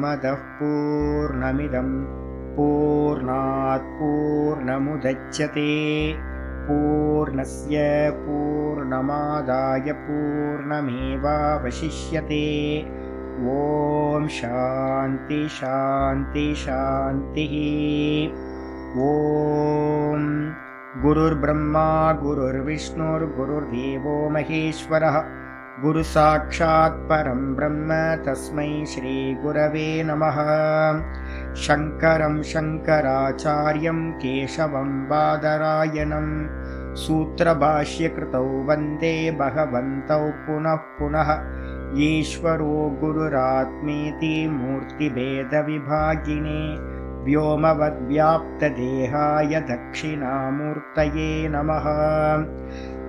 पूर्णमदः पूर्णमिदं पूर्णात् पूर्णमुदच्यते पूर्णस्य पूर्णमादाय पूर्णमेवावशिष्यते। ॐ शान्ति शान्ति शान्तिः। ॐ गुरुर्ब्रह्मा गुरुर्विष्णुर्गुरुर्देवो महेश्वरः गुरुसाक्षात् परं ब्रह्म तस्मै श्रीगुरवे नमः। शङ्करं शङ्कराचार्यं केशवं बादरायणं सूत्रभाष्यकृतौ वन्दे भगवन्तौ पुनः पुनः। ईश्वरो गुरुरात्मेति मूर्तिभेदविभागिने व्योमवद्व्याप्तदेहाय दक्षिणामूर्तये नमः।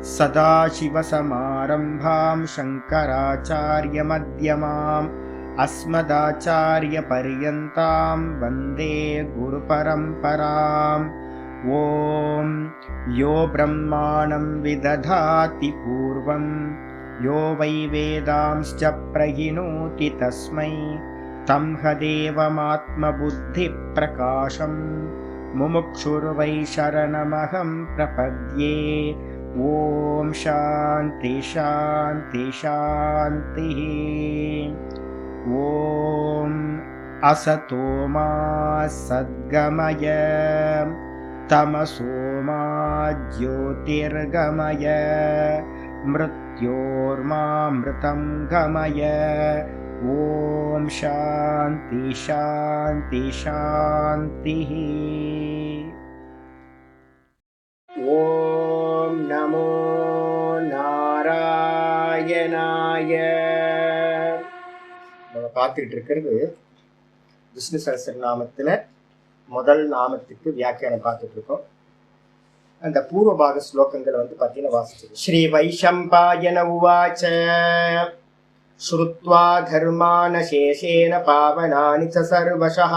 सदाशिवसमारम्भां शङ्कराचार्यमध्यमाम् अस्मदाचार्यपर्यन्तां वन्दे गुरुपरम्पराम्। ॐ यो ब्रह्माणं विदधाति पूर्वं यो वै वेदांश्च प्रहिणोति तस्मै तं हदेवमात्मबुद्धिप्रकाशं मुमुक्षुर्वै शरणमहं प्रपद्ये। ॐ शान्ति शान्ति शान्तिः। ॐ असतो मा सद्गमय तमसो मा ज्योतिर्गमय मृत्योर्मामृतं गमय। ॐ शान्ति शान्ति शान्तिः। ॐ नमो नारायणाय। நம்ம பார்த்துக்கிட்டு இருக்கிறது விஷ்ணு சஹஸ்ரநாமத்தில் முதல் நாமத்துக்கு வியாக்கியானம் பார்த்துட்டு இருக்கோம். அந்த பூர்வபாக ஸ்லோகங்களை பார்த்தீங்கன்னா வாசிச்சது. ஸ்ரீ வைஷம்பாயன உவாச்ச ஸ்ருத்வா தர்மான சேஷேன பாவனானி ச சர்வஷः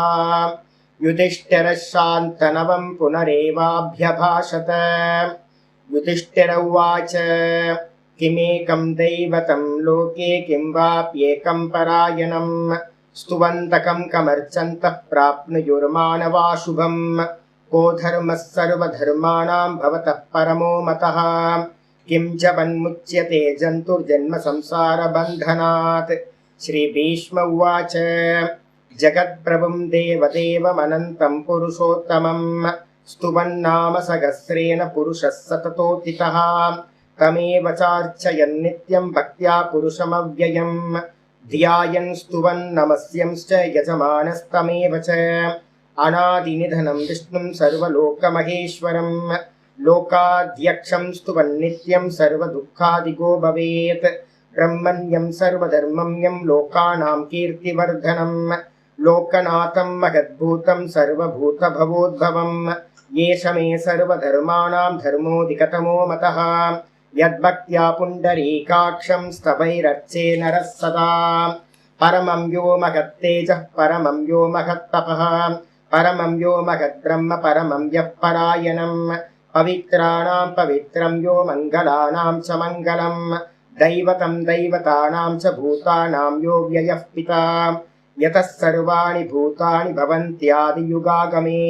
யுதிஷ்டிரः சாந்தனவம் புனரேவாभ्यभाषत। யுதிஷ்டிர உவாச்ச किमेकं दैवतं लोके किं वाप्येकं परायणं स्तुवन्तकं कमर्चन्तः प्राप्नुयुर्मानवा शुभं को धर्मः सर्वधर्माणां भवतः परमो मतः किं च वन्मुच्यते जन्तुर्जन्म संसारबन्धनात्। श्रीभीष्म उवाच जगत्प्रभुं देवदेवमनन्तं पुरुषोत्तमं स्तुवन्नाम सहस्रेण पुरुषः सततोत्थितः तमेव चार्चयन् नित्यं भक्त्या पुरुषमव्ययं ध्यायन् स्तुवन् नमस्यंश्च यजमानस्तमेव च। अनादिनिधनं विष्णुं सर्वलोकमहेश्वरं लोकाध्यक्षं स्तुवन् नित्यं सर्वदुःखादिगो भवेत्। ब्रह्मण्यं सर्वधर्मम्यं लोकानां कीर्तिवर्धनं लोकनाथं महद्भूतं सर्वभूतभवोद्भवं येष मे सर्वधर्माणां धर्मोऽधिकतमो मतः। यद्भक्त्या पुण्डरीकाक्षं स्तवैरर्चे नरः सदा परमं यो महत्तेजः परमं यो महत्तपः परमं यो महद्ब्रह्म परमं यः परायणं पवित्राणां पवित्रं यो मङ्गलानां च मङ्गलं दैवतं दैवतानां च भूतानां यो व्ययः पिता यतः सर्वाणि भूतानि भवन्त्यादियुगागमे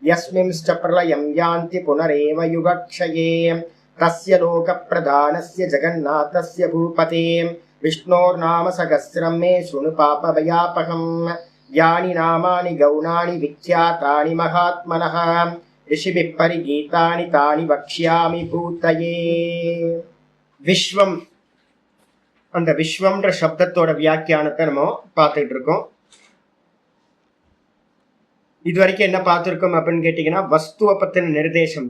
यस्मिंश्च प्रलयं यान्ति पुनरेव युगक्षये तस्य लोकप्रधानस्य जगन्नाथस्य भूपते विष्णोर्नाम सहस्रं मे शृणु पापभयापहं यानि नामानि गौणानि विख्यातानि महात्मनः ऋषिभिः परिगीतानि तानि वक्ष्यामि भूतये। விஸ்வம், அந்த விஸ்வம்ன்ற சப்தத்தோட வியாக்கியானத்தை நம்ம பார்த்துட்டு இருக்கோம். இது வரைக்கும் என்ன பார்த்துருக்கோம் அப்படின்னு கேட்டீங்கன்னா, வஸ்துவை பத்தின நிர்தேசம்.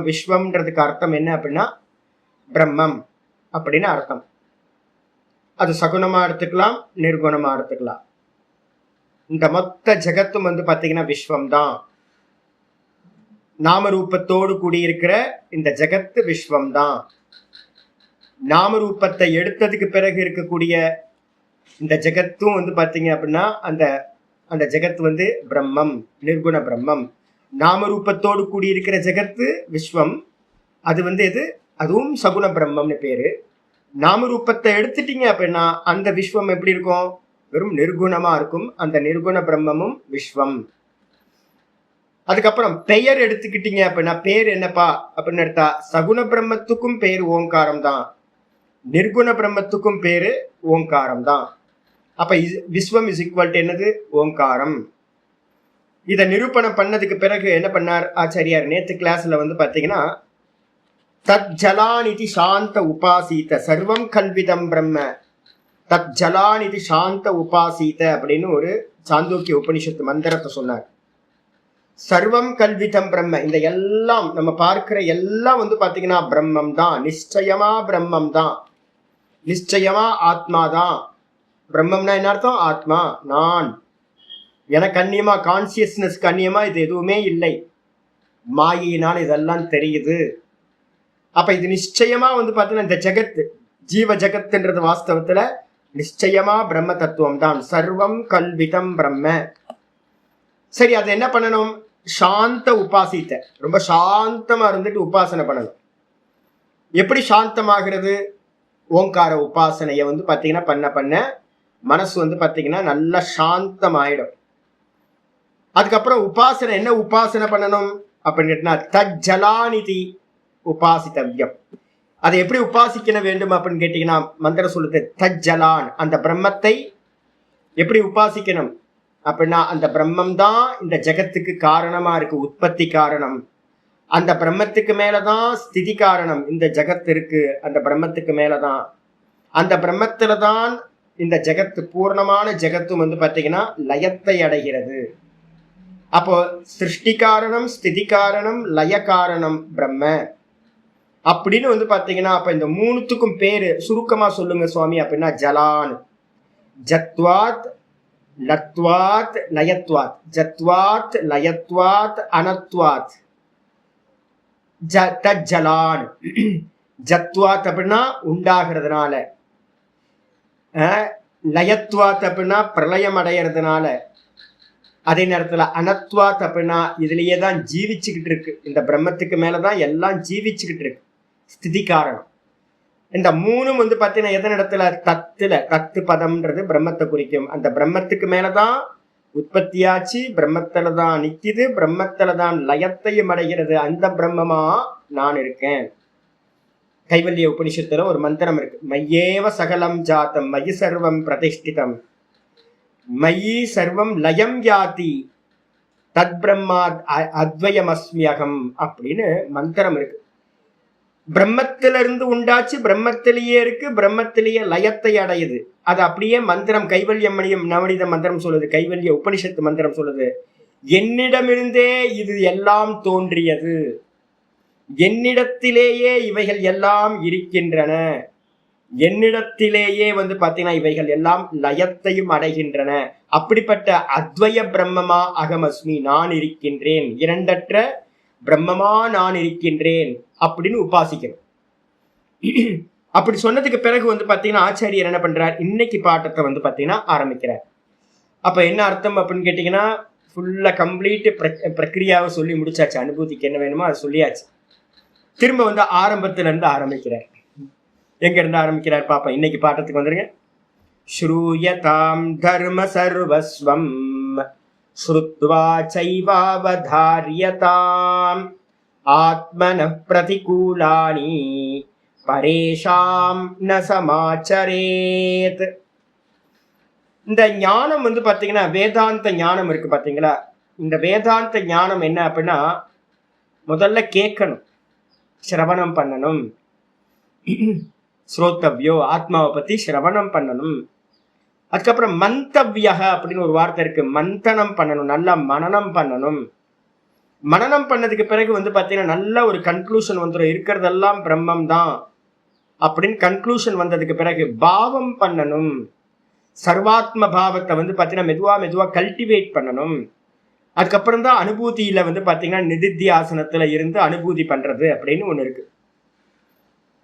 விஸ்வம்ன்றதுக்கு அர்த்தம் என்ன அப்படின்னா பிரம்மம் அப்படின்னு அர்த்தம். அது சகுணமா எடுத்துக்கலாம், நிர்குணமா எடுத்துக்கலாம். இந்த மொத்த ஜகத்தும் பார்த்தீங்கன்னா விஸ்வம் தான். நாமரூபத்தோடு கூடியிருக்கிற இந்த ஜகத்து விஸ்வம் தான். நாமரூபத்தை எடுத்ததுக்கு பிறகு இருக்கக்கூடிய இந்த ஜகத்தும் பார்த்தீங்க அப்படின்னா அந்த அந்த ஜெகத் பிரம்மம், நிர்குண பிரம்மம். நாமரூபத்தோடு கூடியிருக்கிற ஜெகத்து விஸ்வம், அது எது, அதுவும் சகுண பிரம்மம்னு பேரு. நாமரூபத்தை எடுத்துட்டீங்க அப்படின்னா அந்த விஸ்வம் எப்படி இருக்கும், வெறும் நிர்குணமா இருக்கும். அந்த நிர்குண பிரம்மமும் விஸ்வம். அதுக்கப்புறம் பெயர் எடுத்துக்கிட்டீங்க அப்படின்னா பேர் என்னப்பா அப்படின்னு எடுத்தா சகுண பிரம்மத்துக்கும் பேர் ஓங்காரம் தான், நிர்குண பிரம்மத்துக்கும் பேரு ஓங்காரம் தான். அப்ப விஸ்வம் இஸ் ஈக்குவல் டு என்னது? ஓங்காரம். இதை நிரூபணம் பண்ணதுக்கு பிறகு என்ன பண்ணார் ஆச்சாரியார்? நேத்து கிளாஸ்ல வந்து பாத்தீங்கன்னா தத் ஜலாநிதி சாந்த உபாசீத சர்வம் கல்விதம் பிரம்ம, தத் ஜலாநிதி சாந்த உபாசீத அப்படின்னு ஒரு சாந்தோக்கிய உபனிஷத்து மந்திரத்தை சொன்னார். சர்வம் கல்விதம் பிரம்ம, இந்த எல்லாம் நம்ம பார்க்கிற எல்லாம் வந்து பாத்தீங்கன்னா பிரம்மம் தான், நிச்சயமா பிரம்மம் தான், நிச்சயமா ஆத்மா தான். பிரம்மம்னா என்ன அர்த்தம்? ஆத்மா, நான், எனக்கு அந்நியமா, கான்சியஸ்னஸ் அந்நியமா இது எதுவுமே இல்லை, மாயினால் இதெல்லாம் தெரியுது. அப்ப இது நிச்சயமா வந்து பாத்தீங்கன்னா இந்த ஜெகத், ஜீவ ஜெகத்ன்றது வாஸ்தவத்துல நிச்சயமா பிரம்ம தத்துவம் தான். சர்வம் கல்விதம் பிரம்ம. சரி, அது என்ன பண்ணணும்? சாந்த உபாசித்த, ரொம்ப சாந்தமா இருந்துட்டு உபாசனை பண்ணணும். எப்படி சாந்தமாகிறது? ஓங்கார உபாசனைய வந்து பாத்தீங்கன்னா பண்ண பண்ண மனசு வந்து பாத்தீங்கன்னா நல்லா சாந்தம் ஆயிடும். அதுக்கப்புறம் உபாசனை என்ன உபாசனை பண்ணணும் அப்படின்னு கேட்டா தஜ்ஜலாநிதி உபாசித்தவ்யம். அதை எப்படி உபாசிக்க வேண்டும் அப்படின்னு கேட்டீங்கன்னா மந்திரம் சொல்லுது தஜ்ஜலான், அந்த பிரம்மத்தை எப்படி உபாசிக்கணும் அப்படின்னா அந்த பிரம்மம் தான் இந்த ஜெகத்துக்கு காரணமா இருக்கு, உற்பத்தி காரணம். அந்த பிரம்மத்துக்கு மேலதான் ஸ்திதி காரணம். இந்த ஜெகத் இருக்கு அந்த பிரம்மத்துக்கு மேலதான், அந்த பிரம்மத்துல தான் இந்த ஜெகத்து, பூர்ணமான ஜெகத்தும் வந்து பாத்தீங்கன்னா லயத்தை அடைகிறது. அப்போ சிருஷ்டி காரணம், ஸ்திதி காரணம், லய காரணம் பிரம்ம அப்படின்னு வந்து பாத்தீங்கன்னா அப்ப இந்த மூணுத்துக்கும் பேரு சுருக்கமா சொல்லுங்க சுவாமி அப்படின்னா ஜலான், ஜத்வாத் லத்வாத் லயத்வாத், ஜத்வாத் லயத்வாத் அனத்வாத், தஜ்ஜலான். ஜத்வாத் அப்படின்னா உண்டாகிறதுனால, லயத்வாத் அப்படின்னா பிரளயம் அடைகிறதுனால, அதே நேரத்துல அனத்வாத் அப்படின்னா இதுலயே தான் ஜீவிச்சுக்கிட்டு இருக்கு, இந்த பிரம்மத்துக்கு மேலதான் எல்லாம் ஜீவிச்சுக்கிட்டு இருக்கு, ஸ்திதி காரணம். இந்த மூணும் வந்து பாத்தீங்கன்னா எதன் இடத்துல? தத்துல, தத்து பதம்ன்றது பிரம்மத்தை குறிக்கும். அந்த பிரம்மத்துக்கு மேலதான் உற்பத்தியாச்சு, பிரம்மத்துலதான் நிக்குது, பிரம்மத்துலதான் லயத்தையும் அடைகிறது. அந்த பிரம்மமா நான் இருக்கேன். கைவல்ய உபனிஷத்துல ஒரு மந்திரம் இருக்கு, மையேவ சகலம் ஜாத்தம் மயி சர்வம் பிரதிஷ்டிதம் மயி சர்வம் லயம் யாதி தத் பிரம்மா அத்வயமஸ்மியகம் அப்படின்னு மந்திரம் இருக்கு. பிரம்மத்திலிருந்து உண்டாச்சு, பிரம்மத்திலேயே இருக்கு, பிரம்மத்திலேயே லயத்தை அடையுது. அது அப்படியே மந்திரம் கைவல்யமணியம் நவனித மந்திரம் சொல்லுது, கைவல்ய உபனிஷத்து மந்திரம் சொல்லுது, என்னிடமிருந்தே இது எல்லாம் தோன்றியது, என்னிடத்திலேயே இவைகள் எல்லாம் இருக்கின்றன, என்னிடத்திலேயே வந்து பாத்தீங்கன்னா இவைகள் எல்லாம் லயத்தையும் அடைகின்றன. அப்படிப்பட்ட அத்வய பிரம்மமா அகமஸ்மி, நான் இருக்கின்றேன், இரண்டற்ற பிரம்மமா நான் இருக்கின்றேன் அப்படின்னு உபாசிக்கணும். அப்படி சொன்னதுக்கு பிறகு வந்து பாத்தீங்கன்னா ஆச்சாரியர் என்ன பண்றார்? இன்னைக்கு பாட்டத்தை வந்து பாத்தீங்கன்னா ஆரம்பிக்கிறார். அப்ப என்ன அர்த்தம் அப்படின்னு கேட்டீங்கன்னா ஃபுல்லா கம்ப்ளீட் பிரக்ரியாவை சொல்லி முடிச்சாச்சு, அனுபூதிக்கு என்ன வேணுமோ அதை சொல்லியாச்சு. திரும்ப வந்து ஆரம்பத்துல இருந்து ஆரம்பிக்கிறார். எங்க இருந்து ஆரம்பிக்கிறார் பாப்பா? இன்னைக்கு பாட்டத்துக்கு வந்துருங்க. ஸ்ரூயதாம் தர்ம சர்வஸ்வம் ஸ்ருத்வா சைவாவதார்யதாம் ஆத்மனः பிரதிகூலானி பரேஷாம் ந சமாச்சரேத். இந்த ஞானம் வந்து பாத்தீங்கன்னா வேதாந்த ஞானம் இருக்கு பாத்தீங்களா? இந்த வேதாந்த ஞானம் என்ன அப்படின்னா முதல்ல கேட்கணும், சிரவணம் பண்ணணும். ஸ்ரோத்தவ்யோ, ஆத்மாவை பத்தி சிரவணம் பண்ணணும். அதுக்கப்புறம் மந்தவ்யா அப்படின்னு ஒரு வார்த்தை இருக்கு, மந்தனம் பண்ணணும், நல்லா மனனம் பண்ணணும். மனனம் பண்ணதுக்கு பிறகு வந்து பாத்தீங்கன்னா நல்ல ஒரு கன்க்ளூஷன் வந்துடும், இருக்கிறதெல்லாம் பிரம்மம் தான் அப்படின்னு கன்க்ளூஷன் வந்ததுக்கு பிறகு பாவம் பண்ணணும். சர்வாத்ம பாவத்தை வந்து பாத்தீங்கன்னா மெதுவா மெதுவா கல்டிவேட் பண்ணணும். அதுக்கப்புறம் தான் அனுபூதியில வந்து பாத்தீங்கன்னா நிதித்தியாசனத்துல இருந்து அனுபூதி பண்றது அப்படின்னு ஒண்ணு இருக்கு.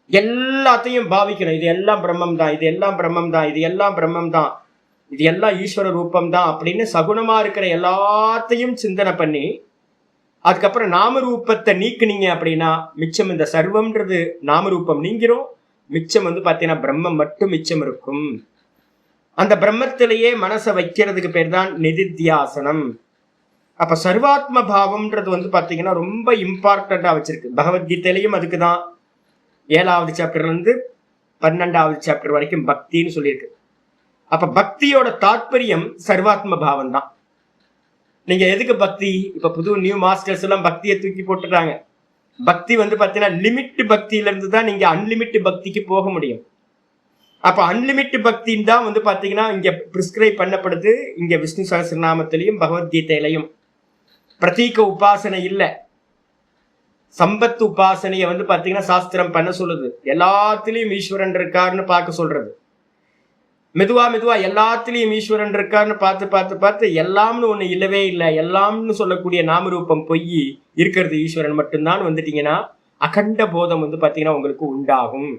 எல்லாத்தையும் பாவிக்கணும், இது எல்லாம் பிரம்மம் தான், இது எல்லாம் பிரம்மம் தான், இது எல்லாம் பிரம்மம் தான், இது எல்லாம் ஈஸ்வர ரூபம் தான் அப்படின்னு சகுணமா இருக்கிற எல்லாத்தையும் சிந்தனை பண்ணி அதுக்கப்புறம் நாமரூபத்தை நீக்குனீங்க அப்படின்னா மிச்சம் இந்த சர்வம்ன்றது நாமரூபம் நீங்கிரும், மிச்சம் வந்து பாத்தீங்கன்னா பிரம்மம் மட்டும் மிச்சம் இருக்கும். அந்த பிரம்மத்திலேயே மனசை வைக்கிறதுக்கு பேர் தான் நிதித்தியாசனம். அப்ப சர்வாத்ம பாவம்ன்றது வந்து பாத்தீங்கன்னா ரொம்ப இம்பார்ட்டண்டா வச்சிருக்கு. பகவத்கீதையிலையும் அதுக்குதான் 7வது சாப்டர்ல இருந்து 12வது சாப்டர் வரைக்கும் பக்தின்னு சொல்லியிருக்கு. அப்ப பக்தியோட தாற்பயம் சர்வாத்ம பாவம் தான். நீங்க எதுக்கு பக்தி? இப்ப புது நியூ மாஸ்டர்ஸ் எல்லாம் பக்தியை தூக்கி போட்டுறாங்க. பக்தி வந்து பாத்தீங்கன்னா லிமிட் பக்தியில இருந்து தான் நீங்க அன்லிமிட் பக்திக்கு போக முடியும். அப்ப அன்லிமிட் பக்தின்னு தான் வந்து பாத்தீங்கன்னா இங்க பிரிஸ்கிரைப் பண்ணப்படுது. இங்க விஷ்ணு சகஸ்ரநாமத்திலையும் பகவத்கீதையிலையும் பிரதீக உபாசனை இல்ல, சம்பத் உபாசனைய வந்து பாத்தீங்கன்னா சாஸ்திரம் பண்ண சொல்லுது. எல்லாத்திலையும் ஈஸ்வரன் இருக்காருன்னு பார்க்க சொல்றது. மெதுவா மெதுவா எல்லாத்திலையும் ஈஸ்வரன் இருக்காருன்னு பார்த்து பார்த்து பார்த்து எல்லாம்னு ஒண்ணு இல்லவே இல்லை, எல்லாம்னு சொல்லக்கூடிய நாமரூபம் பொய், இருக்கிறது ஈஸ்வரன் மட்டும்தான் வந்துட்டீங்கன்னா அகண்ட போதம் வந்து பாத்தீங்கன்னா உங்களுக்கு உண்டாகும்.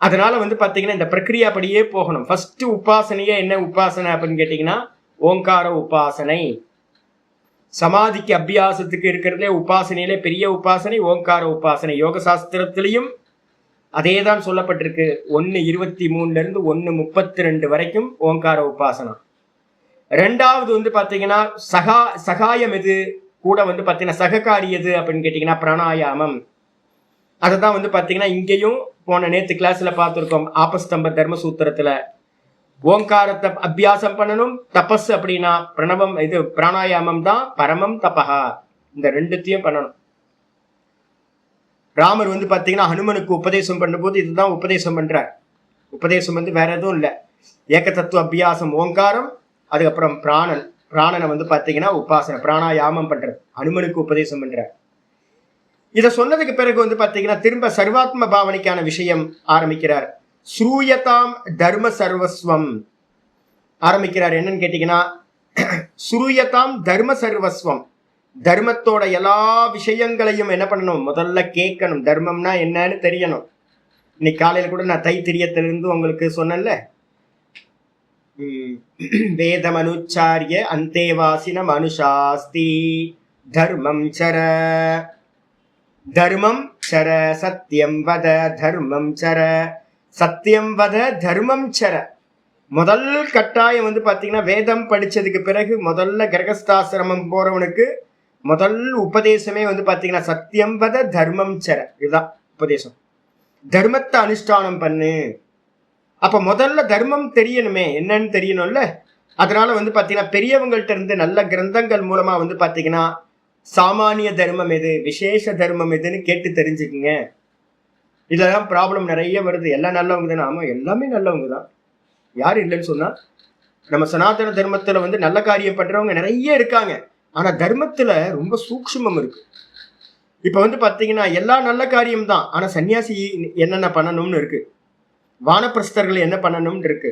அதனால வந்து பாத்தீங்கன்னா இந்த பிரக்ரியா படியே போகணும். ஃபர்ஸ்ட் உபாசனையே என்ன உபாசனை அப்படின்னு கேட்டீங்கன்னா ஓங்கார உபாசனை. சமாதிக்கு அபியாசத்துக்கு இருக்கிறதுலே உபாசனையிலே பெரிய உபாசனை ஓங்கார உபாசனை. யோக சாஸ்திரத்திலையும் அதே தான் சொல்லப்பட்டிருக்கு. 1:23 இருந்து 1:32 வரைக்கும் ஓங்கார உபாசனம். ரெண்டாவது வந்து பாத்தீங்கன்னா சகாயம் எது கூட வந்து பாத்தீங்கன்னா சககாரி எது அப்படின்னு கேட்டீங்கன்னா பிராணாயாமம். அதுதான் வந்து பாத்தீங்கன்னா இங்கேயும் போன நேத்து கிளாஸ்ல பார்த்துருக்கோம். ஆபஸ்தம்ப தர்ம சூத்திரத்துல ஓங்காரத்தை அபியாசம் பண்ணணும். தபஸ் அப்படின்னா பிரணவம், இது பிராணாயாமம் தான் பரமம் தபஹா. இந்த ரெண்டுத்தையும் பண்ணணும். ராமர் வந்து பாத்தீங்கன்னா ஹனுமனுக்கு உபதேசம் பண்ணும்போது இதுதான் உபதேசம் பண்றார். உபதேசம் வந்து வேற எதுவும் இல்லை, ஏக தத்துவ அபியாசம் ஓங்காரம், அதுக்கப்புறம் பிராணனை வந்து பாத்தீங்கன்னா உபாசனை பிராணாயாமம் பண்றது. ஹனுமனுக்கு உபதேசம் பண்றார். இதை சொன்னதுக்கு பிறகு வந்து பாத்தீங்கன்னா திரும்ப சர்வாத்ம பாவனைக்கான விஷயம் ஆரம்பிக்கிறார். ஸ்ரூயதாம் தர்ம சர்வஸ்வம் ஆரம்பிக்கிறார். என்னன்னு கேட்டீங்கன்னா ஸ்ரூயதாம் தர்ம சர்வஸ்வம், தர்மத்தோட எல்லா விஷயங்களையும் என்ன பண்ணணும், முதல்ல கேட்கணும். தர்மம்னா என்னன்னு தெரியணும். இன்னைக்கு காலையில கூட நான் தைத்திரியத்திலிருந்து உங்களுக்கு சொன்னேன்ல, வேதமனுச்சாரிய அந்தேவாசின மனுஷாஸ்தி தர்மம் சர தர்மம் சர சத்தியம் வத தர்மம் சர சத்தியம் வத தர்மம் சர. முதல் கட்டாயம் வந்து பாத்தீங்கன்னா வேதம் படிச்சதுக்கு பிறகு முதல்ல கிரகஸ்தாசிரமம் போறவனுக்கு முதல் உபதேசமே வந்து பாத்தீங்கன்னா சத்தியம் வத தர்மம் சர. இதுதான் உபதேசம். தர்மத்தை அனுஷ்டானம் பண்ணு. அப்ப முதல்ல தர்மம் தெரியணுமே, என்னன்னு தெரியணும்ல. அதனால வந்து பாத்தீங்கன்னா பெரியவங்கள்ட்ட இருந்து நல்ல கிரந்தங்கள் மூலமா வந்து பாத்தீங்கன்னா சாமானிய தர்மம் எது, விசேஷ தர்மம் எதுன்னு கேட்டு தெரிஞ்சுக்குங்க. இதெல்லாம் ப்ராப்ளம் நிறைய வருது. எல்லாம் நல்லவங்க தானே? ஆமா, எல்லாமே நல்லவங்க தான், யாரு இல்லைன்னு சொன்னா. நம்ம சனாதன தர்மத்துல வந்து நல்ல காரியம் பண்றவங்க நிறைய இருக்காங்க. ஆனா தர்மத்துல ரொம்ப சூக்ஷ்மம் இருக்கு. இப்ப வந்து பாத்தீங்கன்னா எல்லா நல்ல காரியம் தான், ஆனா சன்னியாசி என்னென்ன பண்ணணும்னு இருக்கு, வானப்பிரஸ்தர்கள் என்ன பண்ணணும்னு இருக்கு,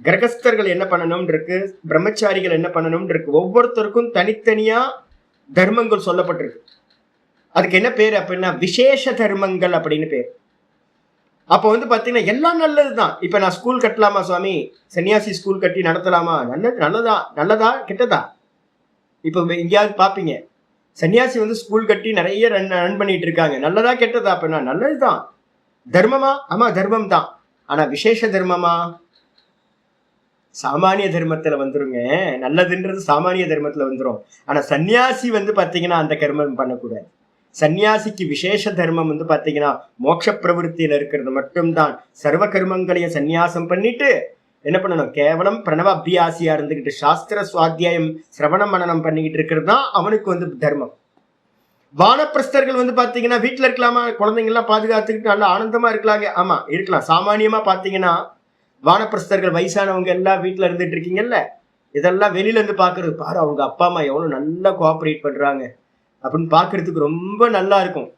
கிரகஸ்தர்கள் என்ன பண்ணணும்னு இருக்கு, பிரம்மச்சாரிகள் என்ன பண்ணணும்னு இருக்கு. ஒவ்வொருத்தருக்கும் தனித்தனியா தர்மங்கள் சொல்லப்பட்டிருக்கு. அதுக்கு என்ன பேர் அப்படின்னா விசேஷ தர்மங்கள் அப்படின்னு பேர். அப்போ வந்து பாத்தீங்கன்னா எல்லாம் நல்லதுதான். இப்ப நான் ஸ்கூல் கட்டலாமா சுவாமி, சன்னியாசி ஸ்கூல் கட்டி நடத்தலாமா, நல்லதா கெட்டதா? இப்ப எங்கேயாவது பாப்பீங்க சன்னியாசி வந்து ஸ்கூல் கட்டி நிறைய ரன் பண்ணிட்டு இருக்காங்க. நல்லதா கெட்டதா? அப்படின்னா நல்லதுதான். தர்மமா? ஆமா தர்மம் தான். ஆனா விசேஷ தர்மமா? சாமானிய தர்மத்துல வந்துருங்க. நல்லதுன்றது சாமானிய தர்மத்துல வந்துரும். ஆனா சன்னியாசி வந்து பாத்தீங்கன்னா அந்த கர்மம் பண்ணக்கூடாது. சன்னியாசிக்கு விசேஷ தர்மம் வந்து பாத்தீங்கன்னா மோட்ச பிரவருத்தியில இருக்கிறது மட்டும்தான். சர்வ கர்மங்களையும் சன்னியாசம் பண்ணிட்டு என்ன பண்ணணும், கேவலம் பிரணவ அபியாசியா இருந்துகிட்டு சாஸ்திர சுவாத்தியாயம் சிரவணம் மனனம் பண்ணிக்கிட்டு இருக்கிறது தான் அவனுக்கு வந்து தர்மம். வானப்பிரஸ்தர்கள் வந்து பாத்தீங்கன்னா வீட்டுல இருக்கலாமா, குழந்தைங்க எல்லாம் பாதுகாத்துக்கிட்டு நல்லா ஆனந்தமா இருக்கலாங்க. ஆமா இருக்கலாம். சாமானியமா பாத்தீங்கன்னா வானப்பிரஸ்தர்கள் வயசானவங்க எல்லாம் வீட்டுல இருந்துட்டு இருக்கீங்கல்ல, இதெல்லாம் வெளியில இருந்து பாக்குறது, பாரு அவங்க அப்பா அம்மா எவ்வளவு நல்லா கோஆபரேட் பண்றாங்க அப்படின்னு பாக்குறதுக்கு ரொம்ப நல்லா இருக்கும்.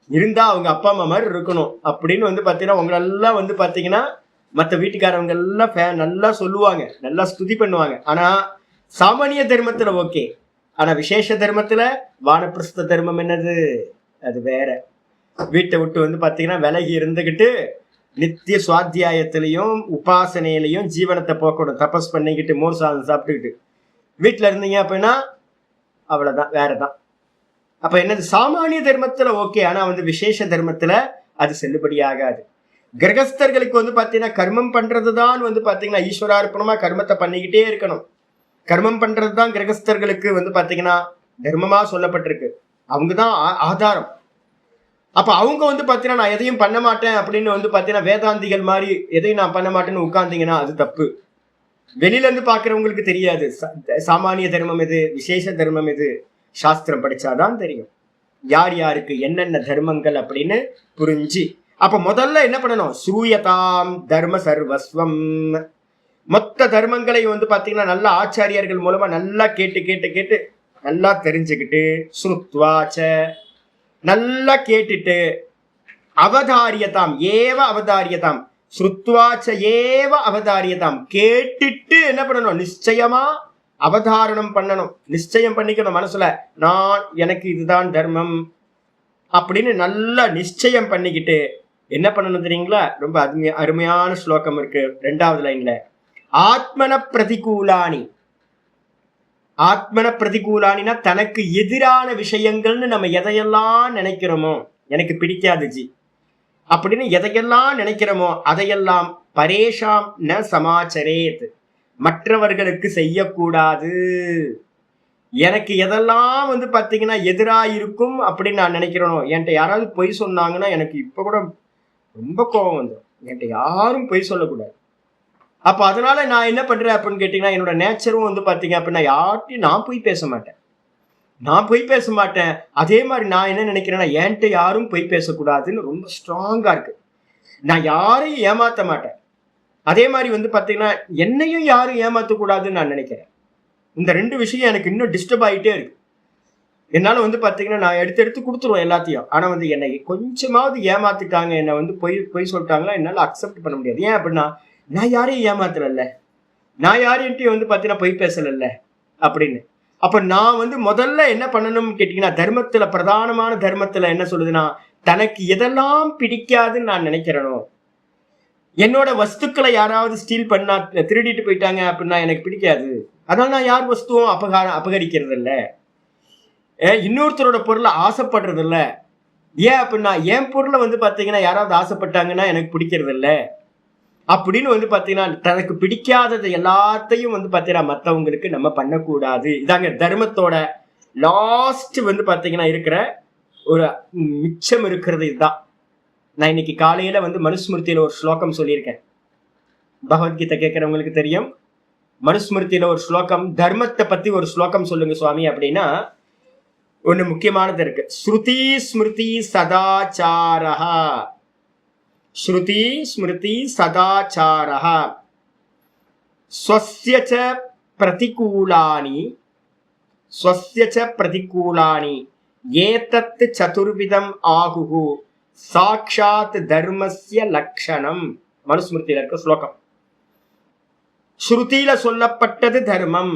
இருந்தா அவங்க அப்பா அம்மா மாதிரி இருக்கணும் அப்படின்னு வந்து பாத்தீங்கன்னா உங்களெல்லாம் வந்து பாத்தீங்கன்னா மற்ற வீட்டுக்காரவங்க எல்லாம் நல்லா சொல்லுவாங்க, நல்லா ஸ்துதி பண்ணுவாங்க. ஆனா சாமானிய தர்மத்துல ஓகே. ஆனா விசேஷ தர்மத்துல வானப்பிரஸ்த தர்மம் என்னது, அது வேற. வீட்டை விட்டு வந்து பாத்தீங்கன்னா விலகி இருந்துகிட்டு நித்திய சுவாத்தியாயத்திலையும் உபாசனையிலையும் ஜீவனத்தை போக்கணும். தபஸ் பண்ணிக்கிட்டு மோர் சாதம் சாப்பிட்டுக்கிட்டு வீட்டுல இருந்தீங்க அப்படின்னா அவ்வளவுதான், வேறதான். அப்ப என்னது, சாமானிய தர்மத்துல ஓகே. ஆனா வந்து விசேஷ தர்மத்துல அது செல்லுபடி ஆகாது. கிரகஸ்தர்களுக்கு வந்து பாத்தீங்கன்னா கர்மம் பண்றதுதான் வந்து பாத்தீங்கன்னா ஈஸ்வரார்ப்பணமா கர்மத்தை பண்ணிக்கிட்டே இருக்கணும். கர்மம் பண்றதுதான் கிரகஸ்தர்களுக்கு வந்து பாத்தீங்கன்னா தர்மமா சொல்லப்பட்டிருக்கு. அவங்கதான் ஆதாரம். அப்ப அவங்க வந்து பாத்தீங்கன்னா நான் எதையும் பண்ண மாட்டேன் அப்படின்னு வந்து பாத்தீங்கன்னா வேதாந்திகள் மாதிரி எதையும் நான் பண்ண மாட்டேன்னு உட்கார்ந்தீங்கன்னா அது தப்பு. வெளியில இருந்து பாக்குறவங்களுக்கு தெரியாது சாமானிய தர்மம் எது, விசேஷ தர்மம் எது. சாஸ்திரம் படிச்சாதான் தெரியும் யார் யாருக்கு என்னென்ன தர்மங்கள் அப்படின்னு புரிஞ்சு. அப்ப முதல்ல என்ன பண்ணணும்? சூயதாம் தர்ம சர்வஸ்வம். மொத்த தர்மங்களை வந்து பாத்தீங்கன்னா நல்ல ஆச்சாரியர்கள் மூலமா நல்லா கேட்டு கேட்டு கேட்டு நல்லா தெரிஞ்சுக்கிட்டு, ஸ்ருத்வாச்ச நல்லா கேட்டுட்டு, அவதாரியதாம் ஏவ அவதாரியதாம், ஸ்ருத்வாச்ச ஏவ அவதாரியதாம் கேட்டுட்டு என்ன பண்ணணும்? நிச்சயமா அவதாரணம் பண்ணணும். நிச்சயம் பண்ணிக்கணும் மனசுல, நான் எனக்கு இதுதான் தர்மம் அப்படின்னு நல்லா நிச்சயம் பண்ணிக்கிட்டு என்ன பண்ணணும் தெரியுங்களா? ரொம்ப அருமையான ஸ்லோகம் இருக்கு 2வது லைன்ல. ஆத்மன பிரதிகூலானி. ஆத்மன பிரதிகூலானினா தனக்கு எதிரான விஷயங்கள்னு நம்ம எதையெல்லாம் நினைக்கிறோமோ, எனக்கு பிடிக்காது ஜி அப்படின்னு எதையெல்லாம் நினைக்கிறோமோ அதையெல்லாம் பரேஷாம் ந சமாச்சரேத், மற்றவர்களுக்கு செய்யக்கூடாது. எனக்கு எதெல்லாம் வந்து பாத்தீங்கன்னா எதிராயிருக்கும் அப்படின்னு நான் நினைக்கிறேனோ, என்கிட்ட யாராவது பொய் சொன்னாங்கன்னா எனக்கு இப்ப கூட ரொம்ப கோபம் வந்துடும். என்கிட்ட யாரும் பொய் சொல்லக்கூடாது. அப்ப அதனால நான் என்ன பண்றேன் அப்படின்னு கேட்டீங்கன்னா, என்னோட நேச்சரும் வந்து பாத்தீங்க அப்படின்னா யார்ட்டையும் நான் பொய் பேச மாட்டேன். நான் பொய் பேச மாட்டேன். அதே மாதிரி நான் என்ன நினைக்கிறேன்னா, என்கிட்ட யாரும் பொய் பேசக்கூடாதுன்னு ரொம்ப ஸ்ட்ராங்கா இருக்கு. நான் யாரையும் ஏமாத்த மாட்டேன். அதே மாதிரி வந்து பாத்தீங்கன்னா என்னையும் யாரும் ஏமாத்தக்கூடாதுன்னு நான் நினைக்கிறேன். இந்த 2 விஷயம் எனக்கு இன்னும் டிஸ்டர்ப் ஆகிட்டே இருக்கு. என்னால வந்து பாத்தீங்கன்னா நான் எடுத்து கொடுத்துருவேன் எல்லாத்தையும். ஆனா வந்து என்னை கொஞ்சமாவது ஏமாத்திட்டாங்க, என்னை வந்து பொய் சொல்லிட்டாங்களா, என்னால அக்செப்ட் பண்ண முடியாது. ஏன் அப்படின்னா நான் யாரையும் ஏமாத்தல, நான் யாரையும் வந்து பாத்தீங்கன்னா பொய் பேசல அப்படின்னு. அப்ப நான் வந்து முதல்ல என்ன பண்ணணும்னு கேட்டீங்கன்னா, தர்மத்துல பிரதானமான தர்மத்துல என்ன சொல்லுதுன்னா, தனக்கு எதெல்லாம் பிடிக்காதுன்னு நான் நினைக்கிறேனோ, என்னோட வஸ்துக்களை யாராவது ஸ்டீல் பண்ணா, திருடிட்டு போயிட்டாங்க அப்படின்னா எனக்கு பிடிக்காது. அதனால நான் யார் வஸ்துவும் அபகரிக்கிறது இல்லை, இன்னொருத்தரோட பொருளை ஆசைப்படுறது இல்லை. ஏன் அப்படின்னா என் பொருளை வந்து பாத்தீங்கன்னா யாராவது ஆசைப்பட்டாங்கன்னா எனக்கு பிடிக்கிறது இல்லை அப்படின்னு வந்து பாத்தீங்கன்னா தனக்கு பிடிக்காதது எல்லாத்தையும் வந்து பாத்தீங்கன்னா மற்றவங்களுக்கு நம்ம பண்ணக்கூடாது. இதாங்க தர்மத்தோட லாஸ்ட் வந்து பாத்தீங்கன்னா இருக்கிற ஒரு மிச்சம் இருக்கிறது. இதுதான் நான் இன்னைக்கு காலையில வந்து மனுஸ்மிருதியில ஒரு ஸ்லோகம் சொல்லியிருக்கேன். பகவத்கீதை கேட்கறவங்களுக்கு தெரியும். மனுஸ்மிருதியில ஒரு ஸ்லோகம், தர்மத்தை பத்தி ஒரு ஸ்லோகம் சொல்லுங்க சுவாமி அப்படின்னா ஒண்ணு முக்கியமானது இருக்கு. ஸ்ருதி ஸ்மிருதி சதாச்சாரஹா, ஸ்ருதி ஸ்மிருதி சதாச்சாரஹா ஸ்வஸ்ய ச பிரதிகூலானி, ஸ்வஸ்ய ச பிரதிகூலானி ஏதத் சதுர்விதம் ஆகுஹு சாக்ஷாத் தர்மஸ்ய லக்ஷணம். மனுஸ்மிருதியில இருக்க ஸ்லோகம். ஸ்ருதியில சொல்லப்பட்டது தர்மம்,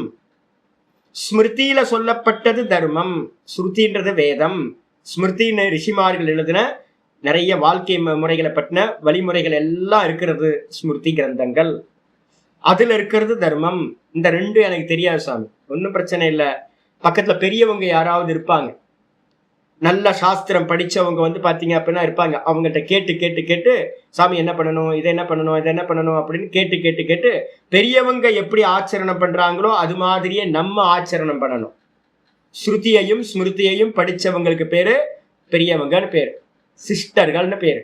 ஸ்மிருதியில சொல்லப்பட்டது தர்மம். ஸ்ருதின்றது வேதம், ஸ்மிருதின்னு ரிஷிமார்கள் எழுதின நிறைய வாழ்க்கை முறைகளை பற்றின வழிமுறைகள் எல்லாம் இருக்கிறது ஸ்மிருதி கிரந்தங்கள். அதுல இருக்கிறது தர்மம். இந்த 2 எனக்கு தெரியாது சாமி, ஒன்றும் பிரச்சனை இல்லை. பக்கத்துல பெரியவங்க யாராவது இருப்பாங்க, நல்ல சாஸ்திரம் படிச்சவங்க வந்து பாத்தீங்க அப்படின்னா இருப்பாங்க. அவங்கள்ட்ட கேட்டு கேட்டு கேட்டு சாமி என்ன பண்ணணும், இதை என்ன பண்ணணும், இதை என்ன பண்ணணும் அப்படின்னு கேட்டு கேட்டு கேட்டு பெரியவங்க எப்படி ஆச்சரணம் பண்றாங்களோ அது மாதிரியே நம்ம ஆச்சரணம் பண்ணணும். ஸ்ருதியையும் ஸ்மிருதியையும் படிச்சவங்களுக்கு பேரு பெரியவங்கன்னு பேரு, சிஸ்டர்கள்னு பேரு.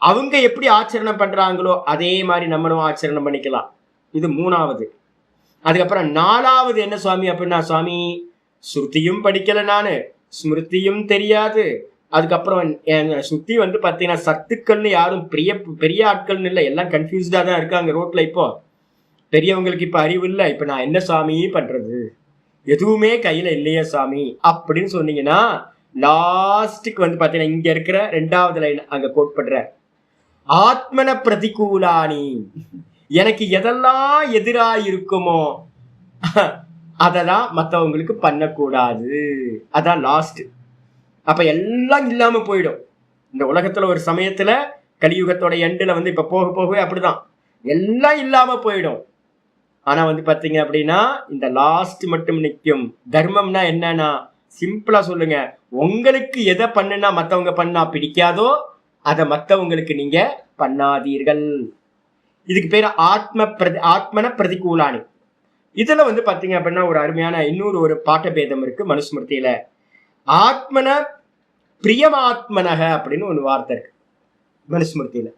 அவங்க எப்படி ஆச்சரணம் பண்றாங்களோ அதே மாதிரி நம்மளும் ஆச்சரணம் பண்ணிக்கலாம். இது 3வது. அதுக்கப்புறம் 4வது என்ன சுவாமி அப்படின்னா, சுவாமி ஸ்ருதியும் படிக்கல நானு, ஸ்மிருதியும் தெரியாது, அதுக்கப்புறம் சுத்தி வந்து பாத்தீங்கன்னா சத்துக்கள்னு யாரும் பெரிய ஆட்கள்னு இல்லை, எல்லாம் கன்ஃபியூஸ்டா தான் இருக்காங்க ரோட்ல. இப்போ பெரியவங்களுக்கு இப்ப அறிவு இல்லை, இப்ப நான் என்ன சாமி பண்றது, எதுவுமே கையில இல்லையா சாமி அப்படின்னு சொன்னீங்கன்னா லாஸ்டுக்கு வந்து பாத்தீங்கன்னா இங்க இருக்கிற 2வது லைன் அங்க கோட் பண்ற, ஆத்மன பிரதிகூலானி, எனக்கு எதெல்லாம் எதிராயிருக்குமோ அதெல்லாம் மற்றவங்களுக்கு பண்ணக்கூடாது. அதான் லாஸ்ட். அப்ப எல்லாம் இல்லாம போயிடும் இந்த உலகத்துல. ஒரு சமயத்துல கலியுகத்தோட எண்டுல வந்து இப்ப போக போகவே அப்படிதான் எல்லாம் இல்லாம போயிடும். ஆனா வந்து பாத்தீங்க அப்படின்னா இந்த லாஸ்ட் மட்டும் நிற்கும். தர்மம்னா என்னன்னா சிம்பிளா சொல்லுங்க, உங்களுக்கு எதை பண்ணுனா மத்தவங்க பண்ணா பிடிக்காதோ அதை மற்றவங்களுக்கு நீங்க பண்ணாதீர்கள். இதுக்கு பேரு ஆத்மன பிரதிகூலானி. இதுல பாத்தீங்க அப்படின்னா ஒரு அருமையான இன்னொரு ஒரு பாட்ட பேதம் இருக்கு மனுஸ்மிருதியில. ஆத்மன பிரியமாத்மனக அப்படின்னு ஒரு வார்த்தை இருக்கு மனுஸ்மிருதியில.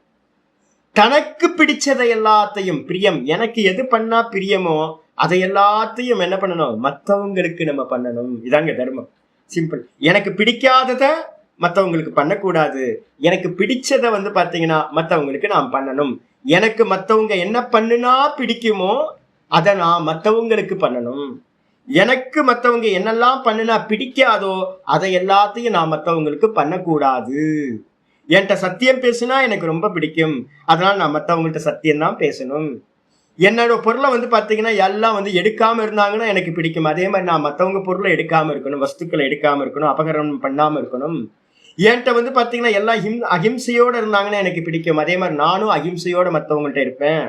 தனக்கு பிடிச்சதை எல்லாத்தையும் பிரியம், எனக்கு எது பண்ணா பிரியமோ அதை எல்லாத்தையும் என்ன பண்ணணும், மற்றவங்களுக்கு நம்ம பண்ணணும். இதாங்க தர்மம். சிம்பிள். எனக்கு பிடிக்காதத மற்றவங்களுக்கு பண்ணக்கூடாது, எனக்கு பிடிச்சதை பாத்தீங்கன்னா மற்றவங்களுக்கு நாம் பண்ணணும். எனக்கு மற்றவங்க என்ன பண்ணுனா பிடிக்குமோ அதை நான் மற்றவங்களுக்கு பண்ணணும். எனக்கு மற்றவங்க என்னெல்லாம் பண்ணுனா பிடிக்காதோ அதை எல்லாத்தையும் நான் மற்றவங்களுக்கு பண்ணக்கூடாது. என்கிட்ட சத்தியம் பேசுனா எனக்கு ரொம்ப பிடிக்கும், அதனால நான் மற்றவங்கள்ட்ட சத்தியம் தான் பேசணும். என்னோட பொருளை பாத்தீங்கன்னா எல்லாம் எடுக்காம இருந்தாங்கன்னா எனக்கு பிடிக்கும். அதே மாதிரி நான் மற்றவங்க பொருளை எடுக்காம இருக்கணும், வஸ்துக்களை எடுக்காம இருக்கணும், அபகரணம் பண்ணாம இருக்கணும். என்கிட்ட பாத்தீங்கன்னா எல்லாம் அகிம்சையோட இருந்தாங்கன்னா எனக்கு பிடிக்கும். அதே மாதிரி நானும் அகிம்சையோட மற்றவங்கள்ட்ட இருப்பேன்.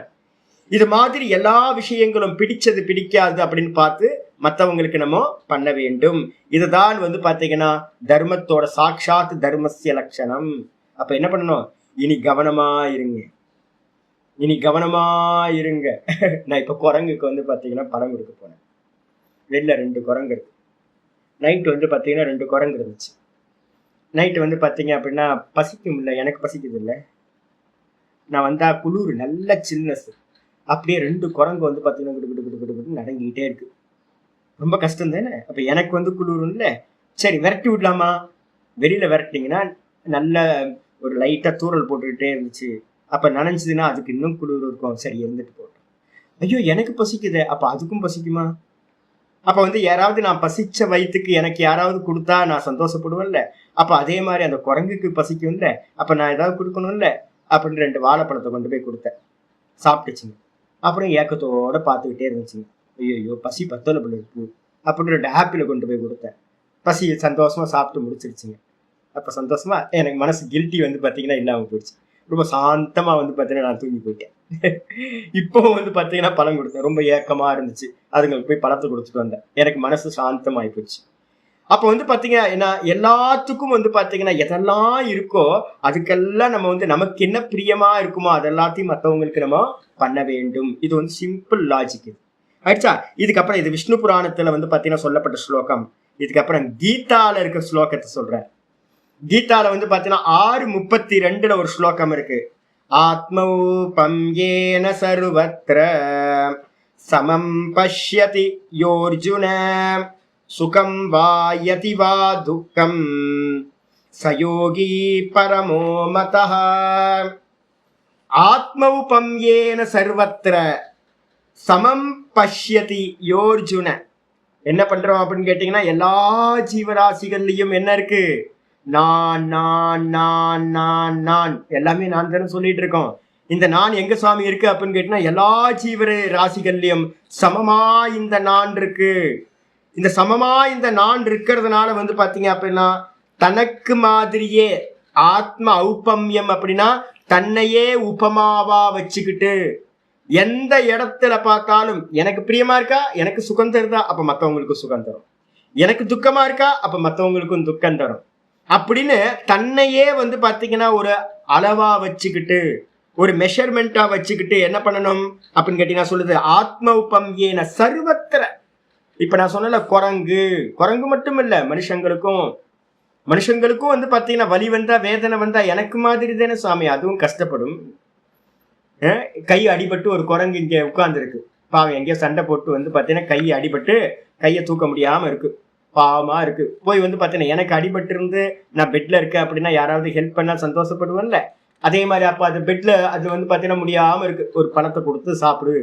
இது மாதிரி எல்லா விஷயங்களும் பிடிச்சது பிடிக்காது அப்படின்னு பார்த்து மற்றவங்களுக்கு நம்ம பண்ண வேண்டும். இதுதான் பாத்தீங்கன்னா தர்மத்தோட சாட்சாத் தர்மஸ்ய லட்சணம். அப்ப என்ன பண்ணணும், இனி கவனமா இருங்க, இனி கவனமா இருங்க. நான் இப்ப குரங்குக்கு பாத்தீங்கன்னா படம் கொடுக்க போனேன். வெளில 2 குரங்கு இருக்கு. நைட்டு பாத்தீங்கன்னா 2 குரங்கு இருந்துச்சு. நைட்டு பாத்தீங்க அப்படின்னா பசிக்கும் இல்லை, எனக்கு பசிக்குது இல்லை. நான் வந்தா குளிர் நல்ல சில்னஸ், அப்படியே 2 குரங்கு பாத்தீங்கன்னா கிட்டு நடங்கிட்டே இருக்கு. ரொம்ப கஷ்டம் தானே. அப்ப எனக்கு குளிர் இல்லை. சரி விரட்டி விடலாமா? வெளியில விரட்டிங்கன்னா நல்ல ஒரு லைட்டா தூரல் போட்டுக்கிட்டே இருந்துச்சு. அப்ப நனைஞ்சதுன்னா அதுக்கு இன்னும் குளிர் இருக்கும். சரி இருந்துட்டு போட்டோம். ஐயோ எனக்கு பசிக்குது, அப்ப அதுக்கும் பசிக்குமா? அப்ப யாராவது நான் பசிச்ச வயிற்றுக்கு எனக்கு யாராவது கொடுத்தா நான் சந்தோஷப்படுவேன்ல. அப்ப அதே மாதிரி அந்த குரங்குக்கு பசிக்கும்ல, அப்ப நான் ஏதாவது கொடுக்கணும்ல அப்படின்னு 2 வாழைப்பழத்தை கொண்டு போய் கொடுத்தேன். சாப்பிட்டுச்சுங்க. அப்புறம் ஏக்கத்தோட பார்த்துக்கிட்டே இருந்துச்சுங்க. ஐயோ பசி பத்தோல போல இருக்கு அப்படின்னு 2 ஆப்பிளை கொண்டு போய் கொடுத்தேன். பசி சந்தோஷமா சாப்பிட்டு முடிச்சிருச்சுங்க. அப்ப சந்தோஷமா எனக்கு மனசு கில்ட்டி பாத்தீங்கன்னா இல்லாம போயிடுச்சு. ரொம்ப சாந்தமா பாத்தீங்கன்னா நான் தூங்கி போயிட்டேன். இப்போ பாத்தீங்கன்னா பழம் கொடுத்தேன். ரொம்ப ஏக்கமா இருந்துச்சு. அதுங்களுக்கு போய் பழத்தை கொடுத்துட்டு வந்தேன். எனக்கு மனசு சாந்தமாயி போச்சு. அப்ப பாத்தீங்கன்னா எல்லாத்துக்கும் பாத்தீங்கன்னா எதெல்லாம் இருக்கோ அதுக்கெல்லாம் நம்ம நமக்கு என்ன பிரியமா இருக்குமோ அதெல்லாத்தையும் மற்றவங்களுக்கு நம்ம பண்ண வேண்டும். இது சிம்பிள் லாஜிக். இது ஆயிடுச்சா? இதுக்கப்புறம் இது விஷ்ணு புராணத்துல பாத்தீங்கன்னா சொல்லப்பட்ட ஸ்லோகம். இதுக்கப்புறம் கீதால இருக்க ஸ்லோகத்தை சொல்றேன். கீதால பாத்தீங்கன்னா 6:32 ஒரு ஸ்லோகம் இருக்கு. ஆத்மௌபம் ஏன சர்வத்ர சமம் பஷ்யதி யோர்ஜுன சுகம் வாயதி வா துக்கம் சயோகி பரமோ மதஹ. ஆத்மௌபம் ஏன சர்வத்ர சமம் பஷ்யதி யோர்ஜுன. என்ன பண்றோம் அப்படின்னு கேட்டீங்கன்னா எல்லா ஜீவராசிகள்லயும் என்ன இருக்கு, நான் நான் நான் நான் நான் எல்லாமே நான் தானே சொல்லிட்டு இருக்கோம். இந்த நான் எங்க சுவாமி இருக்கு அப்படின்னு கேட்டீங்கன்னா எல்லா ஜீவ ராசிகள்லயும் சமமா இந்த நான் இருக்கு. இந்த சமமா இந்த நான் இருக்கிறதுனால பாத்தீங்க அப்படின்னா தனக்கு மாதிரியே ஆத்ம ஔபம்யம் அப்படின்னா தன்னையே உபமாவா வச்சுக்கிட்டு எந்த இடத்துல பார்த்தாலும் எனக்கு பிரியமா இருக்கா, எனக்கு சுகம் தருதா, அப்ப மற்றவங்களுக்கு சுகம் தரும். எனக்கு துக்கமா இருக்கா, அப்ப மற்றவங்களுக்கும் துக்கம் தரும். அப்படின்னு தன்னையே பாத்தீங்கன்னா ஒரு அளவா வச்சுக்கிட்டு ஒரு மெஷர்மெண்டா வச்சுக்கிட்டு என்ன பண்ணணும் அப்படின்னு கேட்டீங்கன்னா சொல்லுது ஆத்மௌபம் ஏன சர்வத்திர. இப்ப நான் சொன்னல குரங்கு மட்டும் இல்ல, மனுஷங்களுக்கும் பாத்தீங்கன்னா வலி வந்தா வேதனை வந்தா எனக்கு மாதிரி தானே சுவாமி அதுவும் கஷ்டப்படும். கை அடிபட்டு ஒரு குரங்கு இங்க உட்கார்ந்து இருக்கு பாவம், எங்கேயோ சண்டை போட்டு பாத்தீங்கன்னா கை அடிபட்டு கையை தூக்க முடியாம இருக்கு, பாவமா இருக்கு. போய் பாத்தீங்கன்னா எனக்கு அடிபட்டு இருந்து நான் பெட்ல இருக்கேன் அப்படின்னா யாராவது ஹெல்ப் பண்ணா சந்தோஷப்படுவேன்ல. அதே மாதிரி அப்ப அது பெட்ல அது பாத்தீங்கன்னா முடியாம இருக்கு, ஒரு பழத்தை கொடுத்து சாப்பிடு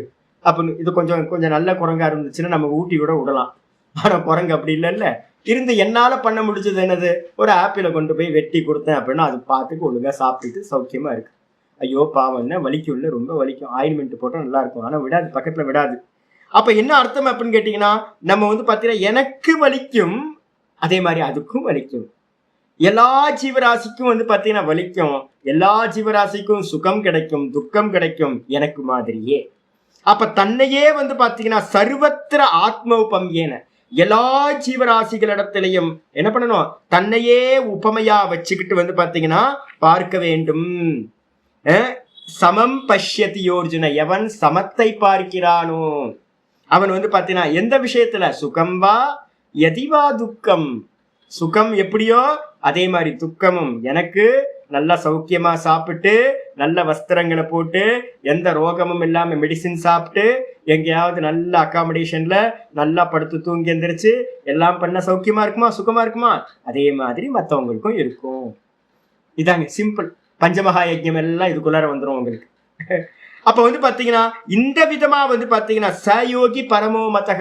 அப்படின்னு. இது கொஞ்சம் நல்ல குரங்கா இருந்துச்சுன்னா நம்ம ஊட்டி கூட விடலாம். ஆனா குரங்கு அப்படி இல்லைல்ல. இருந்து என்னால பண்ண முடிஞ்சது என்னது, ஒரு ஆப்பிளை கொண்டு போய் வெட்டி கொடுத்தேன் அப்படின்னா அது பார்த்துட்டு ஒழுங்கா சாப்பிட்டுட்டு சௌக்கியமா இருக்கு. ஐயோ பாவம் என்ன வலிக்கும் இல்லை, ரொம்ப வலிக்கும், ஆயில்மெண்ட் போட்டா நல்லா இருக்கும், ஆனா விடாது, பக்கத்துல விடாது. அப்ப என்ன அர்த்தம் அப்படின்னு கேட்டீங்கன்னா நம்ம பாத்தீங்கன்னா எனக்கு வலிக்கும் அதே மாதிரி அதுக்கும் வலிக்கும். எல்லா ஜீவராசிக்கும் பாத்தீங்கன்னா வலிக்கும், எல்லா ஜீவராசிக்கும் சுகம் கிடைக்கும், துக்கம் கிடைக்கும் எனக்கு மாதிரியே. அப்ப தன்னையே பாத்தீங்கன்னா சர்வத்திர ஆத்மௌபம் ஏன எல்லா ஜீவராசிகளிடத்திலையும் என்ன பண்ணணும், தன்னையே உபமையா வச்சுக்கிட்டு வந்து பாத்தீங்கன்னா பார்க்க வேண்டும். சமம் பஷ்யதி யோர்ஜுன, எவன் சமத்தை பார்க்கிறானோ அவன் வந்து பாத்தீங்கன்னா எந்த விஷயத்துல, சுகம் வா எதிவா துக்கம், சுகம் எப்படியோ அதே மாதிரி துக்கமும். எனக்கு நல்லா சௌக்கியமா சாப்பிட்டு நல்ல வஸ்திரங்களை போட்டு எந்த ரோகமும் இல்லாம மெடிசின் சாப்பிட்டு எங்கேயாவது நல்ல அகாமடேஷன்ல நல்லா படுத்து தூங்கி எந்திரிச்சு எல்லாம் பண்ண சௌக்கியமா இருக்குமா, சுகமா இருக்குமா, அதே மாதிரி மற்றவங்களுக்கும் இருக்கும். இதாங்க சிம்பிள். பஞ்சமகா யஜ்யம் எல்லாம் இதுக்குள்ளார வந்துடும் உங்களுக்கு. அப்ப வந்து பாத்தீங்கன்னா இந்த விதமா வந்து பாத்தீங்கன்னா சயோகி பரமோ மதக,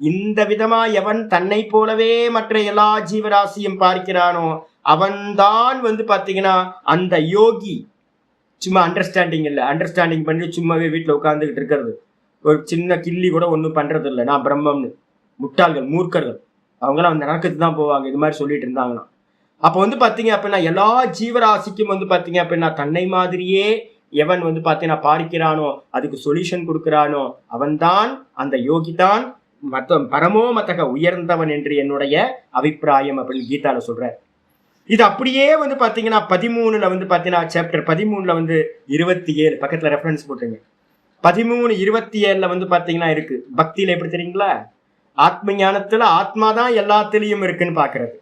இந்த விதமா எவன் தன்னை போலவே மற்ற எல்லா ஜீவராசியும் பார்க்கிறானோ அவன்தான் வந்து பாத்தீங்கன்னா அந்த யோகி. சும்மா அண்டர்ஸ்டாண்டிங் இல்லை, அண்டர்ஸ்டாண்டிங் பண்ணி சும்மாவே வீட்டில் உட்காந்துக்கிட்டு இருக்கிறது, ஒரு சின்ன கிள்ளி கூட ஒன்றும் பண்றது இல்லை, நான் பிரம்மம்னு. முட்டாள்கள், மூர்க்கர்கள், அவங்களாம் அந்த நரக்கத்துக்கு தான் போவாங்க இது மாதிரி சொல்லிட்டு இருந்தாங்கன்னா. அப்போ வந்து பார்த்தீங்க அப்படின்னா எல்லா ஜீவராசிக்கும் வந்து பார்த்தீங்க அப்படின்னா தன்னை மாதிரியே எவன் வந்து பார்த்தீங்கன்னா பார்க்கிறானோ அதுக்கு சொல்யூஷன் கொடுக்கிறானோ அவன்தான் அந்த யோகிதான் மற்ற பரமோ மத்தக உயர்ந்தவன் என்று என்னுடைய அபிப்பிராயம் அப்படின்னு கீதால சொல்றார். இது அப்படியே வந்து பாத்தீங்கன்னா 13 வந்து பாத்தீங்கன்னா சாப்டர் 13 வந்து 27 பக்கத்துல ரெஃபரன்ஸ் போட்டுங்க. 13:27 வந்து பாத்தீங்கன்னா இருக்கு. பக்தியில எப்படி தெரியுங்களா, ஆத்ம ஞானத்துல ஆத்மாதான் எல்லாத்திலையும் இருக்குன்னு பாக்குறது,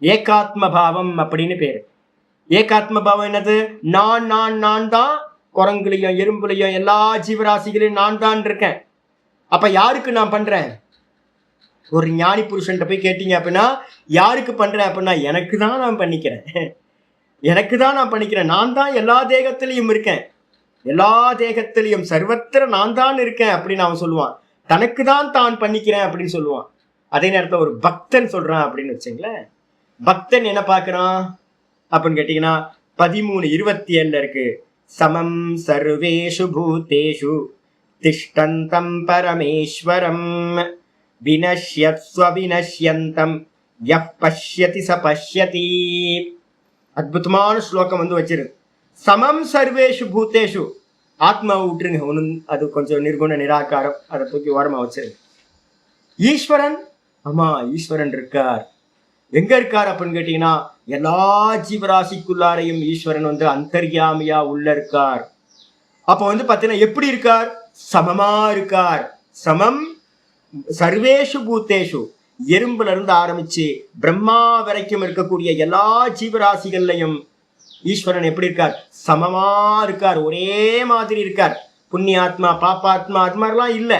ஏகாத்ம பாவம் அப்படின்னு பேரு. ஏகாத்ம பாவம் என்னது, நான் நான் நான் தான் குரங்குலையும் எறும்புலையும் எல்லா ஜீவராசிகளையும் நான் தான் இருக்கேன். அப்ப யாருக்கு நான் பண்றேன், ஒரு ஞானி புருஷன் போய் கேட்டீங்க அப்படின்னா யாருக்கு பண்றேன் அப்படின்னா எனக்கு தான் நான் பண்ணிக்கிறேன், எனக்கு தான் நான் பண்ணிக்கிறேன், நான் தான் எல்லா தேகத்திலையும் இருக்கேன், எல்லா தேகத்திலையும் சர்வத்திர நான் தான் இருக்கேன் அப்படின்னு அவன் சொல்லுவான். தனக்கு தான் தான் பண்ணிக்கிறேன் அப்படின்னு சொல்லுவான். அதே நேரத்தில் ஒரு பக்தன் சொல்றான் அப்படின்னு வச்சுங்களேன். பக்தன் என்ன பார்க்கறான் அப்படின்னு கேட்டீங்கன்னா 13:27 இருக்கு. சமம் சர்வேஷு பூதேஷு திஷ்டந்தம் பரமேஸ்வரம் வினஷ்யத்ஸ்வவினஷ்யந்தம் யப் பஷ்யதி ச பஷ்யதி. அற்புதமான ஸ்லோகம் வந்து வச்சிரு. சமம் சர்வேஷு பூதேஷு, ஆத்மாவை விட்டுருங்க, ஒன்று அது கொஞ்சம் நிர்குண நிராகாரம், அதை தூக்கி ஓரமா வச்சிரு. ஈஸ்வரன், ஆமா ஈஸ்வரன் இருக்கார். எங்க இருக்கார் அப்படின்னு கேட்டீங்கன்னா எல்லா ஜீவராசிக்குள்ளாரையும் ஈஸ்வரன் வந்து அந்தர்யாமியா உள்ள இருக்கார். அப்ப வந்து பாத்தீங்கன்னா எப்படி இருக்கார், சமமா இருக்கார். சமம் சர்வேஷு பூத்தேஷு, எறும்புல இருந்து ஆரம்பிச்சு பிரம்மா வரைக்கும் இருக்கக்கூடிய எல்லா ஜீவராசிகள்லையும் ஈஸ்வரன் எப்படி இருக்கார், சமமா இருக்கார், ஒரே மாதிரி இருக்கார். புண்ணியாத்மா பாப்பாத்மா அது மாதிரிலாம் இல்லை,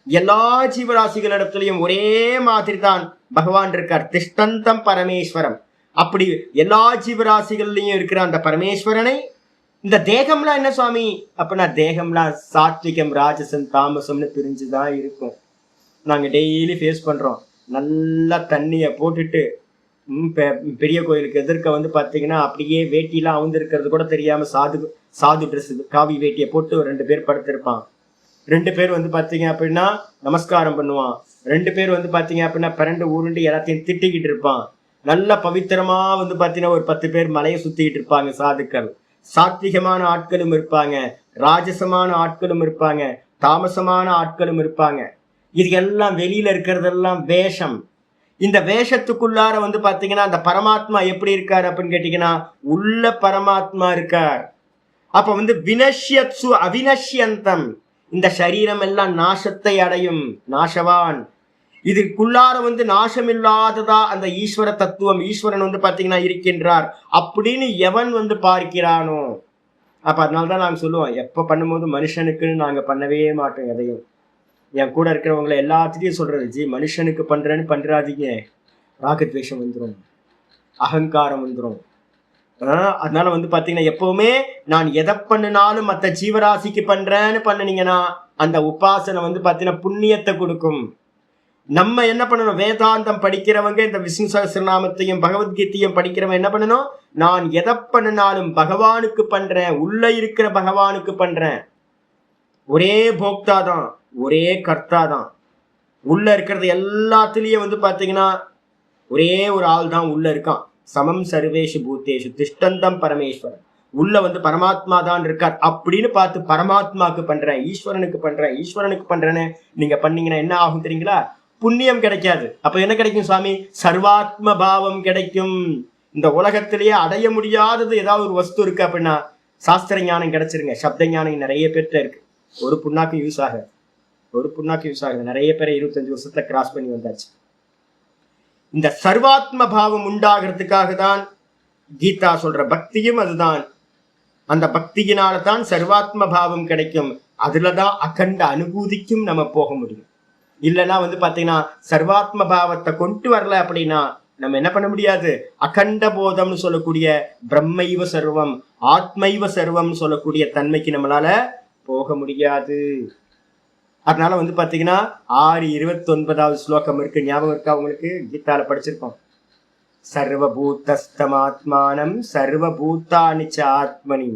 எல்லா ஜீவராசிகளிடத்திலையும் ஒரே மாதிரி தான் பகவான் இருக்கார். திஷ்டந்தம் பரமேஸ்வரம், அப்படி எல்லா ஜீவராசிகள்லையும் இருக்கிற அந்த பரமேஸ்வரனை இந்த தேகம்லாம் என்ன சுவாமி அப்படின்னா, தேகம்லாம் சாத்விகம் ராஜசம் தாமசம்னு பிரிஞ்சுதான் இருக்கும். நாங்கள் டெய்லி ஃபேஸ் பண்ணுறோம். நல்லா தண்ணியை போட்டுட்டு பெரிய கோயிலுக்கு எதிர்க்க வந்து பார்த்தீங்கன்னா அப்படியே வேட்டிலாம் அவுந்திருக்கிறது கூட தெரியாமல் சாது ட்ரெஸ் காவி வேட்டியை போட்டு 2 பேர் படுத்திருப்பான். 2 பேர் வந்து பார்த்தீங்க அப்படின்னா நமஸ்காரம் பண்ணுவான். 2 பேர் வந்து பார்த்தீங்க அப்படின்னா பிறண்டு உருண்டு எல்லாத்தையும் திட்டிக்கிட்டு இருப்பான். நல்ல பவித்திரமா வந்து பார்த்தீங்கன்னா ஒரு 10 பேர் மலையை சுற்றிக்கிட்டு இருப்பாங்க சாதுக்கள். சாத்விகமான ஆட்களும் இருப்பாங்க, ராஜசமான ஆட்களும் இருப்பாங்க, தாமசமான ஆட்களும் இருப்பாங்க. இது எல்லாம் வெளியில இருக்கிறதெல்லாம் வேஷம். இந்த வேஷத்துக்குள்ளார வந்து பாத்தீங்கன்னா அந்த பரமாத்மா எப்படி இருக்கார் அப்படின்னு கேட்டீங்கன்னா உள்ள பரமாத்மா இருக்கார். அப்ப வந்து வினஷ்யத்சு அவினஷ்யந்தம், இந்த சரீரம் எல்லாம் நாசத்தை அடையும், நாசவான். இதுக்குள்ளார வந்து நாசம் இல்லாததா அந்த ஈஸ்வர தத்துவம், ஈஸ்வரன் வந்து பாத்தீங்கன்னா இருக்கின்றார் அப்படின்னு எவன் வந்து பார்க்கிறானோ. அப்ப அதனால்தான் நாங்க சொல்லுவோம், எப்ப பண்ணும்போது மனுஷனுக்குன்னு நாங்க பண்ணவே மாட்டோம் எதையும். என் கூட இருக்கிறவங்களை எல்லாத்துலேயும் சொல்றது, ஜி மனுஷனுக்கு பண்றேன்னு பண்றாதீங்க, ராகத்வேஷம் வந்துடும், அகங்காரம் வந்துடும். அதனால வந்து பாத்தீங்கன்னா எப்பவுமே நான் எதை பண்ணினாலும் மற்ற ஜீவராசிக்கு பண்றேன்னு பண்ணினீங்கன்னா அந்த உபாசனை வந்து பாத்தீங்கன்னா புண்ணியத்தை கொடுக்கும். நம்ம என்ன பண்ணணும், வேதாந்தம் படிக்கிறவங்க இந்த விஷ்ணு சஹஸ்ரநாமத்தையும் பகவத்கீதையும் படிக்கிறவங்க என்ன பண்ணணும், நான் எதை பண்ணினாலும் பகவானுக்கு பண்றேன், உள்ள இருக்கிற பகவானுக்கு பண்றேன். ஒரே போக்தா தான், ஒரே கர்த்தா தான். உள்ள இருக்கிறது எல்லாத்துலயும் வந்து பாத்தீங்கன்னா ஒரே ஒரு ஆள் தான் உள்ள இருக்கான். சமம் சர்வேஷு பூத்தேஷு திஷ்டந்தம் பரமேஸ்வரன், உள்ள வந்து பரமாத்மா தான் இருக்கார் அப்படின்னு பார்த்து பரமாத்மாக்கு பண்றேன், ஈஸ்வரனுக்கு பண்றேன், ஈஸ்வரனுக்கு பண்றேன்னு நீங்க பண்ணீங்கன்னா என்ன ஆகும் தெரியுங்களா, புண்ணியம் கிடைக்காது. அப்ப என்ன கிடைக்கும் சுவாமி? சர்வாத்ம பாவம் கிடைக்கும். இந்த உலகத்திலேயே அடைய முடியாதது ஏதாவது ஒரு வஸ்து இருக்கு அப்படின்னா சாஸ்திர ஞானம் கிடைச்சிருங்க. சப்த ஞானம் நிறைய பேர்ட்ட இருக்கு. ஒரு புண்ணாக்கு யூஸ் ஆகுது, நிறைய பேரை 25 வருஷத்துல கிராஸ் பண்ணி வந்தாச்சு. இந்த சர்வாத்ம பாவம் உண்டாகிறதுக்காக தான் கீதா சொல்ற பக்தியும் அதுதான். அந்த பக்தியினால தான் சர்வாத்ம பாவம் கிடைக்கும். அதுலதான் அகண்ட அனுபூதிக்கும் நம்ம போக முடியும். இல்லைன்னா பாத்தீங்கன்னா சர்வாத்ம பாவத்தை கொண்டு வரல அப்படின்னா நம்ம என்ன பண்ண முடியாது? அகண்ட போதம்னு சொல்லக்கூடிய பிரம்மைவ சர்வம், ஆத்மைவ சர்வம் சொல்லக்கூடிய தன்மைக்கு நம்மளால போக முடியாது. அதனால பாத்தீங்கன்னா 6:29 ஸ்லோகம் இருக்கு, ஞாபகம் இருக்கா உங்களுக்கு? கீதால படிச்சிருக்கோம். சர்வபூதஸ்தமாத்மானம் சர்வபூதானி ச ஆத்மனி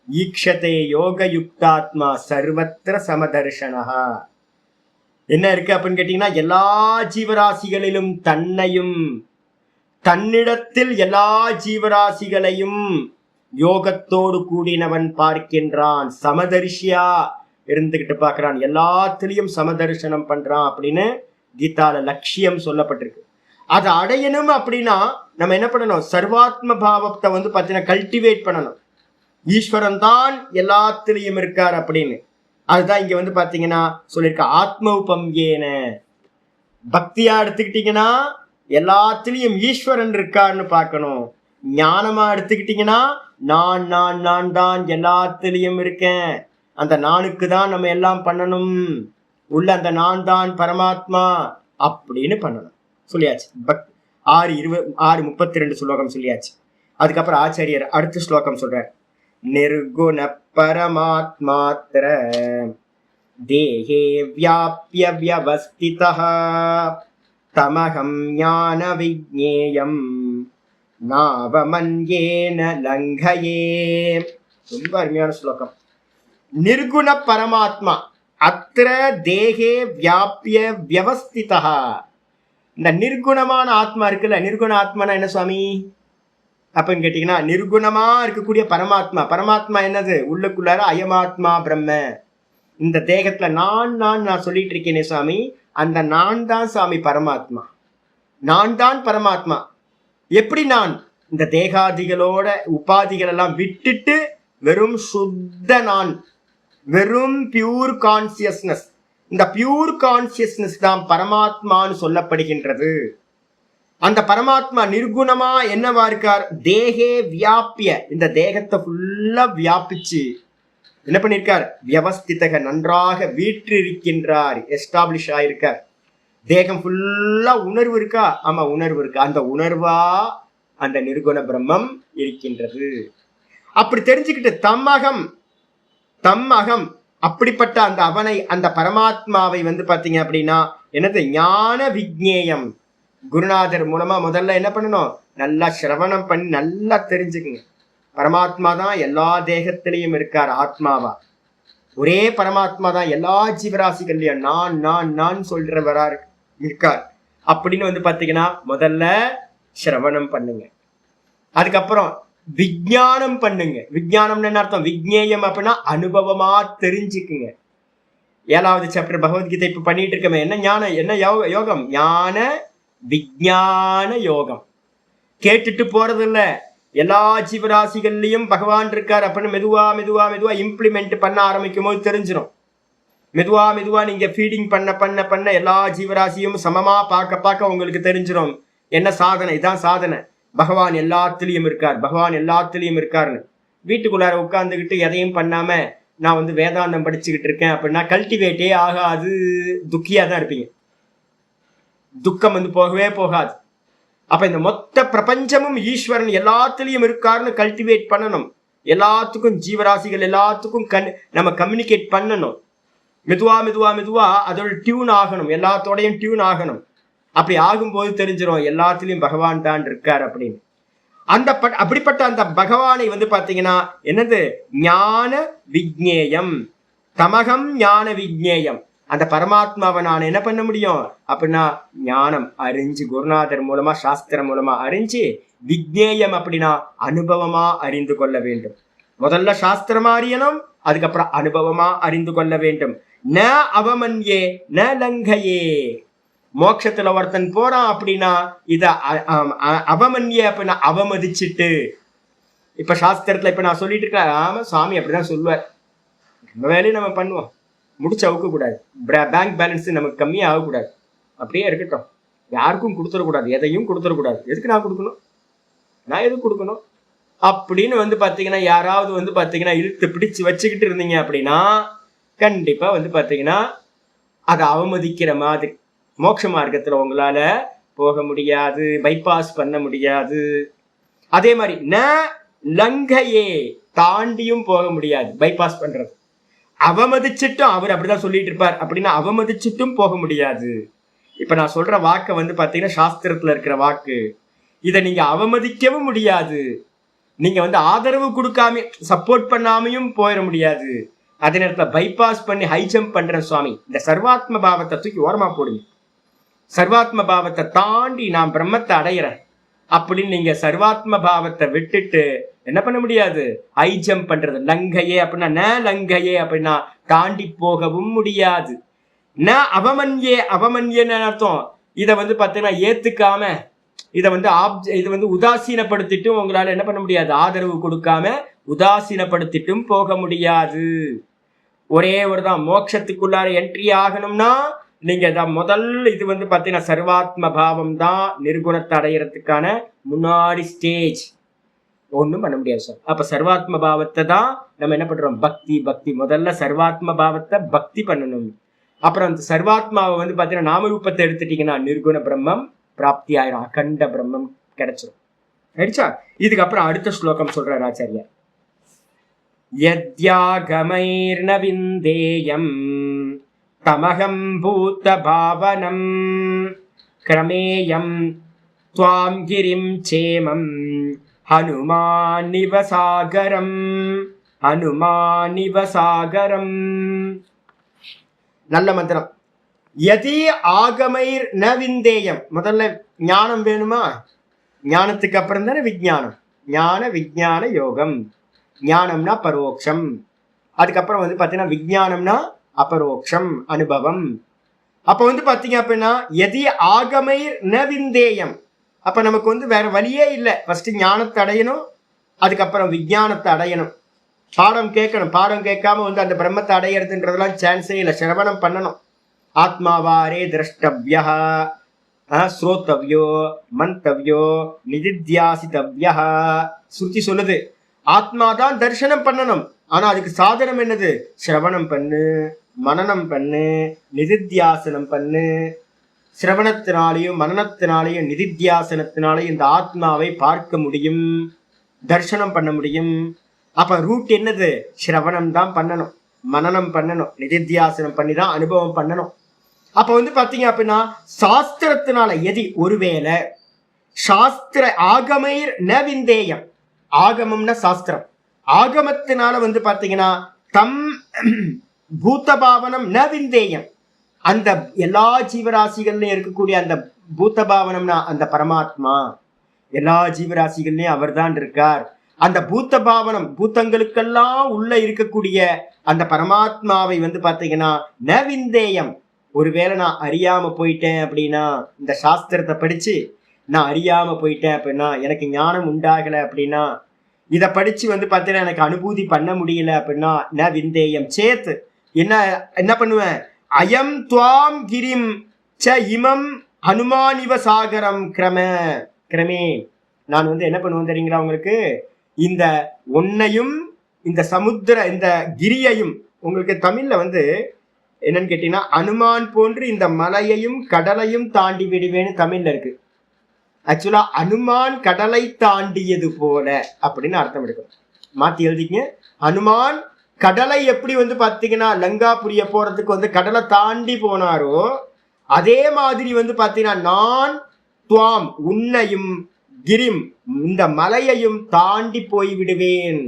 ஈக்ஷதே யோக யுக்தாத்மா சர்வத்திர சமதர்ஷனஹா. என்ன இருக்கு அப்படின்னு கேட்டீங்கன்னா, எல்லா ஜீவராசிகளிலும் தன்னையும் தன்னிடத்தில் எல்லா ஜீவராசிகளையும் யோகத்தோடு கூடினவன் பார்க்கின்றான். சமதர்ஷியா இருந்துகிட்டு பார்க்கிறான், எல்லாத்திலையும் சமதர்சனம் பண்றான் அப்படின்னு கீதால லட்சியம் சொல்லப்பட்டிருக்கு. அதை அடையணும் அப்படின்னா நம்ம என்ன பண்ணணும்? சர்வாத்ம பாவத்தை பார்த்தீங்கன்னா கல்டிவேட் பண்ணணும். ஈஸ்வரன் தான் எல்லாத்திலையும் இருக்கார் அப்படின்னு. அதுதான் இங்க பாத்தீங்கன்னா சொல்லியிருக்க ஆத்மௌபம் ஏன. பக்தியா எடுத்துக்கிட்டீங்கன்னா எல்லாத்திலையும் ஈஸ்வரன் இருக்காருன்னு பார்க்கணும். ஞானமா எடுத்துக்கிட்டீங்கன்னா நான் நான் நான் தான் எல்லாத்திலையும் இருக்கேன், அந்த நானுக்கு தான் நம்ம எல்லாம் பண்ணணும், உள்ள அந்த நான் தான் பரமாத்மா அப்படின்னு பண்ணணும் சொல்லியாச்சு. 6:32 ஸ்லோகம் சொல்லியாச்சு. அதுக்கப்புறம் ஆச்சாரியர் அடுத்த ஸ்லோகம் சொல்றார். நிர்குண பரமாத்மாத்ர தேஹே வியாப்ய வியவஸ்திதஹ தமகம் ஞான விஜ்ஞேயம் நாவமன்யேன லங்கயே. ரொம்ப அருமையான ஸ்லோகம். நிர்குண பரமாத்மா அத்திர தேகே வியாபிய வியவஸ்திதஹ. இந்த நிர்குணமான ஆத்மா இருக்குல்ல, நிர்குண ஆத்மானா என்ன சுவாமி அப்படின்னு கேட்டீங்கன்னா, நிர்குணமா இருக்கக்கூடிய பரமாத்மா. பரமாத்மா என்னது? உள்ளுக்குள்ளார அயமாத்மா பிரம்ம. இந்த தேகத்துல நான் சொல்லிட்டு இருக்கேனே சுவாமி, அந்த நான் தான் சுவாமி பரமாத்மா. நான் தான் பரமாத்மா. எப்படி நான்? இந்த தேகாதிகளோட உபாதிகள் எல்லாம் விட்டுட்டு வெறும் சுத்த நான், வெறும் பியூர் கான்சியஸ்னஸ். இந்த பியூர் கான்சியஸ்னஸ் தான் பரமாத்மான்னு சொல்லப்படுகின்றது. அந்த பரமாத்மா நிர்குணமா என்னவா இருக்கார்? தேகே வியாபிய, இந்த தேகத்தை ஃபுல்லா வியாபிச்சு என்ன பண்ணிருக்கார்? வியவஸ்திதக, நன்றாக வீற்றிருக்கின்றார், எஸ்டாப்ளிஷ் ஆயிருக்கார். தேகம் ஃபுல்லா உணர்வு இருக்கா? ஆமா, உணர்வு இருக்கு. அந்த உணர்வா அந்த நிர்குண பிரம்மம் இருக்கின்றது. அப்படி தெரிஞ்சுக்கிட்டு தம் அகம் அப்படிப்பட்ட அந்த அவனை, அந்த பரமாத்மாவை பாத்தீங்க அப்படின்னா என்னது? ஞான விஜ்ஞேயம். குருநாதர் மூலமா முதல்ல என்ன பண்ணணும்? நல்லா சிரவணம் பண்ணி நல்லா தெரிஞ்சுக்குங்க. பரமாத்மா தான் எல்லா தேகத்திலையும் இருக்கார், ஆத்மாவா. ஒரே பரமாத்மா தான் எல்லா ஜீவராசிகள்லயும் நான் நான் நான் சொல்றவரா இருக்கார் அப்படின்னு பாத்தீங்கன்னா முதல்ல சிரவணம் பண்ணுங்க. அதுக்கப்புறம் விஞ்ஞானம் பண்ணுங்க. விஞ்ஞானம்னு என்ன அர்த்தம்? விஜ்ஞேயம் அப்படின்னா அனுபவமா தெரிஞ்சுக்குங்க. 7வது சாப்டர் பகவத்கீதை இப்ப பண்ணிட்டு இருக்கமே, என்ன ஞானம், என்ன யோகம்? ஞான விஞ்ஞான யோகம். கேட்டுட்டு போறது இல்ல, எல்லா ஜீவராசிகள்லயும் பகவான் இருக்கார் அப்படின்னு மெதுவா மெதுவா மெதுவா இம்ப்ளிமெண்ட் பண்ண ஆரம்பிக்கும் போது தெரிஞ்சிடும். மெதுவா மெதுவா நீங்க ஃபீடிங் பண்ண பண்ண பண்ண எல்லா ஜீவராசியும் சமமா பார்க்க உங்களுக்கு தெரிஞ்சிடும். என்ன சாதனை? இதான் சாதனை. பகவான் எல்லாத்திலையும் இருக்கார், பகவான் எல்லாத்திலையும் இருக்காருன்னு வீட்டுக்குள்ளார உட்கார்ந்துக்கிட்டு எதையும் பண்ணாம நான் வேதாந்தம் படிச்சுக்கிட்டு இருக்கேன் அப்படின்னா கல்டிவேட்டே ஆகாது, துக்கியா தான் இருப்பீங்க. துக்கம் போகவே போகாது. அப்ப இந்த மொத்த பிரபஞ்சமும் ஈஸ்வரன் எல்லாத்திலையும் இருக்காருன்னு கல்டிவேட் பண்ணணும். எல்லாத்துக்கும் ஜீவராசிகள் எல்லாத்துக்கும் நம்ம கம்யூனிகேட் பண்ணணும். மெதுவா மெதுவா மெதுவா அதோட டியூன் ஆகணும், எல்லாத்தோடையும் டியூன் ஆகணும். அப்படி ஆகும்போது தெரிஞ்சிடும் எல்லாத்திலையும் பகவான் தான் இருக்கார் அப்படின்னு. அப்படிப்பட்ட அந்த பகவானை பாத்தீங்கன்னா என்னது? ஞான விஜ்ஞேயம். தமகம் ஞான விஜ்ஞேயம். அந்த பரமாத்மாவை நான் என்ன பண்ண முடியும் அப்படின்னா ஞானம் அறிஞ்சு, குருநாதர் மூலமா சாஸ்திரம் மூலமா அறிஞ்சு, விஜ்ஞேயம் அப்படின்னா அனுபவமா அறிந்து கொள்ள வேண்டும். முதல்ல சாஸ்திரமா அறியணும், அதுக்கப்புறம் அனுபவமா அறிந்து கொள்ள வேண்டும். ந அவமன்யே ந லங்கையே. மோட்சத்துல ஒருத்தன் போறான் அப்படின்னா இத அவமன்ய அப்படின்னா அவமதிச்சுட்டு. இப்ப சாஸ்திரத்துல இப்ப நான் சொல்லிட்டு இருக்கேன், ஆமா சுவாமி அப்படிதான் சொல்லுவார். நம்ம வேலையை நம்ம பண்ணுவோம், முடிச்சு அவுக்க கூடாது. பேங்க் பேலன்ஸ் நமக்கு கம்மியா ஆகக்கூடாது, அப்படியே இருக்கட்டும். யாருக்கும் கொடுத்துடக்கூடாது, எதையும் கொடுத்துடக்கூடாது. எதுக்கு நான் கொடுக்கணும், நான் எதுக்கு கொடுக்கணும் அப்படின்னு வந்து பாத்தீங்கன்னா யாராவது வந்து பாத்தீங்கன்னா இழுத்து பிடிச்சு வச்சுக்கிட்டு இருந்தீங்க அப்படின்னா கண்டிப்பா வந்து பாத்தீங்கன்னா அதை அவமதிக்கிற மாதிரி மோட்ச மார்க்கத்துல உங்களால போக முடியாது, பைபாஸ் பண்ண முடியாது. அதே மாதிரி லங்கையே தாண்டியும் போக முடியாது, பைபாஸ் பண்றது. அவமதிச்சுட்டும் அவர் அப்படிதான் சொல்லிட்டு இருப்பார் அப்படின்னா அவமதிச்சுட்டும் போக முடியாது. இப்ப நான் சொல்ற வாக்க வந்து பாத்தீங்கன்னா சாஸ்திரத்துல இருக்கிற வாக்கு. இதை நீங்க அவமதிக்கவும் முடியாது, நீங்க வந்து ஆதரவு கொடுக்காம சப்போர்ட் பண்ணாமையும் போயிட முடியாது. அதே நேரத்தில் பைபாஸ் பண்ணி ஹை ஜம்ப் பண்ற சுவாமி, இந்த சர்வாத்ம பாவத்தை தூக்கி ஓரமா போடுங்க. சர்வாத்ம பாவத்தை தாண்டி நான் பிரம்மத்தை அடையிறேன் அப்படின்னு நீங்க சர்வாத்ம பாவத்தை விட்டுட்டு என்ன பண்ண முடியாது, ஹை ஜம்ப் பண்றது. லங்கையே அப்படின்னா லங்கையே அப்படின்னா தாண்டி போகவும் முடியாது. அவமன்யன்னு அர்த்தம். இதை வந்து பார்த்தீங்கன்னா ஏத்துக்காம இதை வந்து உதாசீனப்படுத்திட்டும் உங்களால என்ன பண்ண முடியாது, ஆதரவு கொடுக்காம உதாசீனப்படுத்திட்டும் போக முடியாது. ஒரே ஒரு தான் மோட்சத்துக்குள்ளார என்ட்ரி ஆகணும்னா நீங்க முதல் இது வந்து பார்த்தீங்கன்னா சர்வாத்ம பாவம் தான் நிர்குணத்தை அடையிறதுக்கான முன்னாடி ஸ்டேஜ். ஒன்றும் பண்ண முடியாது சார். அப்ப சர்வாத்ம பாவத்தை தான் நம்ம என்ன பண்றோம், பக்தி. முதல்ல சர்வாத்ம பாவத்தை பக்தி பண்ணணும். அப்புறம் அந்த சர்வாத்மாவை வந்து பார்த்தீங்கன்னா நாமரூபத்தை எடுத்துட்டீங்கன்னா நிர்குண பிரம்மம் பிராப்தி ஆயிரும், அகண்ட பிரம்மம் கிடைச்சிடும். ஆயிடுச்சா? இதுக்கப்புறம் அடுத்த ஸ்லோகம் சொல்றார் ஆச்சாரியா. யத்யாகமைர்ன விந்தேயம் தமகம் பூத பாவனம் கிரமேயம் த்வாம் கிரிம் சேமம் ஹனுமானிவ சாகரம். நல்ல மந்திரம். யதி ஆகமைர் ந விந்தேயம். முதல்ல ஞானம் வேணுமா, ஞானத்துக்கு அப்புறம் தானே விஜயானம். ஞான விஜயான யோகம். ஞானம்னா பரோட்சம், அதுக்கப்புறம் வந்து பார்த்தீங்கன்னா விஜயானம்னா அபரோக்ஷம் அனுபவம். அப்ப வந்து பார்த்தீங்க அப்படின்னா எதி ஆகமைர் ந விந்தேயம். அப்ப நமக்கு வந்து வேற வழியே இல்லை. ஃபர்ஸ்ட் ஞானத்தை அடையணும், அதுக்கப்புறம் விஜயானத்தை அடையணும். பாடம் கேட்கணும், பாடம் கேட்காம வந்து அந்த பிரம்மத்தை அடையிறதுன்றதெல்லாம் சான்ஸே இல்லை. சிரவணம் பண்ணணும். ஆத்மாவாரே திரஷ்டவ்யா ஸ்ரோத்தவ்யோ மந்தவ்யோ நிதித்தியாசித்தவ்யா. ஸ்ருதி சொல்லுது ஆத்மாதான் தரிசனம் பண்ணணும். ஆனா அதுக்கு சாதனம் என்னது, சிரவணம் பண்ணு, மனனம் பண்ணு, நிதித்தியாசனம் பண்ணு. சிரவணத்தினாலையும் மனனத்தினாலையும் நிதித்தியாசனத்தினாலையும் இந்த ஆத்மாவை பார்க்க முடியும், தரிசனம் பண்ண முடியும். அப்ப ரூட் என்னது, சிரவணம் தான் பண்ணணும், மனனம் பண்ணணும், நிதித்தியாசனம் பண்ணி தான் அனுபவம் பண்ணணும். அப்ப வந்து பாத்தீங்க அப்படின்னா சாஸ்திரத்தினால எதி ஒருவேளை சாஸ்திர ஆகமைர் ந விந்தேயம். ஆகமம்னா சாஸ்திரம். ஆகமத்தினால வந்து பாத்தீங்கன்னா தம் பூத்தபாவனம் ந விந்தேயம். அந்த எல்லா ஜீவராசிகள்லயும் இருக்கக்கூடிய அந்த பூத்தபாவனம்னா அந்த பரமாத்மா எல்லா ஜீவராசிகள்லயும் அவர் தான் இருக்கார். அந்த பூத்த பாவனம் பூத்தங்களுக்கெல்லாம் உள்ள இருக்கக்கூடிய அந்த பரமாத்மாவை வந்து பாத்தீங்கன்னா ந விந்தேயம். ஒருவேளை நான் அறியாம போயிட்டேன் அப்படின்னா, இந்த சாஸ்திரத்தை படிச்சு நான் அறியாம போயிட்டேன் அப்படின்னா, எனக்கு ஞானம் உண்டாகலை அப்படின்னா, இதை படிச்சு வந்து பார்த்தீங்கன்னா எனக்கு அனுபூதி பண்ண முடியல அப்படின்னா ந விந்தேயம் சேத் என்ன பண்ணுவேன், அயம் துவாம் கிரிம் ச இமம் ஹனுமானிவ சாகரம் கிரமே. நான் வந்து என்ன பண்ணுவேன் தெரியுங்களா உங்களுக்கு, இந்த ஒன்னையும் இந்த சமுத்திர இந்த கிரியையும், உங்களுக்கு தமிழ்ல வந்து என்னன்னு கேட்டீங்கன்னா அனுமான் போன்று இந்த மலையையும் கடலையும் தாண்டி விடுவேன்னு தமிழ்ல இருக்கு. ஆக்சுவலா அனுமான் கடலை தாண்டியது போல அப்படின்னு அர்த்தம் எடுக்கும். மாத்தி எழுதிக்கங்க. அனுமான் கடலை எப்படி வந்து பாத்தீங்கன்னா லங்காபுரிய போறதுக்கு வந்து கடலை தாண்டி போனாரோ, அதே மாதிரி வந்து பாத்தீங்கன்னா நான் துவாம் உன்னையும் கிரிம் இந்த மலையையும் தாண்டி போய் விடுவேன்.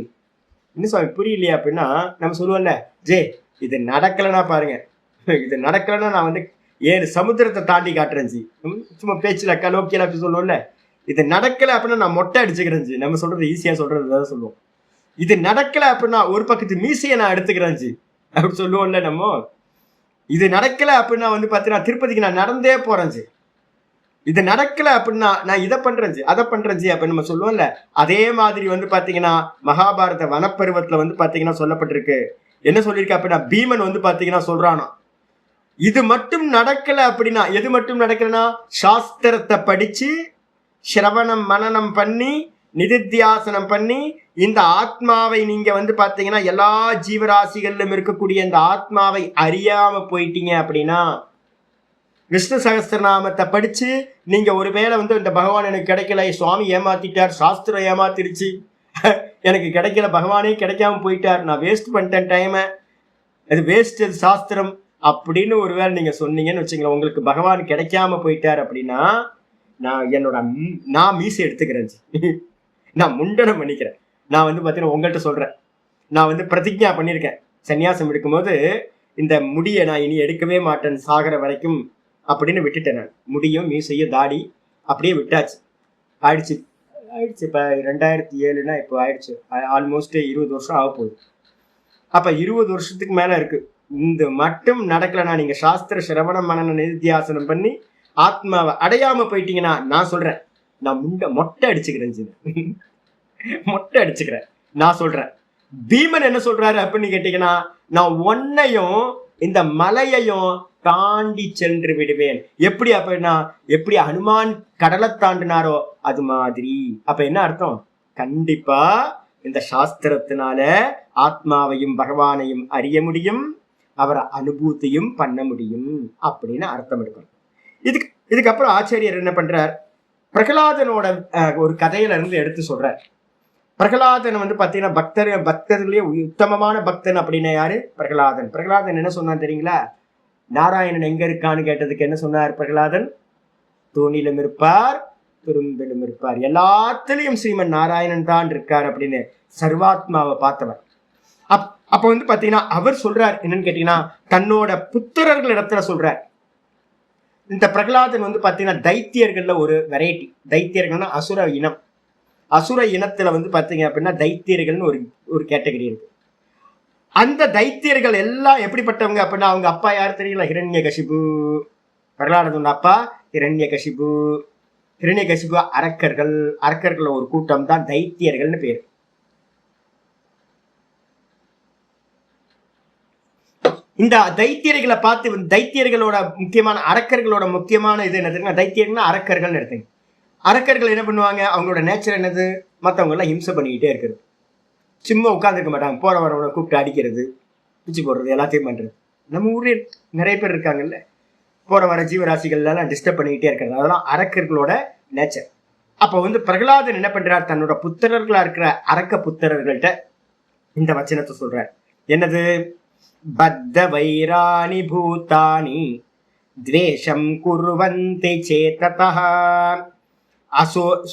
இன்னும் சுவாமி புரியலையா அப்படின்னா, நம்ம சொல்லுவோம்ல ஜே இது நடக்கலைன்னா பாருங்க, இது நடக்கலைன்னா நான் வந்து 7 சமுத்திரத்தை தாண்டி காட்டுறேன் ஜி. சும்மா பேச்சுல கலோக்கியல அப்படி சொல்லுவோம்ல, இது நடக்கலை அப்படின்னா நான் மொட்டை அடிச்சுக்கிறேன் ஜி. நம்ம சொல்றது ஈஸியா சொல்றது சொல்லுவோம். இது நடக்கலை அப்படின்னா ஒரு பக்கத்து மீசையை நான் எடுத்துக்கிறேன் ஜி அப்படி சொல்லுவோம்ல நம்ம. இது நடக்கல அப்படின்னா வந்து பார்த்தீங்கன்னா திருப்பதிக்கு நான் நடந்தே போறேன். இது நடக்கல அப்படின்னா நான் இதை பண்றேன், அதை பண்றேன் அப்படின்னு நம்ம சொல்லுவோம்ல. அதே மாதிரி வந்து பாத்தீங்கன்னா மகாபாரத வனப்பருவத்துல வந்து பாத்தீங்கன்னா சொல்லப்பட்டிருக்கு. என்ன சொல்லியிருக்கு அப்படின்னா, பீமன் வந்து பாத்தீங்கன்னா சொல்றானா, இது மட்டும் நடக்கல அப்படின்னா, எது மட்டும் நடக்கலன்னா சாஸ்திரத்தை படிச்சு சிரவணம் மனனம் பண்ணி நிதித்தியாசனம் பண்ணி இந்த ஆத்மாவை நீங்க வந்து பாத்தீங்கன்னா எல்லா ஜீவராசிகளிலும் இருக்கக்கூடிய இந்த ஆத்மாவை அறியாம போயிட்டீங்க அப்படின்னா, விஷ்ணு சகஸ்திரநாமத்தை படிச்சு நீங்க ஒருவேளை வந்து இந்த பகவான் எனக்கு கிடைக்கல, சுவாமி ஏமாத்திட்டார், சாஸ்திரம் ஏமாத்திருச்சு, எனக்கு கிடைக்கல, பகவானே கிடைக்காம போயிட்டார், நான் வேஸ்ட் பண்ணிட்டேன் டைமை, அது வேஸ்ட், அது சாஸ்திரம் அப்படின்னு ஒருவேளை நீங்க சொன்னீங்கன்னு வச்சுங்களேன், உங்களுக்கு பகவான் கிடைக்காம போயிட்டார் அப்படின்னா நான் மீசை எடுத்துக்கிறேன், நான் முண்டனம் பண்ணிக்கிறேன். நான் வந்து பார்த்தீங்கன்னா உங்கள்கிட்ட சொல்றேன், நான் வந்து பிரதிஜா பண்ணியிருக்கேன், சன்னியாசம் எடுக்கும்போது இந்த முடியை நான் இனி எடுக்கவே மாட்டேன் சாகர வரைக்கும் அப்படின்னு விட்டுட்டேன். நான் முடியும் மீசையும் தாடி அப்படியே விட்டாச்சு. ஆயிடுச்சு இப்போ 2007னா இப்போ ஆயிடுச்சு, ஆல்மோஸ்ட் 20 வருஷம் ஆக போகுது. அப்போ 20 வருஷத்துக்கு மேலே இருக்கு. இந்த மட்டும் நடக்கலைன்னா, நீங்கள் சாஸ்திர சிரவணம் மனன நிதித்தியாசனம் பண்ணி ஆத்மாவை அடையாம போயிட்டீங்கன்னா, நான் சொல்றேன், நான் மொட்டை அடிச்சுக்கிறேன், மொட்டை அடிச்சுக்கிறேன். நான் சொல்றேன், பீமன் என்ன சொல்றாரு அப்படின்னு கேட்டீங்கன்னா, நான் ஒன்னையும் இந்த மலையையும் தாண்டி சென்று விடுவேன். எப்படி அப்படின்னா, எப்படி ஹனுமான் கடலை தாண்டினாரோ அது மாதிரி. அப்ப என்ன அர்த்தம்? கண்டிப்பா இந்த சாஸ்திரத்தினால ஆத்மாவையும் பகவானையும் அறிய முடியும், அவரை அனுபூத்தியும் பண்ண முடியும் அப்படின்னு அர்த்தம் எடுக்கணும். இதுக்கப்புறம் ஆச்சாரியர் என்ன பண்றார், பிரகலாதனோட ஒரு கதையில இருந்து எடுத்து சொல்றார். பிரகலாதன் வந்து பாத்தீங்கன்னா பக்தர்களே உத்தமமான பக்தன் அப்படின்னா யாரு? பிரகலாதன். பிரகலாதன் என்ன சொன்னான் தெரியுங்களா? நாராயணன் எங்க இருக்கான்னு கேட்டதுக்கு என்ன சொன்னார் பிரகலாதன்? தூணிலும் இருப்பார், துரும்பிலும் இருப்பார், எல்லாத்திலையும் ஸ்ரீமன் நாராயணன் தான் இருக்கார் அப்படின்னு சர்வாத்மாவை பார்த்தவர். அப்ப வந்து பாத்தீங்கன்னா அவர் சொல்றார் என்னன்னு கேட்டீங்கன்னா, தன்னோட புத்திரர்கள் இடத்துல சொல்றார். இந்த பிரகலாதன் வந்து பாத்தீங்கன்னா தைத்தியர்கள்ல ஒரு வெரைட்டி. தைத்தியர்கள்னா அசுர இனம். அசுர இனத்துல வந்து பாத்தீங்க அப்படின்னா தைத்தியர்கள்னு ஒரு கேட்டகரி இருக்கு. அந்த தைத்தியர்கள் எல்லாம் எப்படிப்பட்டவங்க அப்படின்னா, அவங்க அப்பா யார் தெரியல? ஹிரண்யகசிபு. பிரகலாதனோட அப்பா ஹிரண்யகசிபு. ஹிரண்யகசிபு அரக்கர்கள் ஒரு கூட்டம் தான் தைத்தியர்கள்னு பேர். இந்த தைத்தியர்களை பார்த்து தைத்தியர்களோட முக்கியமான அரக்கர்களோட முக்கியமான இது என்னதுன்னா, தைத்தியர்கள்னா அரக்கர்கள்னு எடுத்துங்க. அரக்கர்கள் என்ன பண்ணுவாங்க, அவங்களோட நேச்சர் என்னது? மற்றவங்க எல்லாம் ஹிம்சை பண்ணிக்கிட்டே இருக்கிறது. சும்மா உட்காந்துருக்க மாட்டாங்க, போற வரவனை கூப்பிட்டு அடிக்கிறது, பிச்சு போடுறது, எல்லாத்தையும் பண்றது. நம்ம ஊர்ல நிறைய பேர் இருக்காங்கல்ல, போற வர ஜீவராசிகள் எல்லாம் டிஸ்டர்ப் பண்ணிக்கிட்டே இருக்கிறது. அதெல்லாம் அரக்கர்களோட நேச்சர். அப்போ வந்து பிரகலாதன் என்ன பண்றார், தன்னோட புத்திரர்களா இருக்கிற அரக்க புத்திரர்கள்ட்ட இந்த வச்சனத்தை சொல்றார். என்னது? பத்த வைராணி பூதானி துவேஷம் குர்வந்தி சேததஹ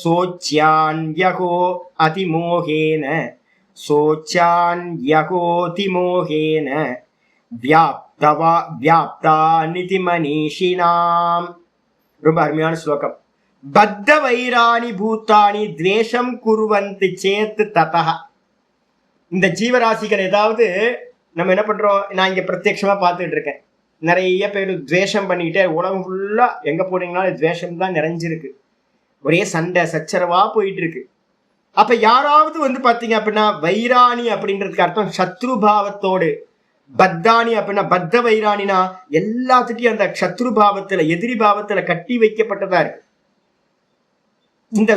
சோச்யான்யகோ அதிமோகேன சோச்யான்யகோதிமோகேன வியாப்தாநிதி மனிஷினாம். ரொம்ப அருமையான ஸ்லோகம். பத்த வைராணி பூத்தானி துவேஷம் குர்வந்தி சேத் ததஹ. இந்த ஜீவராசிகள் ஏதாவது நம்ம என்ன பண்றோம், நான் இங்க பிரத்யட்சமா பார்த்துட்டு இருக்கேன், நிறைய பேர் துவேஷம் பண்ணிக்கிட்டே, உலகம் ஃபுல்லா எங்க போனீங்கன்னாலும் துவேஷம் தான் நிறைஞ்சிருக்கு, ஒரே சண்டை சச்சரவா போயிட்டு இருக்கு. அப்ப யாராவது வந்து பாத்தீங்க அப்படின்னா, வைராணி அப்படின்றதுக்கு அர்த்தம் சத்ருபாவத்தோடு, பத்தானி அப்படின்னா பத்த வைராணினா எல்லாத்துட்டையும் அந்த சத்ருபாவத்துல எதிரி பாவத்துல கட்டி வைக்கப்பட்டதா இருக்கு. இந்த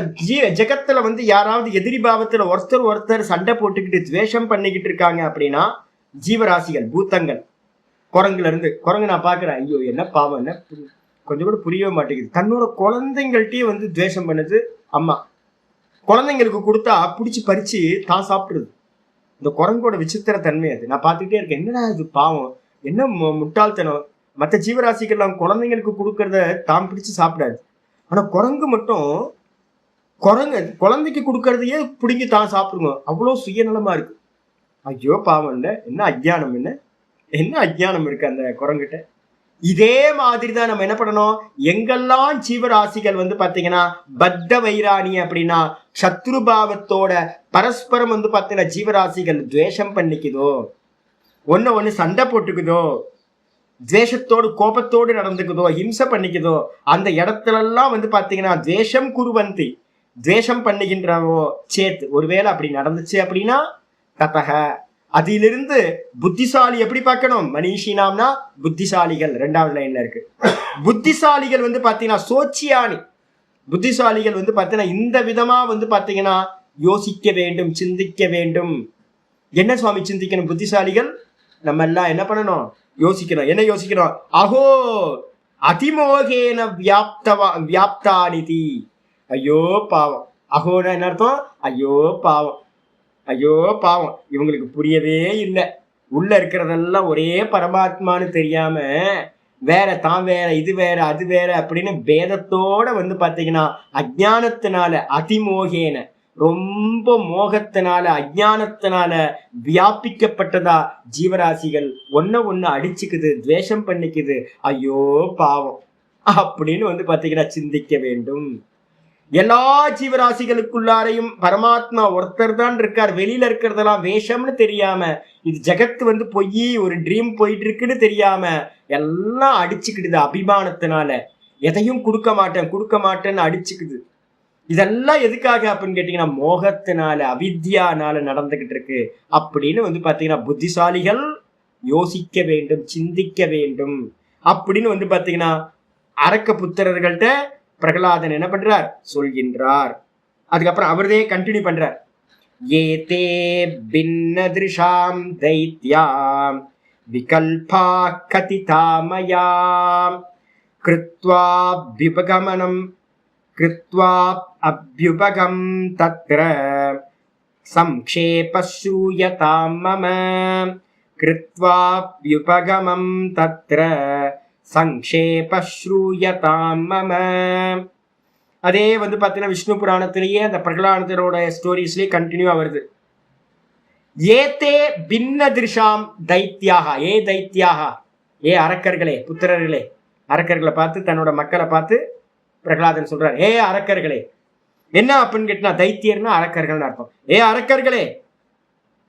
ஜெகத்துல வந்து யாராவது எதிரி பாவத்துல ஒருத்தர் சண்டை போட்டுக்கிட்டு துவேஷம் பண்ணிக்கிட்டு இருக்காங்க அப்படின்னா, ஜீவராசிகள் பூத்தங்கள், குரங்குல இருந்து. குரங்கு நான் பாக்குறேன், ஐயோ என்ன பாவம், என்ன கொஞ்சம் கூட புரியவே மாட்டேங்குது, தன்னோட குழந்தைங்கள்ட்டயே வந்து துவேஷம் பண்ணுது அம்மா. குழந்தைங்களுக்கு கொடுத்தா பிடிச்சி பறிச்சு தான் சாப்பிடுறது. இந்த குரங்கோட விசித்திர தன்மை அது. நான் பார்த்துக்கிட்டே இருக்கேன், என்னடா இது பாவம், என்ன முட்டாள்தனம். மற்ற ஜீவராசிகள்லாம் குழந்தைங்களுக்கு கொடுக்கறத தான் பிடிச்சு சாப்பிடாது, ஆனா குரங்கு மட்டும் குழந்தைக்கு கொடுக்கறதையே பிடிங்கி தான் சாப்பிடுங்க. அவ்வளோ சுயநலமா இருக்கு. ஐயோ பாவம் இல்லை, என்ன அஜ்ஞானம், என்ன அஜ்ஞானம் இருக்கு அந்த குரங்கிட்ட. இதே மாதிரிதான் நம்ம என்ன பண்ணணும், எங்கெல்லாம் ஜீவராசிகள் வந்து பாத்தீங்கன்னா பத்த வைராணி அப்படின்னா சத்ருபாவத்தோட பரஸ்பரம் வந்து பாத்தீங்கன்னா ஜீவராசிகள் துவேஷம் பண்ணிக்குதோ, ஒன்னு சண்டை போட்டுக்குதோ, துவேஷத்தோடு கோபத்தோடு நடந்துக்குதோ, ஹிம்சை பண்ணிக்குதோ, அந்த இடத்துல எல்லாம் வந்து பாத்தீங்கன்னா துவேஷம் குருவந்தி, துவேஷம் பண்ணுகின்றவோ சேத், ஒருவேளை அப்படி நடந்துச்சு அப்படின்னா ததக, அதிலிருந்து புத்திசாலி எப்படி பார்க்கணும், மனிஷினாம்னா புத்திசாலிகள், 2வது லைன்ல இருக்கு. புத்திசாலிகள் வந்து பாத்தீங்கன்னா சோச்சியானி, புத்திசாலிகள் வந்து பாத்தீங்கன்னா இந்த விதமா வந்து பாத்தீங்கன்னா யோசிக்க வேண்டும், சிந்திக்க வேண்டும். என்ன சுவாமி சிந்திக்கணும்? புத்திசாலிகள் நம்ம எல்லாம் என்ன பண்ணணும்? யோசிக்கணும். என்ன யோசிக்கணும்? அஹோ அதிமோகேன வியாப்தானிதி. ஐயோ பாவம். அஹோனா என்ன அர்த்தம்? ஐயோ பாவம், ஐயோ பாவம், இவங்களுக்கு புரியவே இல்லை. உள்ள இருக்கிறதெல்லாம் ஒரே பரமாத்மான்னு தெரியாம வேற, தான் வேற, இது வேற, அது வேற அப்படின்னு பேதத்தோட வந்து பாத்தீங்கன்னா அஜ்ஞானத்தினால, அதிமோகேன ரொம்ப மோகத்தினால, அஜ்ஞானத்தினால வியாபிக்கப்பட்டதா ஜீவராசிகள் ஒண்ணு அடிச்சுக்குது, துவேஷம் பண்ணிக்குது. ஐயோ பாவம் அப்படின்னு வந்து பாத்தீங்கன்னா சிந்திக்க வேண்டும். எல்லா ஜீவராசிகளுக்குள்ளாரையும் பரமாத்மா ஒருத்தர் தான் இருக்கார். வெளியில இருக்கிறதெல்லாம் வேஷம்னு தெரியாம, இது ஜெகத்து வந்து பொய், ஒரு ட்ரீம் போயிட்டு இருக்குன்னு தெரியாம எல்லாம் அடிச்சுக்கிடுது அபிமானத்தினால. எதையும் கொடுக்க மாட்டேன்னு அடிச்சுக்குது. இதெல்லாம் எதுக்காக அப்படின்னு கேட்டீங்கன்னா மோகத்தினால, அவித்யானால நடந்துகிட்டு இருக்கு அப்படின்னு வந்து பாத்தீங்கன்னா புத்திசாலிகள் யோசிக்க வேண்டும், சிந்திக்க வேண்டும் அப்படின்னு வந்து பாத்தீங்கன்னா அரக்க புத்திரர்கள்ட்ட பிரகலாதன் என்ன பண்றார்? சொல்கின்றார். அதுக்கப்புறம் அவரதே கண்டினியூ பண்றார். ஏதே பின்னதிருஷாம் தைத்யாம் விகல்பா கதிதாமயாம் கிருத்வா விபகமனம் கிருத்வா அப்யுபகம் தத்ர சம்க்ஷேபஸ்ரூயதாம் மம கிருத்வா விபகமம் தத்ர சங்கேபஸ்ரூயதாம் மம. அதே வந்து பாத்தீங்கன்னா விஷ்ணு புராணத்திலேயே அந்த பிரகலாதனோட ஸ்டோரிஸ்லயே கண்டினியூவா வருது. ஏதே பின்ன திருஷாம் தைத்யாக, ஏ தைத்யாக, ஏ அரக்கர்களே, புத்திரர்களே, அரக்கர்களை பார்த்து தன்னோட மக்களை பார்த்து பிரகலாதன் சொல்றார், ஏ அரக்கர்களே. என்ன அப்படின்னு கேட்டா தைத்தியர்னா அரக்கர்கள்னு அர்த்தம். ஏ அரக்கர்களே,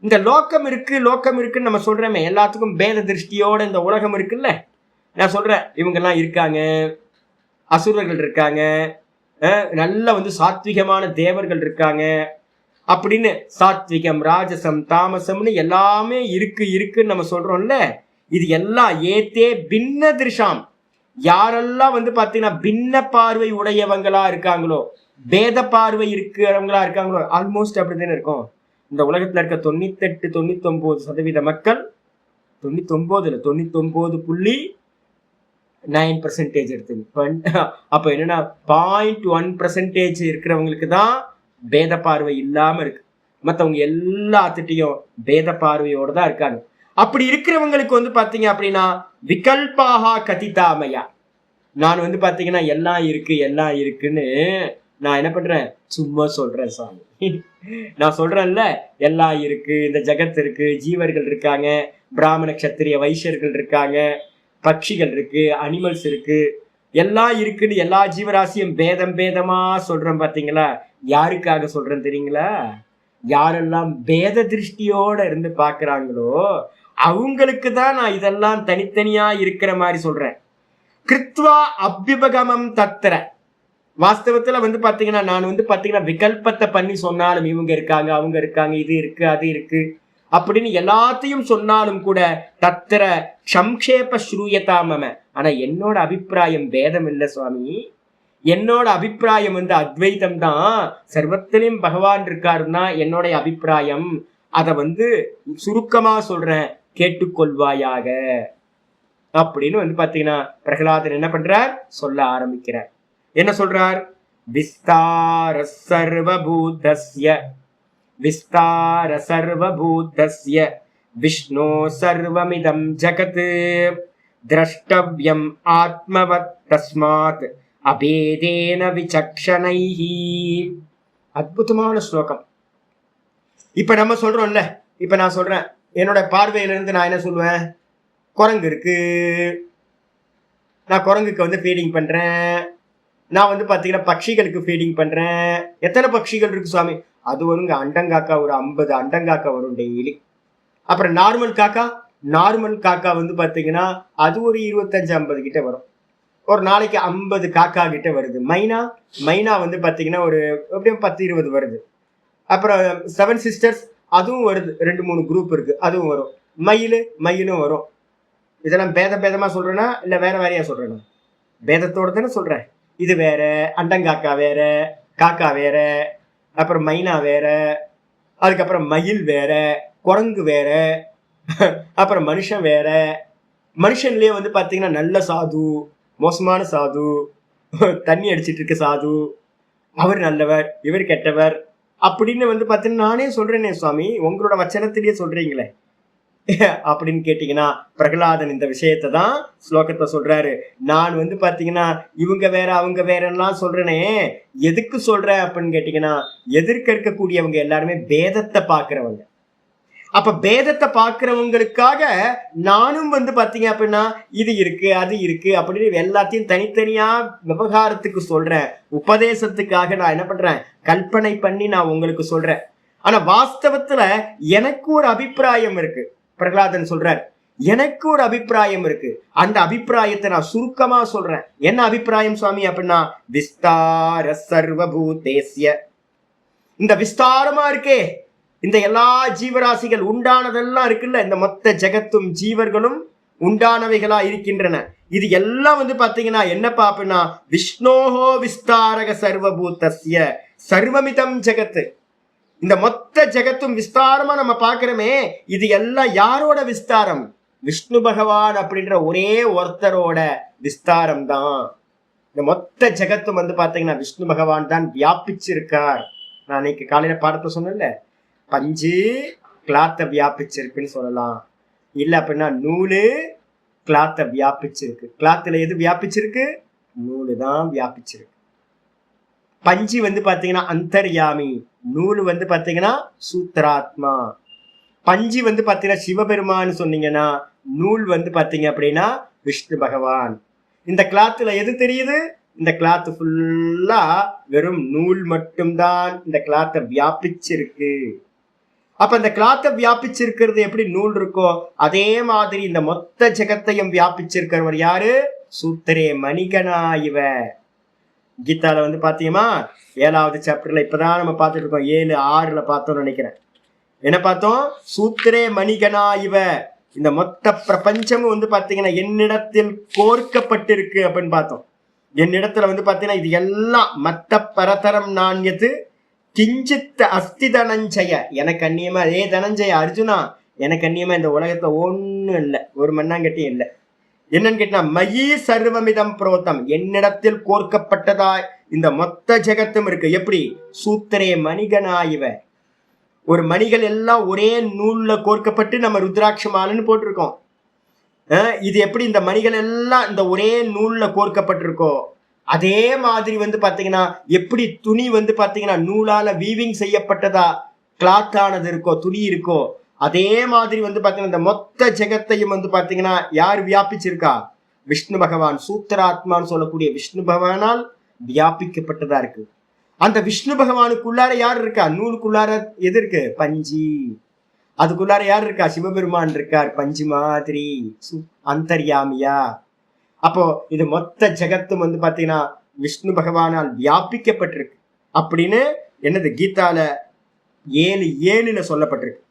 இந்த லோக்கம் இருக்குன்னு நம்ம சொல்றோமே, எல்லாத்துக்கும் பேத திருஷ்டியோட இந்த உலகம் இருக்குல்ல, நான் சொல்றேன் இவங்கெல்லாம் இருக்காங்க, அசுரர்கள் இருக்காங்க, நல்ல வந்து சாத்விகமான தேவர்கள் இருக்காங்க அப்படின்னு சாத்விகம், ராஜசம், தாமசம்னு எல்லாமே இருக்குன்னு நம்ம சொல்றோம்ல. இது எல்லாம் ஏத்தே பின்ன திருஷாம், யாரெல்லாம் வந்து பாத்தீங்கன்னா பின்ன பார்வை உடையவங்களா இருக்காங்களோ, பேத பார்வை இருக்கிறவங்களா இருக்காங்களோ, ஆல்மோஸ்ட் அப்படித்தானே இருக்கும். இந்த உலகத்துல இருக்க 98-99% மக்கள், 99.9% எடுத்து அப்ப என்னன்னா 0.1% இருக்கிறவங்களுக்கு தான் பேத பார்வை இல்லாம இருக்கு. மற்றவங்க எல்லாத்துட்டையும் பேத பார்வையோட தான் இருக்காங்க. அப்படி இருக்கிறவங்களுக்கு வந்து பாத்தீங்க அப்படின்னா விகல்பாகா கதிதாமயா, நான் வந்து பாத்தீங்கன்னா எல்லாம் இருக்குன்னு நான் என்ன பண்றேன்? சும்மா சொல்றேன் சாமி. நான் சொல்றேன்ல, எல்லாம் இருக்கு, இந்த ஜெகத் இருக்கு, ஜீவர்கள் இருக்காங்க, பிராமண கஷத்திரிய வைசியர்கள் இருக்காங்க, பட்சிகள் இருக்கு, அனிமல்ஸ் இருக்கு, எல்லாம் இருக்குன்னு எல்லா ஜீவராசியும் பேதமா சொல்றேன். பாத்தீங்களா? யாருக்காக சொல்றேன் தெரியுங்களா? யாரெல்லாம் பேத திருஷ்டியோட இருந்து பாக்குறாங்களோ அவங்களுக்கு தான் நான் இதெல்லாம் தனித்தனியா இருக்கிற மாதிரி சொல்றேன். கிருத்வா அபியுபகமம் தத்ர, வாஸ்தவத்துல வந்து பாத்தீங்கன்னா நான் வந்து பாத்தீங்கன்னா விகல்பத்தை பண்ணி சொன்னாலும், இவங்க இருக்காங்க, அவங்க இருக்காங்க, இது இருக்கு, அது இருக்கு அப்படின்னு எல்லாத்தையும் சொன்னாலும் கூட தத்திர சம்க்ஷேப ஸ்ரூயதாமம, ஆனா என்னோட அபிப்பிராயம் பேதம் இல்லை சுவாமி, என்னோட அபிப்பிராயம் வந்து அத்வைதம் தான், சர்வத்திலையும் பகவான் இருக்காருன்னா என்னோட அபிப்பிராயம். அதை வந்து சுருக்கமா சொல்றேன், கேட்டுக்கொள்வாயாக அப்படின்னு வந்து பாத்தீங்கன்னா பிரகலாதன் என்ன பண்றார்? சொல்ல ஆரம்பிக்கிறார். என்ன சொல்றார்? விஸ்தார சர்வபூதஸ்ய, விஸ்தார சர்வபூதஸ்ய விஷ்ணோ சர்வமிதம் ஜகத் திரஷ்டவ்யம் ஆத்மவத் தஸ்மாத் அபேதேன விசக்ஷணைஹி. அற்புதமான ஸ்லோகம். இப்ப நம்ம சொல்றோம்ல, இப்ப நான் சொல்றேன், என்னோட பார்வையிலிருந்து நான் என்ன சொல்லுவேன்? குரங்கு இருக்கு, நான் குரங்குக்கு வந்து ஃபீடிங் பண்றேன், நான் வந்து பாத்தீங்கன்னா பட்சிகளுக்கு ஃபீடிங் பண்றேன். எத்தனை பட்சிகள் இருக்கு சுவாமி? அது வருங்க, அண்டங்காக்கா ஒரு 50 அண்டங்காக்கா வரும் டெய்லி. அப்புறம் நார்மல் காக்கா நார்மல் காக்கா வந்து பாத்தீங்கன்னா அது ஒரு 25-50 கிட்ட வரும். ஒரு நாளைக்கு 50 காக்கா கிட்ட வருது. மைனா வந்து பாத்தீங்கன்னா ஒரு எப்படியும் 10-20 வருது. அப்புறம் 7 சிஸ்டர்ஸ் அதுவும் வருது, 2-3 குரூப் இருக்கு, அதுவும் வரும். மயிலும் வரும். இதெல்லாம் பேதமா சொல்றேன்னா இல்ல வேற வேறையா சொல்றேன்னா? பேதத்தோட தானே சொல்றேன். இது வேற, அண்டங்காக்கா வேற, காக்கா வேற, அப்புறம் மைனா வேற, அதுக்கப்புறம் மயில் வேற, குரங்கு வேற, அப்புறம் மனுஷன் வேற. மனுஷன்லயே வந்து பாத்தீங்கன்னா நல்ல சாது, மோசமான சாது, தண்ணி அடிச்சிட்டு இருக்க சாது, அவர் நல்லவர் இவர் கெட்டவர் அப்படின்னு வந்து பாத்தீங்கன்னா நானே சொல்றேனே சுவாமி, உங்களோட வச்சனத்திலேயே சொல்றீங்களே அப்படின்னு கேட்டீங்கன்னா, பிரகலாதன் இந்த விஷயத்தை தான் ஸ்லோகத்தை சொல்றாரு. நான் வந்து பாத்தீங்கன்னா இவங்க வேற அவங்க வேறலாம் சொல்றேனே, எதுக்கு சொல்றேன் அப்படின்னு கேட்டீங்கன்னா, எதிர்க்க இருக்கக்கூடியவங்க எல்லாருமே பேதத்தை பாக்குறவங்க. அப்ப பேதத்தை பாக்குறவங்களுக்காக நானும் வந்து பாத்தீங்க அப்படின்னா இது இருக்கு அது இருக்கு அப்படின்னு எல்லாத்தையும் தனித்தனியா விவகாரத்துக்கு சொல்றேன். உபதேசத்துக்காக நான் என்ன பண்றேன், கற்பனை பண்ணி நான் உங்களுக்கு சொல்றேன். ஆனா வாஸ்தவத்துல எனக்கு ஒரு அபிப்பிராயம் இருக்கு. பிரகலாதன் சொல்றார், எனக்கு ஒரு அபிப்பிராயம் இருக்கு. அந்த அபிப்பிராயத்தை நான் சுருக்கமா சொல்றேன். என்ன அபிப்பிராயம் சுவாமி அப்படின்னா, விஸ்தார சர்வபூதேஸ்ய, இந்த விஸ்தாரமா இருக்கே, இந்த எல்லா ஜீவராசிகள் உண்டானதெல்லாம் இருக்குல்ல, இந்த மொத்த ஜெகத்தும் ஜீவர்களும் உண்டானவைகளா இருக்கின்றன. இது எல்லாம் வந்து பாத்தீங்கன்னா என்னப்பா அப்படின்னா, விஷ்ணோஹோ விஸ்தாரக சர்வபூதஸ்ய சர்வமிதம் ஜெகத்து. இந்த மொத்த ஜெகத்தும் விஸ்தாரமா நம்ம பாக்குறோமே, இது எல்லாம் யாரோட விஸ்தாரம்? விஷ்ணு பகவான் அப்படின்ற ஒரே ஒருத்தரோட விஸ்தாரம் தான். இந்த மொத்த ஜெகத்தும் வந்து பாத்தீங்கன்னா விஷ்ணு பகவான் தான் வியாபிச்சிருக்கார். நான் அன்னைக்கு காலையில பாடத்தை சொன்னேன்ல, பஞ்சு கிளாத்தை வியாபிச்சிருக்குன்னு சொல்லலாம். இல்ல அப்படின்னா நூலு கிளாத்தை வியாபிச்சிருக்கு. கிளாத்துல எது வியாபிச்சிருக்கு? நூலு தான் வியாபிச்சிருக்கு. பஞ்சு வந்து பாத்தீங்கன்னா அந்தர்யாமி, நூலு வந்து பாத்தீங்கன்னா சூத்ராத்மா. பஞ்சு வந்து பாத்தீங்கன்னா சிவபெருமான்னு சொன்னீங்கன்னா, நூல் வந்து பாத்தீங்க அப்படின்னா விஷ்ணு பகவான். இந்த கிளாத்துல எது தெரியுது? இந்த கிளாத் ஃபுல்லா வெறும் நூல் மட்டும்தான் இந்த கிளாத்தை வியாபிச்சிருக்கு. அப்ப இந்த கிளாத்தை வியாபிச்சிருக்கிறது எப்படி நூல் இருக்கோ அதே மாதிரி இந்த மொத்த ஜெகத்தையும் வியாபிச்சிருக்கிறவர் யாரு? சூத்திரே மணிகனா இவ. கீதால வந்து பாத்தீங்கன்னா 7வது சாப்டர்ல இப்பதான் நம்ம பார்த்துட்டு இருக்கோம். 7-6 பார்த்தோம்னு நினைக்கிறேன். என்ன பார்த்தோம்? சூத்திரே மணிகனா இவ, இந்த மொத்த பிரபஞ்சமும் வந்து பாத்தீங்கன்னா என்னிடத்தில் கோர்க்கப்பட்டிருக்கு அப்படின்னு பார்த்தோம். என்னிடத்துல வந்து பாத்தீங்கன்னா இது எல்லாம் மத்த பரதரம் நாண்யது கிஞ்சித் அஸ்தி தனஞ்சய, எனக்கு அந்நியமா அதே தனஞ்சய அர்ஜுனா, எனக்கு அந்நியமா இந்த உலகத்துல ஒண்ணும் இல்லை, ஒரு மண்ணாங்கட்டியும் இல்லை. என்னன்னு கேட்டா, மயி சர்வமிதம் புரோத்தம், என்னிடத்தில் கோர்க்கப்பட்டதா இந்த மொத்த ஜெகத்தும் இருக்கு. எப்படி? சூத்திரே மணிகனாயிவ, ஒரு மணிகள் எல்லாம் ஒரே நூல்ல கோர்க்கப்பட்டு நம்ம ருத்ராட்ச மாலைன்னு போட்டிருக்கோம். இது எப்படி இந்த மணிகள் எல்லாம் இந்த ஒரே நூல்ல கோர்க்கப்பட்டிருக்கோ அதே மாதிரி வந்து பாத்தீங்கன்னா எப்படி துணி வந்து பாத்தீங்கன்னா நூலால வீவிங் செய்யப்பட்டதா கிளாத் ஆனது இருக்கோ, துணி இருக்கோ, அதே மாதிரி வந்து பாத்தீங்கன்னா இந்த மொத்த ஜெகத்தையும் வந்து பாத்தீங்கன்னா யார் வியாபிச்சிருக்கா? விஷ்ணு பகவான். சூத்திராத்மான்னு சொல்லக்கூடிய விஷ்ணு பகவானால் வியாபிக்கப்பட்டதா இருக்கு. அந்த விஷ்ணு பகவானுக்குள்ளார யார் இருக்கா? நூலுக்குள்ளார எது இருக்கு? பஞ்சு. அதுக்குள்ளார யார் இருக்கா? சிவபெருமான் இருக்கார் பஞ்சு மாதிரி, அந்தர்யாமியா. அப்போ இது மொத்த ஜெகத்தும் வந்து பாத்தீங்கன்னா விஷ்ணு பகவானால் வியாபிக்கப்பட்டிருக்கு அப்படின்னு என்னது கீதால 7:7 சொல்லப்பட்டிருக்கு.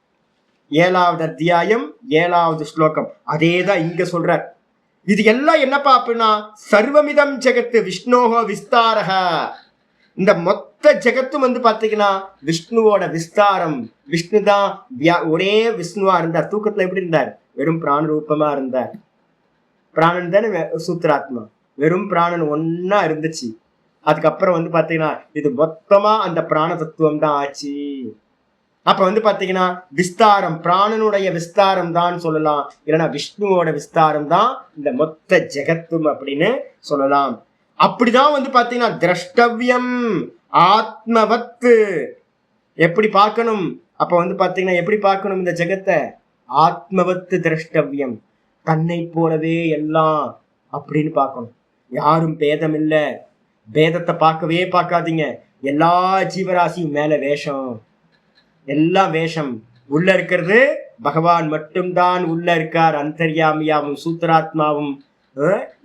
7வது அத்தியாயம் 7வது ஸ்லோகம். அதேதான் இங்க சொல்றார். இது எல்லாம் என்னப்பா அப்படின்னா, சர்வமிதம் ஜெகத்து விஷ்ணோஹோ விஸ்தாரக, இந்த மொத்த ஜெகத்தும் வந்து பாத்தீங்கன்னா விஷ்ணுவோட விஸ்தாரம். விஷ்ணு தான் ஒரே விஷ்ணுவா இருந்தார். தூக்கத்துல எப்படி இருந்தார்? வெறும் பிராண ரூபமா இருந்தார். பிராணன் தானே சூத்திராத்மா, வெறும் பிராணன் ஒன்னா இருந்துச்சு. அதுக்கப்புறம் வந்து பாத்தீங்கன்னா இது மொத்தமா அந்த பிராண தத்துவம் தான் ஆச்சு. அப்ப வந்து பாத்தீங்கன்னா விஸ்தாரம் பிராணனுடைய விஸ்தாரம் தான் சொல்லலாம், இல்லைன்னா விஷ்ணுவோட விஸ்தாரம் தான் இந்த மொத்த ஜெகத்தும் அப்படின்னு சொல்லலாம். அப்படிதான் வந்து பாத்தீங்கன்னா திரஷ்டவியம் ஆத்மவத்து. எப்படி பார்க்கணும்? அப்ப வந்து பாத்தீங்கன்னா எப்படி பார்க்கணும் இந்த ஜெகத்தை? ஆத்மவத்து திரஷ்டவியம், தன்னை போலவே எல்லாம் அப்படின்னு பார்க்கணும். யாரும் பேதம் இல்லை. பேதத்தை பார்க்கவே பார்க்காதீங்க. எல்லா ஜீவராசியும் மேல வேஷம், எல்லாம் வேஷம். உள்ள இருக்கிறது பகவான் மட்டும்தான் உள்ள இருக்கார். அந்தர்யாமியாவும் சூத்திராத்மாவும்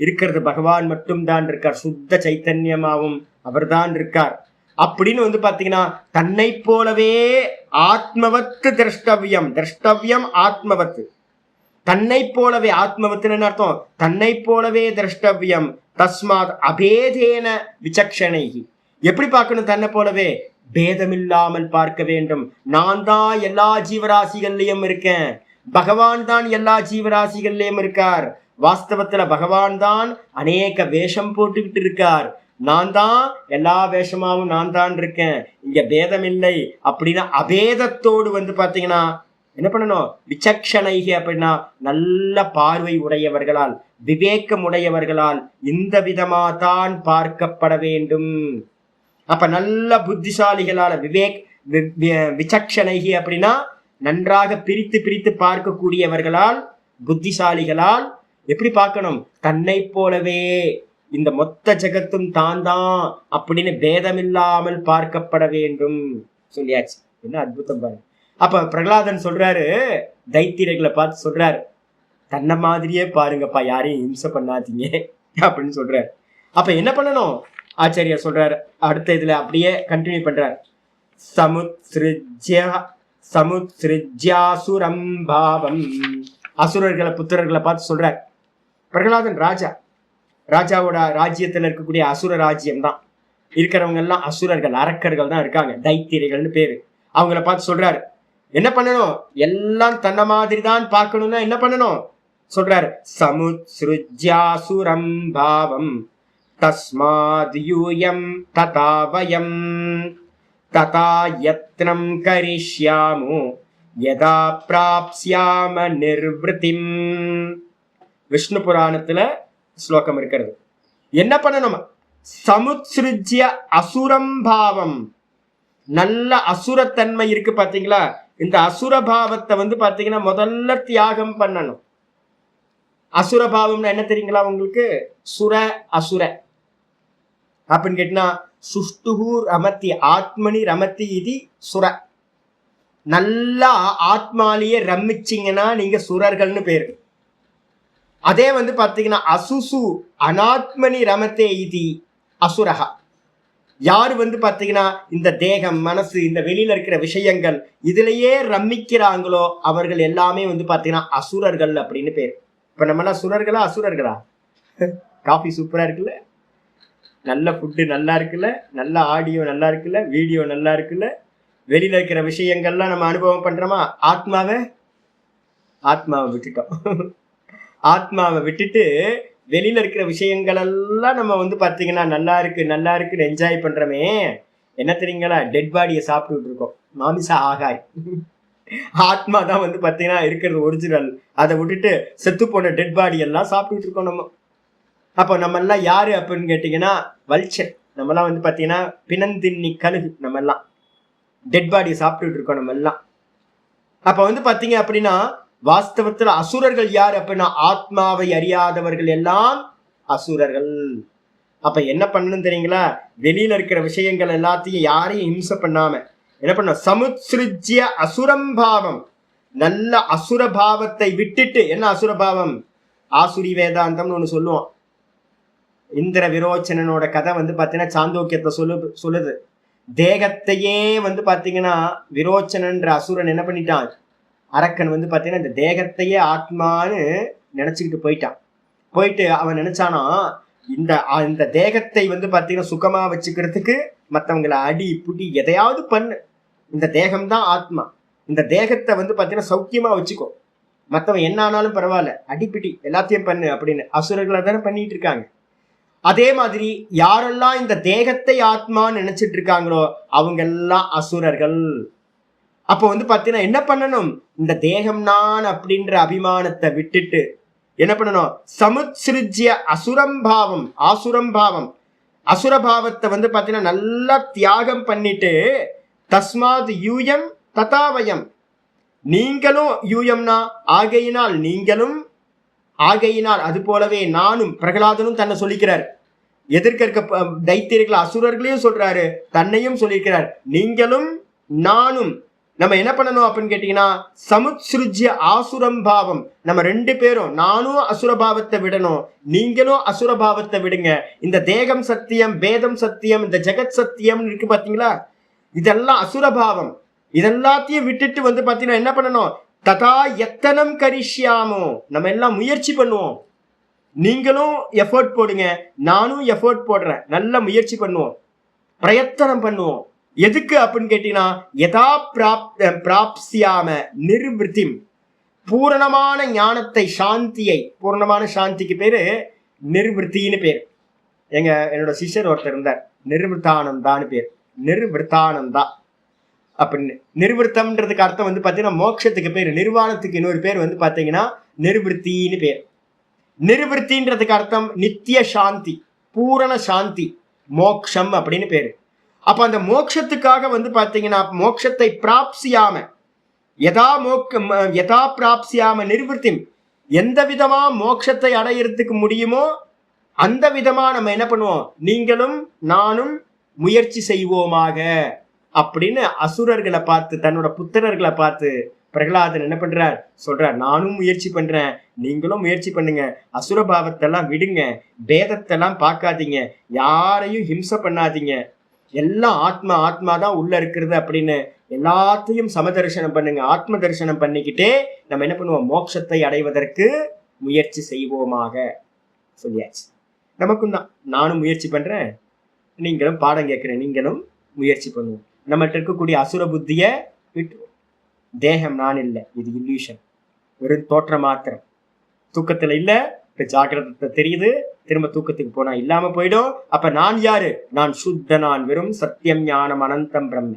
இருக்கிறது பகவான் மட்டும்தான் இருக்கார். சுத்த சைத்தன்யமாவும் அவர்தான் இருக்கார் அப்படின்னு வந்து பாத்தீங்கன்னா தன்னை போலவே ஆத்மவத்து திரஷ்டவியம். திரஷ்டவியம் ஆத்மவத்து, தன்னை போலவே. ஆத்மவத்துன்னு அர்த்தம் தன்னை போலவே திரஷ்டவியம். தஸ்மாத் அபேதேன விசக்ஷணைகி. எப்படி பார்க்கணும்? தன்னை போலவே பேதமில்லாமல் பார்க்க வேண்டும். நான் தான் எல்லா ஜீவராசிகள்லயும் இருக்கேன், பகவான் தான் எல்லா ஜீவராசிகள்லயும் இருக்கார். வாஸ்தவத்துல பகவான் தான் அநேக வேஷம் போட்டுக்கிட்டு இருக்கார். நான் தான் எல்லா வேஷமாவும் நான் தான் இருக்கேன், இங்க பேதம் இல்லை அப்படின்னா அபேதத்தோடு வந்து பாத்தீங்கன்னா என்ன பண்ணணும்? விசக்ஷணைகி அப்படின்னா நல்ல பார்வை உடையவர்களால், விவேகம் உடையவர்களால் இந்த விதமா தான் பார்க்கப்பட வேண்டும். அப்ப நல்ல புத்திசாலிகளால விசக்ஷணைகி அப்படின்னா நன்றாக பிரித்து பிரித்து பார்க்கக்கூடியவர்களால், புத்திசாலிகளால் எப்படி பார்க்கணும்? தன்னை போலவே இந்த மொத்த ஜகத்தும் தான் தான் அப்படின்னு பேதமில்லாமல் பார்க்கப்பட வேண்டும் சொல்லியாச்சு. என்ன அற்புதம் பாருங்க. அப்ப பிரகலாதன் சொல்றாரு, தைத்தியர்களை பார்த்து சொல்றாரு, தன்னை மாதிரியே பாருங்கப்பா, யாரையும் இம்சை பண்ணாதீங்க அப்படின்னு சொல்றாரு. அப்ப என்ன பண்ணணும்? ஆச்சாரியார் சொல்றாரு அடுத்த இதுல அப்படியே கண்டினியூ பண்றார். சமுத்ஸ்ருஜ்யாசுரம் பாவம். அசுரர்களை புத்திரர்களை பார்த்து சொல்றார். பிரகலாதன் ராஜாவோட ராஜ்யத்துல இருக்கக்கூடிய அசுர ராஜ்யம் தான் இருக்கிறவங்க எல்லாம் அசுரர்கள், அரக்கர்கள் தான் இருக்காங்க, தைத்தியர்கள்னு பேரு. அவங்கள பார்த்து சொல்றாரு என்ன பண்ணணும்? எல்லாம் தன்ன மாதிரி தான் பார்க்கணும்னா என்ன பண்ணணும் சொல்றாரு. சமுத்ஸ்ருஜ்யாசுரம் பாவம் தஸ்மாத் யூயம் ததா வயம் ததா யத்னம் கரிஷ்யாமு யதா பிராப்ஸ்யாம நிர்வ்ருதிம். விஷ்ணு புராணத்துல ஸ்லோகம் இருக்கிறது. என்ன பண்ணணும்? சமுத்ஸ்ருஜ்ய அசுரம் பாவம். நல்ல அசுரத்தன்மை இருக்கு பாத்தீங்களா? இந்த அசுரபாவத்தை வந்து பாத்தீங்கன்னா முதல்ல தியாகம் பண்ணணும். அசுரபாவம்னா என்ன தெரியுங்களா உங்களுக்கு? சுர அசுர அப்படின்னு கேட்டா சுஷ்டுஹு ரமத்தி ஆத்மனி ரமத்தி இது சுர. நல்லா ஆத்மாலேயே ரமிச்சிங்கன்னா நீங்க சுரர்கள்னு பேரு. அதே வந்து பாத்தீங்கன்னா அசுசு அனாத்மனி ரமத்தே இது அசுரகா. யாரு வந்து பாத்தீங்கன்னா இந்த தேகம் மனசு இந்த வெளியில இருக்கிற விஷயங்கள் இதுலயே ரமிக்கிறாங்களோ அவர்கள் எல்லாமே வந்து பாத்தீங்கன்னா அசுரர்கள் அப்படின்னு பேர். இப்ப நம்மளாம் சுரர்களா அசுரர்களா? காஃபி சூப்பரா இருக்குல்ல, நல்ல ஃபுட்டு நல்லா இருக்குல்ல, நல்ல ஆடியோ நல்லா இருக்குல்ல, வீடியோ நல்லா இருக்குல்ல, வெளியில இருக்கிற விஷயங்கள்லாம் நம்ம அனுபவம் பண்றோமா? ஆத்மாவை விட்டுட்டோம். ஆத்மாவை விட்டுட்டு வெளியில இருக்கிற விஷயங்கள் எல்லாம் நம்ம வந்து பாத்தீங்கன்னா நல்லா இருக்குன்னு என்ஜாய் பண்றோமே. என்ன தெரியுங்களா? டெட் பாடியை சாப்பிட்டுட்டு இருக்கோம், மாமிசா ஆகாய். ஆத்மா தான் வந்து பாத்தீங்கன்னா இருக்கிறது ஒரிஜினல். அதை விட்டுட்டு செத்து போன டெட் பாடி எல்லாம் சாப்பிட்டுட்டு இருக்கோம் நம்ம. அப்போ நம்ம எல்லாம் யாரு அப்படின்னு கேட்டீங்கன்னா வல்ச்சர். நம்ம எல்லாம் வந்து பாத்தீங்கன்னா பிணந்தின்னி கழுகு. நம்ம எல்லாம் டெட் பாடியை சாப்பிட்டுட்டு இருக்கோம் நம்ம எல்லாம். அப்ப வந்து பாத்தீங்க அப்படின்னா வாஸ்தவத்துல அசுரர்கள் யார் அப்படின்னா ஆத்மாவை அறியாதவர்கள் எல்லாம் அசுரர்கள். அப்ப என்ன பண்ணணும் தெரியுங்களா? வெளியில இருக்கிற விஷயங்கள் எல்லாத்தையும் யாரையும் இம்சை பண்ணாம என்ன பண்ண? சமுத்ஸ்ருஜ்ய அசுரம்பாவம். நல்ல அசுரபாவத்தை விட்டுட்டு. என்ன அசுரபாவம்? ஆசுரி வேதாந்தம்னு ஒண்ணு சொல்லுவோம். இந்திர விரோச்சனனோட கதை வந்து பாத்தீங்கன்னா சாந்தோக்கியத்தை சொல்லுது. தேகத்தையே வந்து பாத்தீங்கன்னா விரோச்சனன்ற அசுரன் என்ன பண்ணிட்டான்? அரக்கன் வந்து பாத்தீங்கன்னா இந்த தேகத்தையே ஆத்மான்னு நினைச்சுக்கிட்டு போயிட்டு அவன் நினைச்சானா இந்த தேகத்தை வந்து பாத்தீங்கன்னா சுகமா வச்சுக்கிறதுக்கு மற்றவங்களை அடி புடி எதையாவது பண்ணு, இந்த தேகம்தான் ஆத்மா, இந்த தேகத்தை வந்து பாத்தீங்கன்னா சௌக்கியமா வச்சுக்கோ, மற்றவன் என்ன ஆனாலும் பரவாயில்ல, அடிப்பிடி எல்லாத்தையும் பண்ணு அப்படின்னு அசுரர்களை தானே பண்ணிட்டு இருக்காங்க. அதே மாதிரி யாரெல்லாம் இந்த தேகத்தை ஆத்மான்னு நினைச்சிட்டு இருக்காங்களோ அவங்க எல்லாம் அசுரர்கள். அப்போ வந்து பாத்தீங்கன்னா என்ன பண்ணணும்? இந்த தேகம் நான் அப்படின்ற அபிமானத்தை விட்டுட்டு என்ன பண்ணணும்? சமுத்ஸ்ருஜ்ய அசுரம்பாவம் அசுரபாவத்தை வந்து பாத்தீங்கன்னா நல்லா தியாகம் பண்ணிட்டு தஸ்மாத் யூயம் ததாவயம். நீங்களும் யூயம்னா ஆகையினால், நீங்களும் ஆகையினால், அது போலவே நானும். பிரகலாதனும் தன்னை சொல்லிக்கிறார். எதிர்க்க இருக்க தைத்தியர்கள் அசுரர்களையும் சொல்றாரு, தன்னையும் சொல்லியிருக்கிறார். நீங்களும் நானும் நம்ம என்ன பண்ணணும் அப்படின்னு கேட்டீங்கன்னா, சமுத்ஸ்ருஜ்ய ஆசுரம் பாவம். நம்ம 2 பேரும், நானும் அசுரபாவத்தை விடணும், நீங்களும் அசுரபாவத்தை விடுங்க. இந்த தேகம் சத்தியம், பேதம் சத்தியம், இந்த ஜெகத் சத்தியம் இருக்கு பாத்தீங்களா, இதெல்லாம் அசுரபாவம். இதெல்லாத்தையும் விட்டுட்டு வந்து பாத்தீங்கன்னா என்ன பண்ணணும், ததா எத்தனம் கரிஷ்யாமோ, நம்ம எல்லாம் முயற்சி பண்ணுவோம். நீங்களும் எஃபோர்ட் போடுங்க, நானும் எஃபோர்ட் போடுறேன், நல்ல முயற்சி பண்ணுவோம், பிரயத்தனம் பண்ணுவோம். எதுக்கு அப்படின்னு கேட்டீங்கன்னா, யதா பிராப்ஸ்யாம நிர்விருத்திம், பூரணமான ஞானத்தை, சாந்தியை, பூரணமான சாந்திக்கு பேரு நிர்விருத்தின்னு பேர். என்னோட சிஷ்யர் ஒருத்தர் இருந்தார், நிர்விருத்தானந்தான்னு பேர், நிர்விருத்தானந்தா அப்படின்னு. நிர்விருத்தம்ன்றதுக்கு அர்த்தம் வந்து பாத்தீங்கன்னா மோட்சத்துக்கு பேர், நிர்வாணத்துக்கு இன்னொரு பேர் வந்து பாத்தீங்கன்னா நிர்விருத்தின்னு பேர். நிர்விருத்தின்றதுக்கு அர்த்தம் நித்திய சாந்தி, பூரண சாந்தி, மோக்ஷம் அப்படின்னு பேரு. அப்ப அந்த மோட்சத்துக்காக வந்து பாத்தீங்கன்னா, மோட்சத்தை பிராப்சியாம, யதா பிராப்சியாம நிர்விருத்தி, எந்த விதமா மோட்சத்தை அடையிறதுக்கு முடியுமோ அந்த விதமா நம்ம என்ன பண்ணுவோம், நீங்களும் நானும் முயற்சி செய்வோமாக அப்படின்னு அசுரர்களை பார்த்து, தன்னோட புத்திரர்களை பார்த்து பிரகலாதன் என்ன பண்றார், சொல்றார், நானும் முயற்சி பண்றேன், நீங்களும் முயற்சி பண்ணுங்க, அசுரபாவத்தெல்லாம் விடுங்க, பேதத்தெல்லாம் பார்க்காதீங்க, யாரையும் ஹிம்சை பண்ணாதீங்க, எல்லாம் ஆத்மா ஆத்மா தான் உள்ள இருக்கிறது அப்படின்னு எல்லாத்தையும் சமதர்சனம் பண்ணுங்க. ஆத்ம தரிசனம் பண்ணிக்கிட்டே நம்ம என்ன பண்ணுவோம், மோட்சத்தை அடைவதற்கு முயற்சி செய்வோமாக சொல்லியாச்சு. நமக்கும் தான், நானும் முயற்சி பண்றேன், நீங்களும் பாடம் கேட்கிறேன், நீங்களும் முயற்சி பண்ணுவோம். நம்மகிட்ட இருக்கக்கூடிய அசுர புத்திய விட்டுருவோம். தேகம் நான் இல்லை, இது இல்லூஷன், வெறும் தோற்ற மாத்திரம். தூக்கத்துல இல்ல, இப்ப ஜாக்கிரதை தெரியுது, திரும்ப தூக்கத்துக்கு போனா இல்லாம போயிடும். அப்ப நான் யாரு, நான் சுத்த, நான் வெறும் சத்தியம் ஞானம் அனந்தம் பிரம்ம,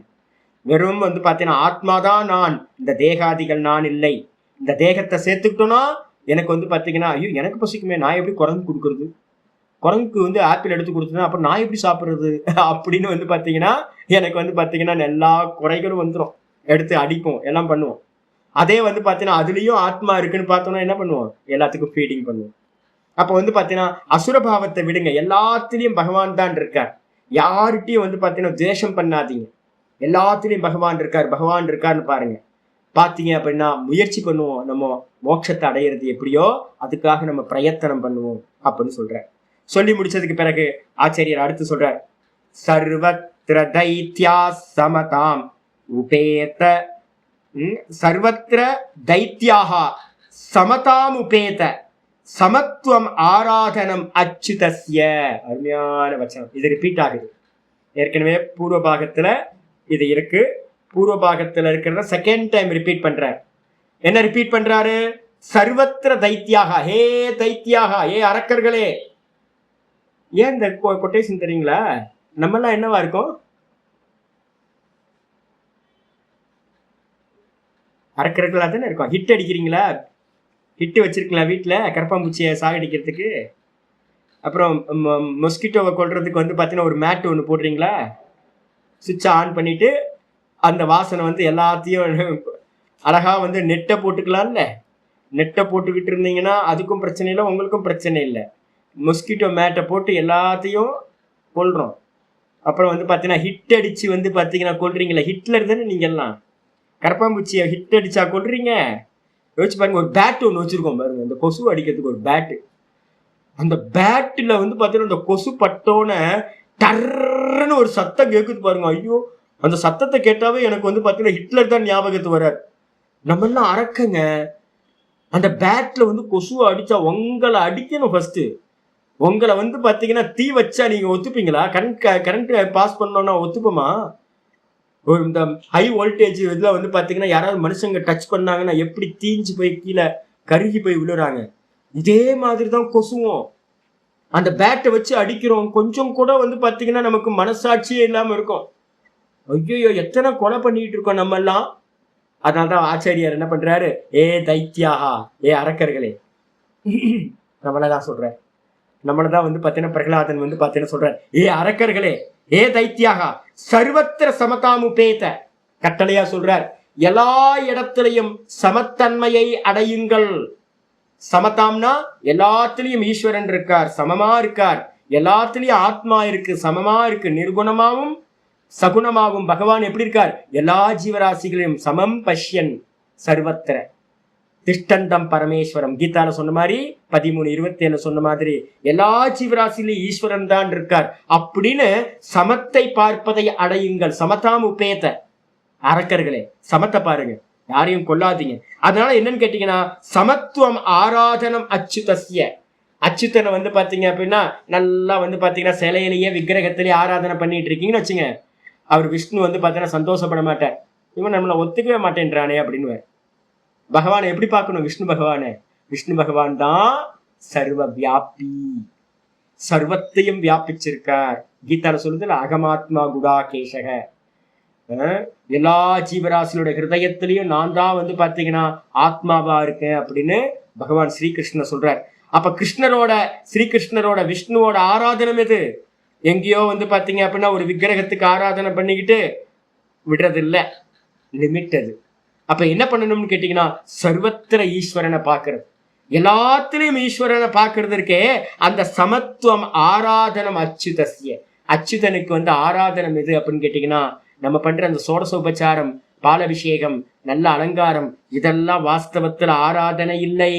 வெறும் வந்து பாத்தீங்கன்னா ஆத்மாதான் நான், இந்த தேகாதிகள் நான் இல்லை. இந்த தேகத்தை சேர்த்துக்கிட்டோம்னா எனக்கு வந்து பாத்தீங்கன்னா, ஐயோ எனக்கு பசிக்குமே, நான் எப்படி குரங்கு கொடுக்குறது, குரங்குக்கு வந்து ஆப்பிள் எடுத்து கொடுத்தேன்னா அப்புறம் நான் எப்படி சாப்பிட்றது அப்படின்னு வந்து பாத்தீங்கன்னா எனக்கு வந்து பாத்தீங்கன்னா எல்லா குறைகளும் வந்துடும், எடுத்து அடிப்போம், எல்லாம் பண்ணுவோம். அதே வந்து பாத்தீங்கன்னா அதுலயும் ஆத்மா இருக்குன்னு பார்த்தோம்னா என்ன பண்ணுவோம், எல்லாத்துக்கும் ஃபீடிங் பண்ணுவோம். அப்ப வந்து பாத்தீங்கன்னா அசுரபாவத்தை விடுங்க, எல்லாத்திலையும் பகவான் தான் இருக்கார். யார்கிட்டையும் வந்து பாத்தீங்கன்னா துவேஷம் பண்ணாதீங்க, எல்லாத்திலையும் பகவான் இருக்காருன்னு பாருங்க. பாத்தீங்க அப்படின்னா முயற்சி பண்ணுவோம், நம்ம மோட்சத்தை அடையிறது எப்படியோ அதுக்காக நம்ம பிரயத்தனம் பண்ணுவோம் அப்படின்னு சொல்ற. சொல்லி முடிச்சதுக்கு பிறகு ஆச்சாரியர் அடுத்து சொல்றார், சர்வத்ர தைத்யா சமதாம் உபேத, சர்வத்ர தைத்யாக சமதாம் உபேத சமத்துவம் ஆராதனம் அச்சுதஸ்ய. அருமையான வச்சனம், இது ரிப்பீட் ஆகுது. ஏற்கனவே பூர்வ பாகத்துல இது இருக்கு, பூர்வ பாகத்துல இருக்கிறத செகண்ட் டைம் ரிப்பீட் பண்றார். என்ன ரிப்பீட் பண்றாரு, சர்வத்திர தைத்தியாக, ஹே தைத்தியாக, ஏ அரக்கர்களே. ஏன் இந்த கொட்டேஷன் தெரியுங்களா, நம்ம எல்லாம் என்னவா இருக்கும், அரக்கர்களா தானே இருக்கும். ஹிட் அடிக்கிறீங்களா, ஹிட்டு வச்சிருக்கீங்களா வீட்டுல கரப்பாம்பூச்சியை சாகடிக்கிறதுக்கு, அப்புறம் மொஸ்கிட்டோவை கொல்றதுக்கு வந்து பாத்தீங்கன்னா ஒரு மேட் ஒன்று போடுறீங்களா, சுவிட்சை ஆன் பண்ணிட்டு அந்த வாசனை வந்து எல்லாத்தையும் அழகா வந்து நெட்டை போட்டுக்கலாம்ல, நெட்டை போட்டுக்கிட்டு இருந்தீங்கன்னா அதுக்கும் பிரச்சனை இல்லை, உங்களுக்கும் பிரச்சனை இல்லை. மொஸ்கிட்டோ மேட்டை போட்டு எல்லாத்தையும் கொல்றோம். அப்புறம் வந்து பார்த்தீங்கன்னா ஹிட் அடிச்சு வந்து பார்த்தீங்கன்னா கொல்றீங்களா, ஹிட்லர் தானே நீங்க எல்லாம். கரப்பாம்பூச்சியை ஹிட் அடிச்சா கொல்றீங்க. யோசிச்சு பாருங்க, ஒரு பேட் ஒன்று வச்சிருக்கோம் பாருங்க, அந்த கொசு அடிக்கிறதுக்கு ஒரு பேட்டு. அந்த பேட்டில் வந்து பார்த்தீங்கன்னா அந்த கொசு பட்டோன்னு டர்ன்னு ஒரு சத்தம் கேட்குது பாருங்க. ஐயோ, அந்த சத்தத்தை கேட்டாவே எனக்கு வந்து பார்த்தீங்கன்னா ஹிட்லர் தான் ஞாபகத்து வராது. நம்ம எல்லாம் அரக்கங்க. அந்த பேட்ல வந்து கொசுவை அடிச்சா உங்களை அடிக்கணும் ஃபர்ஸ்ட். உங்களை வந்து பார்த்தீங்கன்னா தீ வச்சா நீங்க ஒத்துப்பீங்களா, கரண்ட் பாஸ் பண்ணோம்னா ஒத்துப்போமா? இந்த ஹை வோல்டேஜ் இதில் வந்து பார்த்தீங்கன்னா யாராவது மனுஷங்க டச் பண்ணாங்கன்னா எப்படி தீஞ்சு போய் கீழே கருகி போய் விழுறாங்க. இதே மாதிரி தான் கொசுவும். அந்த பேட்டை வச்சு அடிக்கிறோம், கொஞ்சம் கூட வந்து பார்த்தீங்கன்னா நமக்கு மனசாட்சியே இல்லாமல் இருக்கும். ஐயோ, எத்தனை கொலை பண்ணிட்டு இருக்கோம் நம்ம எல்லாம். அதனால்தான் ஆச்சாரியார் என்ன பண்றாரு, ஏ தைத்தியாகா, ஏ அரக்கர்களே, நம்மளதான் சொல்றாரு. நம்மளதான் வந்து பார்த்தீங்கன்னா பிரகலாதன் வந்து பார்த்தீங்கன்னா சொல்றாரு, ஏ அரக்கர்களே, ஏ தைத்தியாகா சர்வத்திர சமதாமுபேத, கட்டளையா சொல்றார், எல்லா இடத்திலையும் சமத்தன்மையை அடையுங்கள். சமதாம்னா எல்லாத்திலையும் ஈஸ்வரன் இருக்கார், சமமா இருக்கார், எல்லாத்திலையும் ஆத்மா இருக்கு, சமமா இருக்கு, நிர்குணமாவும் சகுணமாகும் பகவான் எப்படி இருக்கார்? எல்லா ஜீவராசிகளையும் சமம் பஷ்யன் சர்வத்திர திஷ்டந்தம் பரமேஸ்வரம். கீதால சொன்ன மாதிரி 13:27 சொன்ன மாதிரி எல்லா ஜீவராசிலையும் ஈஸ்வரன் தான் இருக்கார் அப்படின்னு சமத்தை பார்ப்பதை அடையுங்கள். சமதாம் உபேத. அரக்கர்களே, சமத்தை பாருங்க, யாரையும் கொல்லாதீங்க. அதனால என்னன்னு கேட்டீங்கன்னா, சமத்துவம் ஆராதனம் அச்சுதஸ்ய. அச்சுத்தனை பாத்தீங்க அப்படின்னா நல்லா பாத்தீங்கன்னா சிலையிலேயே விக்கிரகத்திலேயே ஆராதனை பண்ணிட்டு இருக்கீங்கன்னு வச்சுங்க, அவர் விஷ்ணு பாத்தீங்கன்னா சந்தோஷப்பட மாட்டார். இவன் நம்மளை ஒத்துக்கவே மாட்டேன்றானே அப்படின்னு. பகவானை எப்படி பார்க்கணும்? விஷ்ணு பகவானை, விஷ்ணு பகவான் தான் சர்வ வியாபி, சர்வத்தையும் வியாபிச்சிருக்கார். கீதால சொல்லுதுல அகமாத்மா குடா கேசக. எல்லா ஜீவராசியோட ஹிருதயத்திலையும் நான் தான் பாத்தீங்கன்னா ஆத்மாவா இருக்கேன் அப்படின்னு பகவான் ஸ்ரீகிருஷ்ணர் சொல்றார். அப்ப கிருஷ்ணரோட, ஸ்ரீகிருஷ்ணரோட விஷ்ணுவோட ஆராதனம் எது? எங்கேயோ பாத்தீங்க அப்படின்னா ஒரு விக்கிரகத்துக்கு ஆராதனை பண்ணிக்கிட்டு விடுறது இல்ல, லிமிட் அது. அப்ப என்ன பண்ணணும்னு கேட்டீங்கன்னா, சர்வத்திர ஈஸ்வரனை பார்க்கறது, எல்லாத்திலையும் ஈஸ்வரனை பார்க்கறது இருக்கே, அந்த சமத்துவம் ஆராதனம் அச்சுதஸ்ய. அச்சுதனுக்கு ஆராதனம் எது அப்படின்னு கேட்டீங்கன்னா, நம்ம பண்ற அந்த சோடசோபச்சாரம், பாலபிஷேகம், நல்ல அலங்காரம், இதெல்லாம் வாஸ்தவத்துல ஆராதனை இல்லை.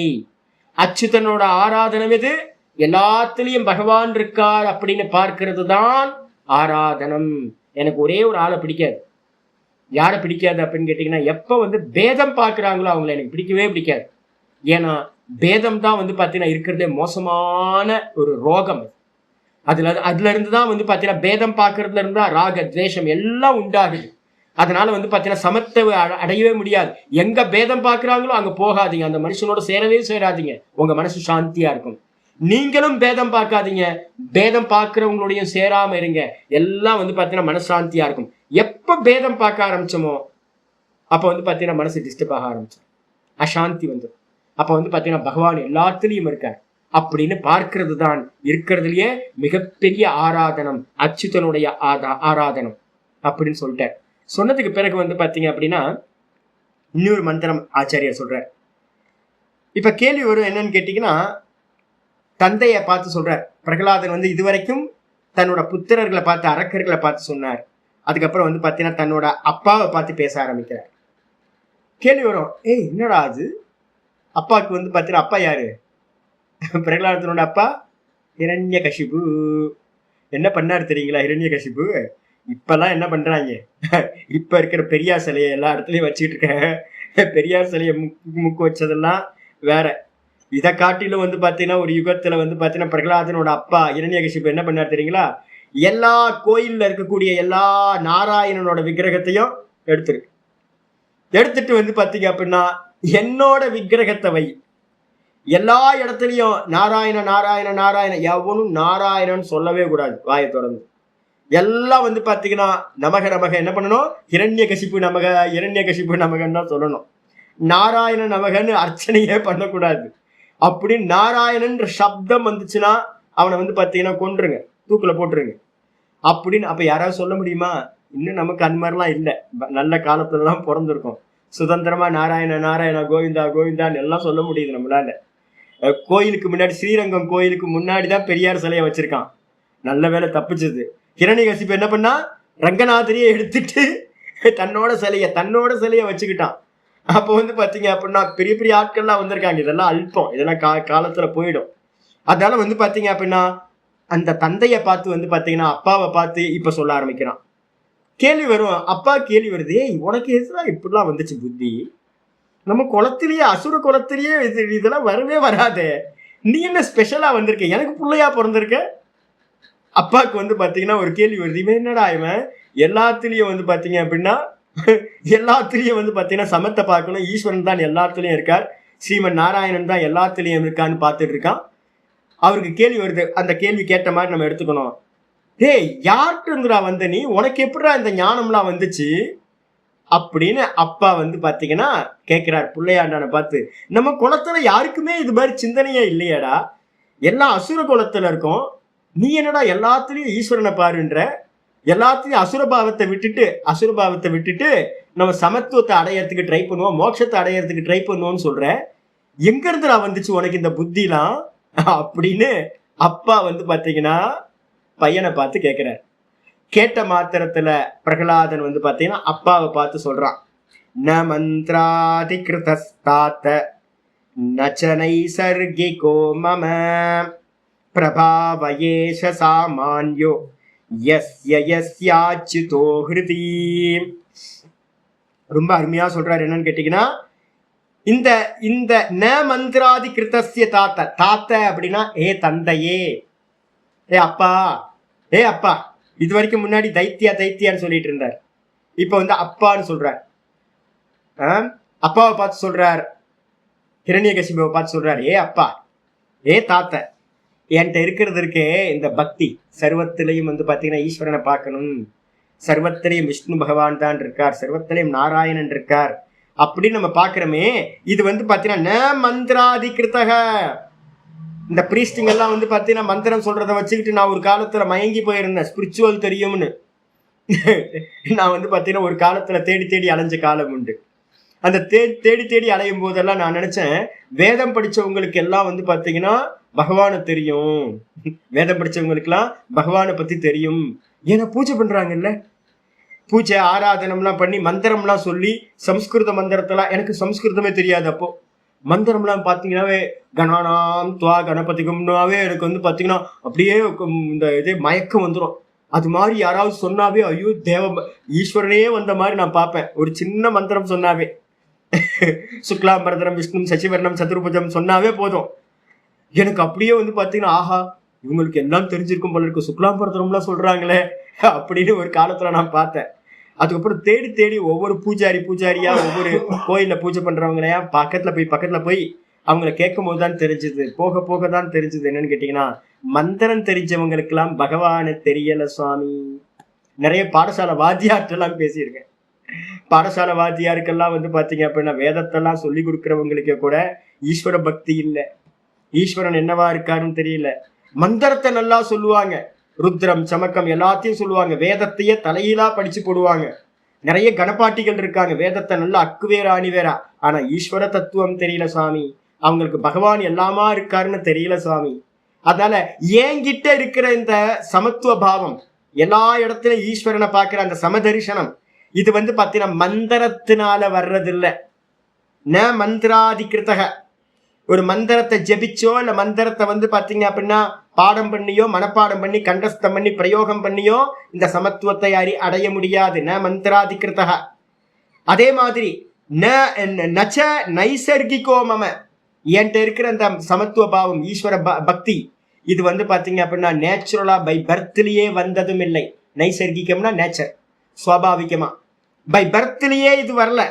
அச்சுதனோட ஆராதனம் எது? எல்லாத்திலையும் பகவான் இருக்கார் அப்படின்னு பார்க்கிறது தான் ஆராதனம். எனக்கு ஒரே ஒரு ஆளை பிடிக்காது. யாரை பிடிக்காது அப்படின்னு கேட்டீங்கன்னா, எப்ப பேதம் பார்க்குறாங்களோ அவங்கள எனக்கு பிடிக்கவே பிடிக்காது. ஏன்னா பேதம் தான் பார்த்தீங்கன்னா இருக்கிறதே மோசமான ஒரு ரோகம். அதுல இருந்து தான் பார்த்தீங்கன்னா பேதம் பார்க்கறதுல இருந்தா ராக துவேஷம் எல்லாம் உண்டாகுது. அதனால பார்த்தீங்கன்னா சமத்தை அடையவே முடியாது. எங்க பேதம் பார்க்குறாங்களோ அங்க போகாதீங்க, அந்த மனுஷனோட சேரவே சேராதீங்க, உங்க மனசு சாந்தியா இருக்கும். நீங்களும் பேதம் பார்க்காதீங்க, பேதம் பார்க்கிறவங்களுடைய சேராம இருங்க, எல்லாம் பார்த்தீங்கன்னா மனசாந்தியா இருக்கும். எப்ப பேதம் பார்க்க ஆரம்பிச்சோமோ அப்ப பார்த்தீங்கன்னா மனசு டிஸ்டர்ப் ஆக ஆரம்பிச்சோம், அசாந்தி வந்துடும். அப்ப பார்த்தீங்கன்னா பகவான் எல்லாத்துலயும் இருக்கார் அப்படின்னு பார்க்கிறது தான் இருக்கிறதுலயே மிகப்பெரிய ஆராதனம், அச்சுதனுடைய ஆராதனம் அப்படின்னு சொல்லிட்டார். சொன்னதுக்கு பிறகு பார்த்தீங்க அப்படின்னா இன்னொரு மந்திரம் ஆச்சாரியர் சொல்றார். இப்ப கேள்வி வரும், என்னன்னு கேட்டீங்கன்னா, தந்தையை பார்த்து சொல்றார் பிரகலாதன் இதுவரைக்கும் தன்னோட புத்திரர்களை பார்த்து, அரக்கர்களை பார்த்து சொன்னார். அதுக்கப்புறம் பார்த்தீங்கன்னா தன்னோட அப்பாவை பார்த்து பேச ஆரம்பிக்கிறார். கேள்வி வரும், என்னடா அது? அப்பாவுக்கு பார்த்தீங்கன்னா அப்பா யாரு? பிரகலாதனோட அப்பா ஹிரண்யகசிபு. என்ன பண்ணாரு தெரியுங்களா ஹிரண்யகசிபு? இப்பெல்லாம் என்ன பண்றாங்க, இப்ப இருக்கிற பெரியார் சிலையை எல்லா இடத்துலயும் வச்சுட்டு இருக்க, பெரியார் சிலையை முக்கு வச்சதெல்லாம் வேற. இதை காட்டிலும் பாத்தீங்கன்னா ஒரு யுகத்துல பாத்தீங்கன்னா பிரகலாதனோட அப்பா ஹிரண்யகசிபு என்ன பண்ணாரு தெரியுங்களா? எல்லா கோயில்ல இருக்கக்கூடிய எல்லா நாராயணனோட விக்கிரகத்தையும் எடுத்துட்டு பாத்தீங்க அப்படின்னா என்னோட விக்கிரகத்தை வை, எல்லா இடத்துலயும் நாராயண நாராயண நாராயண, எவனும் நாராயணன் சொல்லவே கூடாது வாயை தொடர்ந்து. எல்லாம் பாத்தீங்கன்னா நமக நமக என்ன பண்ணணும், ஹிரண்யகசிபு நமக, ஹிரண்யகசிபு நமகன்னு தான் சொல்லணும். நாராயண நமகன்னு அர்ச்சனையே பண்ணக்கூடாது. அப்படி நாராயணன்ற சப்தம் வந்துச்சுன்னா அவனை பாத்தீங்கன்னா கொன்றுங்க, தூக்குல போட்டுருங்க அப்படின்னு. அப்ப யாராவது சொல்ல முடியுமா? இன்னும் நமக்கு அந்த மாதிரிலாம் இல்லை, நல்ல காலத்துலலாம் பிறந்திருக்கோம், சுதந்திரமா நாராயண நாராயண கோவிந்தா கோவிந்தான்னு எல்லாம் சொல்ல முடியுது நம்மளால. கோயிலுக்கு முன்னாடி, ஸ்ரீரங்கம் கோயிலுக்கு முன்னாடிதான் பெரியார் சிலையை வச்சிருக்கான், நல்ல வேலை தப்பிச்சது. ஹிரண்யகசிபு என்ன பண்ணா, ரங்கநாதரையே எடுத்துட்டு தன்னோட சிலையை வச்சுக்கிட்டான். அப்போ பாத்தீங்க அப்படின்னா பெரிய பெரிய ஆட்கள்லாம் வந்திருக்காங்க. இதெல்லாம் அல்பம், இதெல்லாம் காலத்துல போயிடும். அதனால பாத்தீங்க அப்படின்னா அந்த தந்தையை பார்த்து பாத்தீங்கன்னா அப்பாவை பார்த்து இப்ப சொல்ல ஆரம்பிக்கிறான். கேள்வி வரும், அப்பா கேள்வி வருது, உனக்கு எதுதான் இப்படிலாம் வந்துச்சு புத்தி? நம்ம குளத்திலேயே, அசுர குளத்திலேயே இதெல்லாம் வரவே வராது, நீ என்ன ஸ்பெஷலா வந்திருக்க, எனக்கு பிள்ளையா பிறந்திருக்க? அப்பாவுக்கு பாத்தீங்கன்னா ஒரு கேள்வி வருது, இவன் என்னடா இவன் எல்லாத்துலயும் பாத்தீங்க அப்படின்னா எல்லாத்துலயும் பாத்தீங்கன்னா சமத்தை பார்க்கணும், ஈஸ்வரன் தான் எல்லாத்துலயும் இருக்கார், ஸ்ரீமன் நாராயணன் தான் எல்லாத்துலயும் இருக்கான்னு பார்த்துட்டு இருக்கான். அவருக்கு கேள்வி வருது, அந்த கேள்வி கேட்ட மாதிரி நம்ம எடுத்துக்கணும். யார்கிட்ட இருந்துடா வந்த நீ, உனக்கு எப்படிடா இந்த ஞானம்லாம் வந்துச்சு அப்படின்னு அப்பா பாத்தீங்கன்னா கேட்கிறார் பிள்ளையாண்டான பார்த்து. நம்ம குலத்துல யாருக்குமே இது மாதிரி சிந்தனையே இல்லையாடா, எல்லாம் அசுர குலத்துல இருக்கும், நீ என்னடா எல்லாத்துலயும் ஈஸ்வரனை பாருன்ற, எல்லாத்தையும் அசுரபாவத்தை விட்டுட்டு நம்ம சமத்துவத்தை அடையறதுக்கு ட்ரை பண்ணுவோம், மோட்சத்தை அடையறதுக்கு ட்ரை பண்ணுவோம்னு சொல்ற, எங்க இருந்துடா வந்துச்சு உனக்கு இந்த புத்திலாம் அப்படின்னு அப்பா பாத்தீங்கன்னா பையனை பார்த்து கேட்கிறார். கேட்ட மாத்திரத்துல பிரகலாதன் வந்து பாத்தீங்கன்னா அப்பாவை பார்த்து சொல்றான், ந மந்திராதி கிருதஸ்தாத்த நச்சனை சர்கிகோ மம பிரபாவயேஷ சாமான்யோ யஸ்ய யஸ்யாச்சுதோ ஹிருதி. ரொம்ப அருமையா சொல்றாரு. என்னன்னு கேட்டீங்கன்னா, இந்த இந்த ந மந்திராதி கிருத்தஸ்ய தாத்த, தாத்த அப்படின்னா ஏ தந்தையே, ஏ அப்பா, ஏ அப்பா. இது வரைக்கும் முன்னாடி தைத்தியான்னு சொல்லிட்டு இருந்தார். இப்ப வந்து அப்பான்னு சொல்றார். அப்பாவை பார்த்து சொல்றார், ஹிரண்யகசிபுவை பார்த்து சொல்றார், ஏ அப்பா, ஏ தாத்த. என்கிட்ட இருக்கிறது இருக்கே இந்த பக்தி, சர்வத்திலையும் வந்து பாத்தீங்கன்னா ஈஸ்வரனை பார்க்கணும், சர்வத்திலையும் விஷ்ணு பகவான் தான் இருக்கார், சர்வத்திலையும் நாராயணன் இருக்கார் அப்படின்னு நம்ம பாக்குறோமே. இது வந்து பாத்தீங்கன்னா ந மந்திராதி கிருத்தக. இந்த பிரீஸ்டிங் எல்லாம் வந்து பாத்தீங்கன்னா மந்திரம் சொல்றதை வச்சுக்கிட்டு நான் ஒரு காலத்துல மயங்கி போயிருந்தேன், ஸ்பிரிச்சுவல் தெரியும்னு. நான் வந்து பாத்தீங்கன்னா ஒரு காலத்துல தேடி தேடி அலைஞ்ச காலம் உண்டு. அந்த தேடி தேடி அலையும் போதெல்லாம் நான் நினைச்சேன், வேதம் படிச்சவங்களுக்கு எல்லாம் வந்து பாத்தீங்கன்னா பகவானை தெரியும், வேதம் படிச்சவங்களுக்கு எல்லாம் பகவானை பத்தி தெரியும். ஏன்னா பூஜை பண்றாங்கல்ல, பூஜை ஆராதனம்லாம் பண்ணி மந்திரம்லாம் சொல்லி சம்ஸ்கிருத மந்திரத்தெல்லாம், எனக்கு சம்ஸ்கிருதமே தெரியாது. அப்போ மந்திரம்லாம் பார்த்தீங்கன்னாவே கணானாம் துவா கணபதிகம்னாவே எனக்கு வந்து பார்த்தீங்கன்னா அப்படியே இந்த இதே மயக்கம் வந்துடும். அது மாதிரி யாராவது சொன்னாவே ஐயோ ஈஸ்வரனே வந்த மாதிரி நான் பார்ப்பேன். ஒரு சின்ன மந்திரம் சொன்னாவே, சுக்லாம்பரதரம் விஷ்ணு சசிவர்ணம் சதுர்புஜம் சொன்னாவே போதும், எனக்கு அப்படியே வந்து பார்த்தீங்கன்னா ஆஹா இவங்களுக்கு எல்லாம் தெரிஞ்சிருக்கும் போல இருக்கு, சுக்லாம்பரதரம்லாம் சொல்றாங்களே அப்படின்னு ஒரு காலத்துல நான் பார்த்தேன். அதுக்கப்புறம் தேடி தேடி ஒவ்வொரு பூஜாரியா ஒவ்வொரு கோயில்ல பூஜை பண்றவங்களையா பக்கத்துல போய் அவங்கள கேட்கும் போதுதான் தெரிஞ்சது, போக போக தான் தெரிஞ்சது. என்னன்னு கேட்டீங்கன்னா, மந்திரம் தெரிஞ்சவங்களுக்கு எல்லாம் பகவானு தெரியல சுவாமி. நிறைய பாடசாலை வாத்தியார்ட்டெல்லாம் பேசியிருக்கேன். பாடசாலை வாத்தியாருக்கெல்லாம் வந்து பாத்தீங்க அப்படின்னா வேதத்தெல்லாம் சொல்லி கொடுக்குறவங்களுக்கு கூட ஈஸ்வர பக்தி இல்லை, ஈஸ்வரன் என்னவா இருக்காருன்னு தெரியல. மந்திரத்தை நல்லா சொல்லுவாங்க, ருத்ரம் சமக்கம் எல்லாத்தையும் சொல்லுவாங்க, வேதத்தையே தலையிலா படிச்சு போடுவாங்க. நிறைய கணப்பாட்டிகள் இருக்காங்க, வேதத்தை நல்லா அக்குவேரா அணிவேரா. ஆனா ஈஸ்வர தத்துவம் தெரியல சுவாமி, அவங்களுக்கு பகவான் எல்லாமா இருக்காருன்னு தெரியல சுவாமி. அதனால ஏங்கிட்ட இருக்கிற இந்த சமத்துவ பாவம், எல்லா இடத்துலயும் ஈஸ்வரனை பார்க்கிற அந்த சமதரிசனம், இது வந்து பாத்தீங்கன்னா மந்திரத்தினால வர்றதில்லை. ந மந்திராதி கிருத்தக. ஒரு மந்திரத்தை ஜபிச்சோ இல்ல மந்திரத்தை வந்து பாத்தீங்க அப்படின்னா பாடம் பண்ணியோ மனப்பாடம் பண்ணி கண்டஸ்தம் பண்ணி பிரயோகம் பண்ணியோ இந்த சமத்துவத்தை அடைய முடியாது. ந மந்திராதி கிருத்தக. அதே மாதிரி நச்ச நைசர்கிகோ மம, என்கிட்ட இருக்கிற அந்த சமத்துவ பாவம் ஈஸ்வர பக்தி, இது வந்து பாத்தீங்க அப்படின்னா நேச்சுரலா பை பர்த்லயே வந்ததும் இல்லை. நைசர்கிகம்னா நேச்சர், சுவாபாவிகமா. பை பர்த்லயே இது வரல.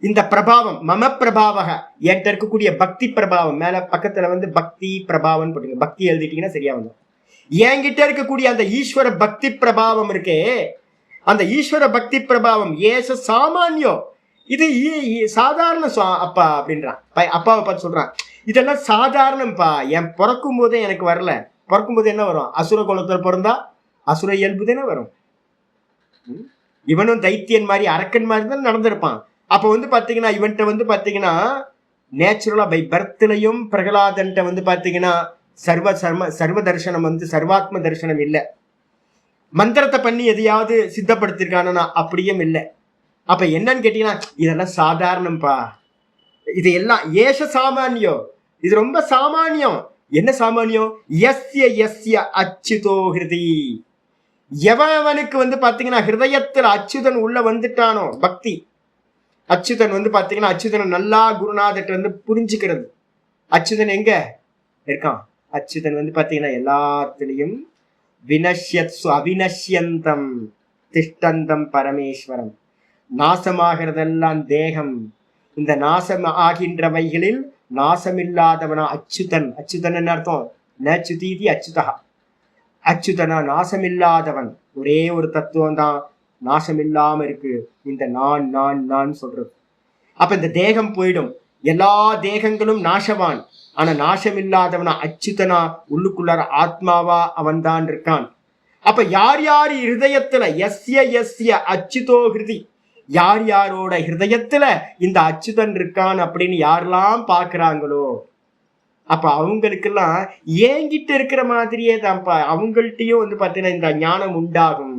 இந்த பிரபாவம் மம பிரபாவக, என்கிட்ட இருக்கக்கூடிய பக்தி பிரபாவம், மேல பக்கத்துல வந்து பக்தி பிரபாவம் போட்டுங்க, பக்தி எழுதிட்டீங்கன்னா சரியா வந்துடும். என்கிட்ட இருக்கக்கூடிய அந்த ஈஸ்வர பக்தி பிரபாவம் இருக்கே, அந்த ஈஸ்வர பக்தி பிரபாவம் ஏச சாமானியோ, இது சாதாரண அப்பா அப்படின்றான். அப்பாவை பார்த்து சொல்றான், இதெல்லாம் சாதாரணம்ப்பா, என் பிறக்கும் போதே எனக்கு வரல. பிறக்கும் போது என்ன வரும்? அசுர குலத்துல பிறந்தா அசுர இயல்பு தானே வரும். இவனும் தைத்தியன் மாதிரி அரக்கன் மாதிரி தான் நடந்திருப்பான். அப்ப வந்து பாத்தீங்கன்னா இவன்ட்ட வந்து பாத்தீங்கன்னா நேச்சுரலா பை பர்த்லயும் பிரகலாதன்ட்ட வந்து பாத்தீங்கன்னா சர்வ தரிசனம் வந்து சர்வாத்ம தரிசனம் இல்லை. மந்திரத்தை பண்ணி எதையாவது சித்தப்படுத்திருக்கானா? அப்படியும் இல்லை. அப்ப என்னன்னு கேட்டீங்கன்னா, இதெல்லாம் சாதாரணம்ப்பா, இது எல்லாம் ஏஷ சாமானியோ, இது ரொம்ப சாமானியம். என்ன சாமானியம்? யஸ்ய யஸ்ய அச்சுதோ ஹிருதி. எவனுக்கு வந்து பாத்தீங்கன்னா ஹிருதயத்துல அச்சுதன் உள்ள வந்துட்டானோ, பக்தி அச்சுதன் வந்து பாத்தீங்கன்னா அச்சுதனை நல்லா குருநாதர்கிட்ட இருந்து புரிஞ்சுக்கிறது. அச்சுதன் எங்க இருக்கான்? அச்சுதன் வந்து பாத்தீங்கன்னா எல்லாத்திலையும் அவினஷ்யந்தம் திஷ்டந்தம் பரமேஸ்வரம். நாசமாகிறதெல்லாம் தேகம், இந்த நாசம் ஆகின்றவைகளில் நாசமில்லாதவனா அச்சுதன். அச்சுதன் என்ன அர்த்தம்? நச்சுதீதி அச்சுதா, அச்சுதனா நாசமில்லாதவன். ஒரே ஒரு தத்துவம் தான் நாசம் இல்லாம இருக்கு, இந்த நான் நான் நான் சொல்றது. அப்ப இந்த தேகம் போயிடும், எல்லா தேகங்களும் நாசவான். ஆனா நாசம் இல்லாதவனா அச்சுதனா, உள்ளுக்குள்ளார ஆத்மாவா அவன் தான் இருக்கான். அப்ப யார் யார் ஹிருதயத்துல எஸ்ய எஸ்ய அச்சுதோ ஹிருதி, யார் யாரோட ஹிருதயத்துல இந்த அச்சுதன் இருக்கான் அப்படின்னு யாரெல்லாம் பாக்குறாங்களோ, அப்ப அவங்களுக்கெல்லாம் ஏங்கிட்ட இருக்கிற மாதிரியே தான்ப்பா அவங்கள்ட்டையும் வந்து பாத்தீங்கன்னா இந்த ஞானம் உண்டாகும்.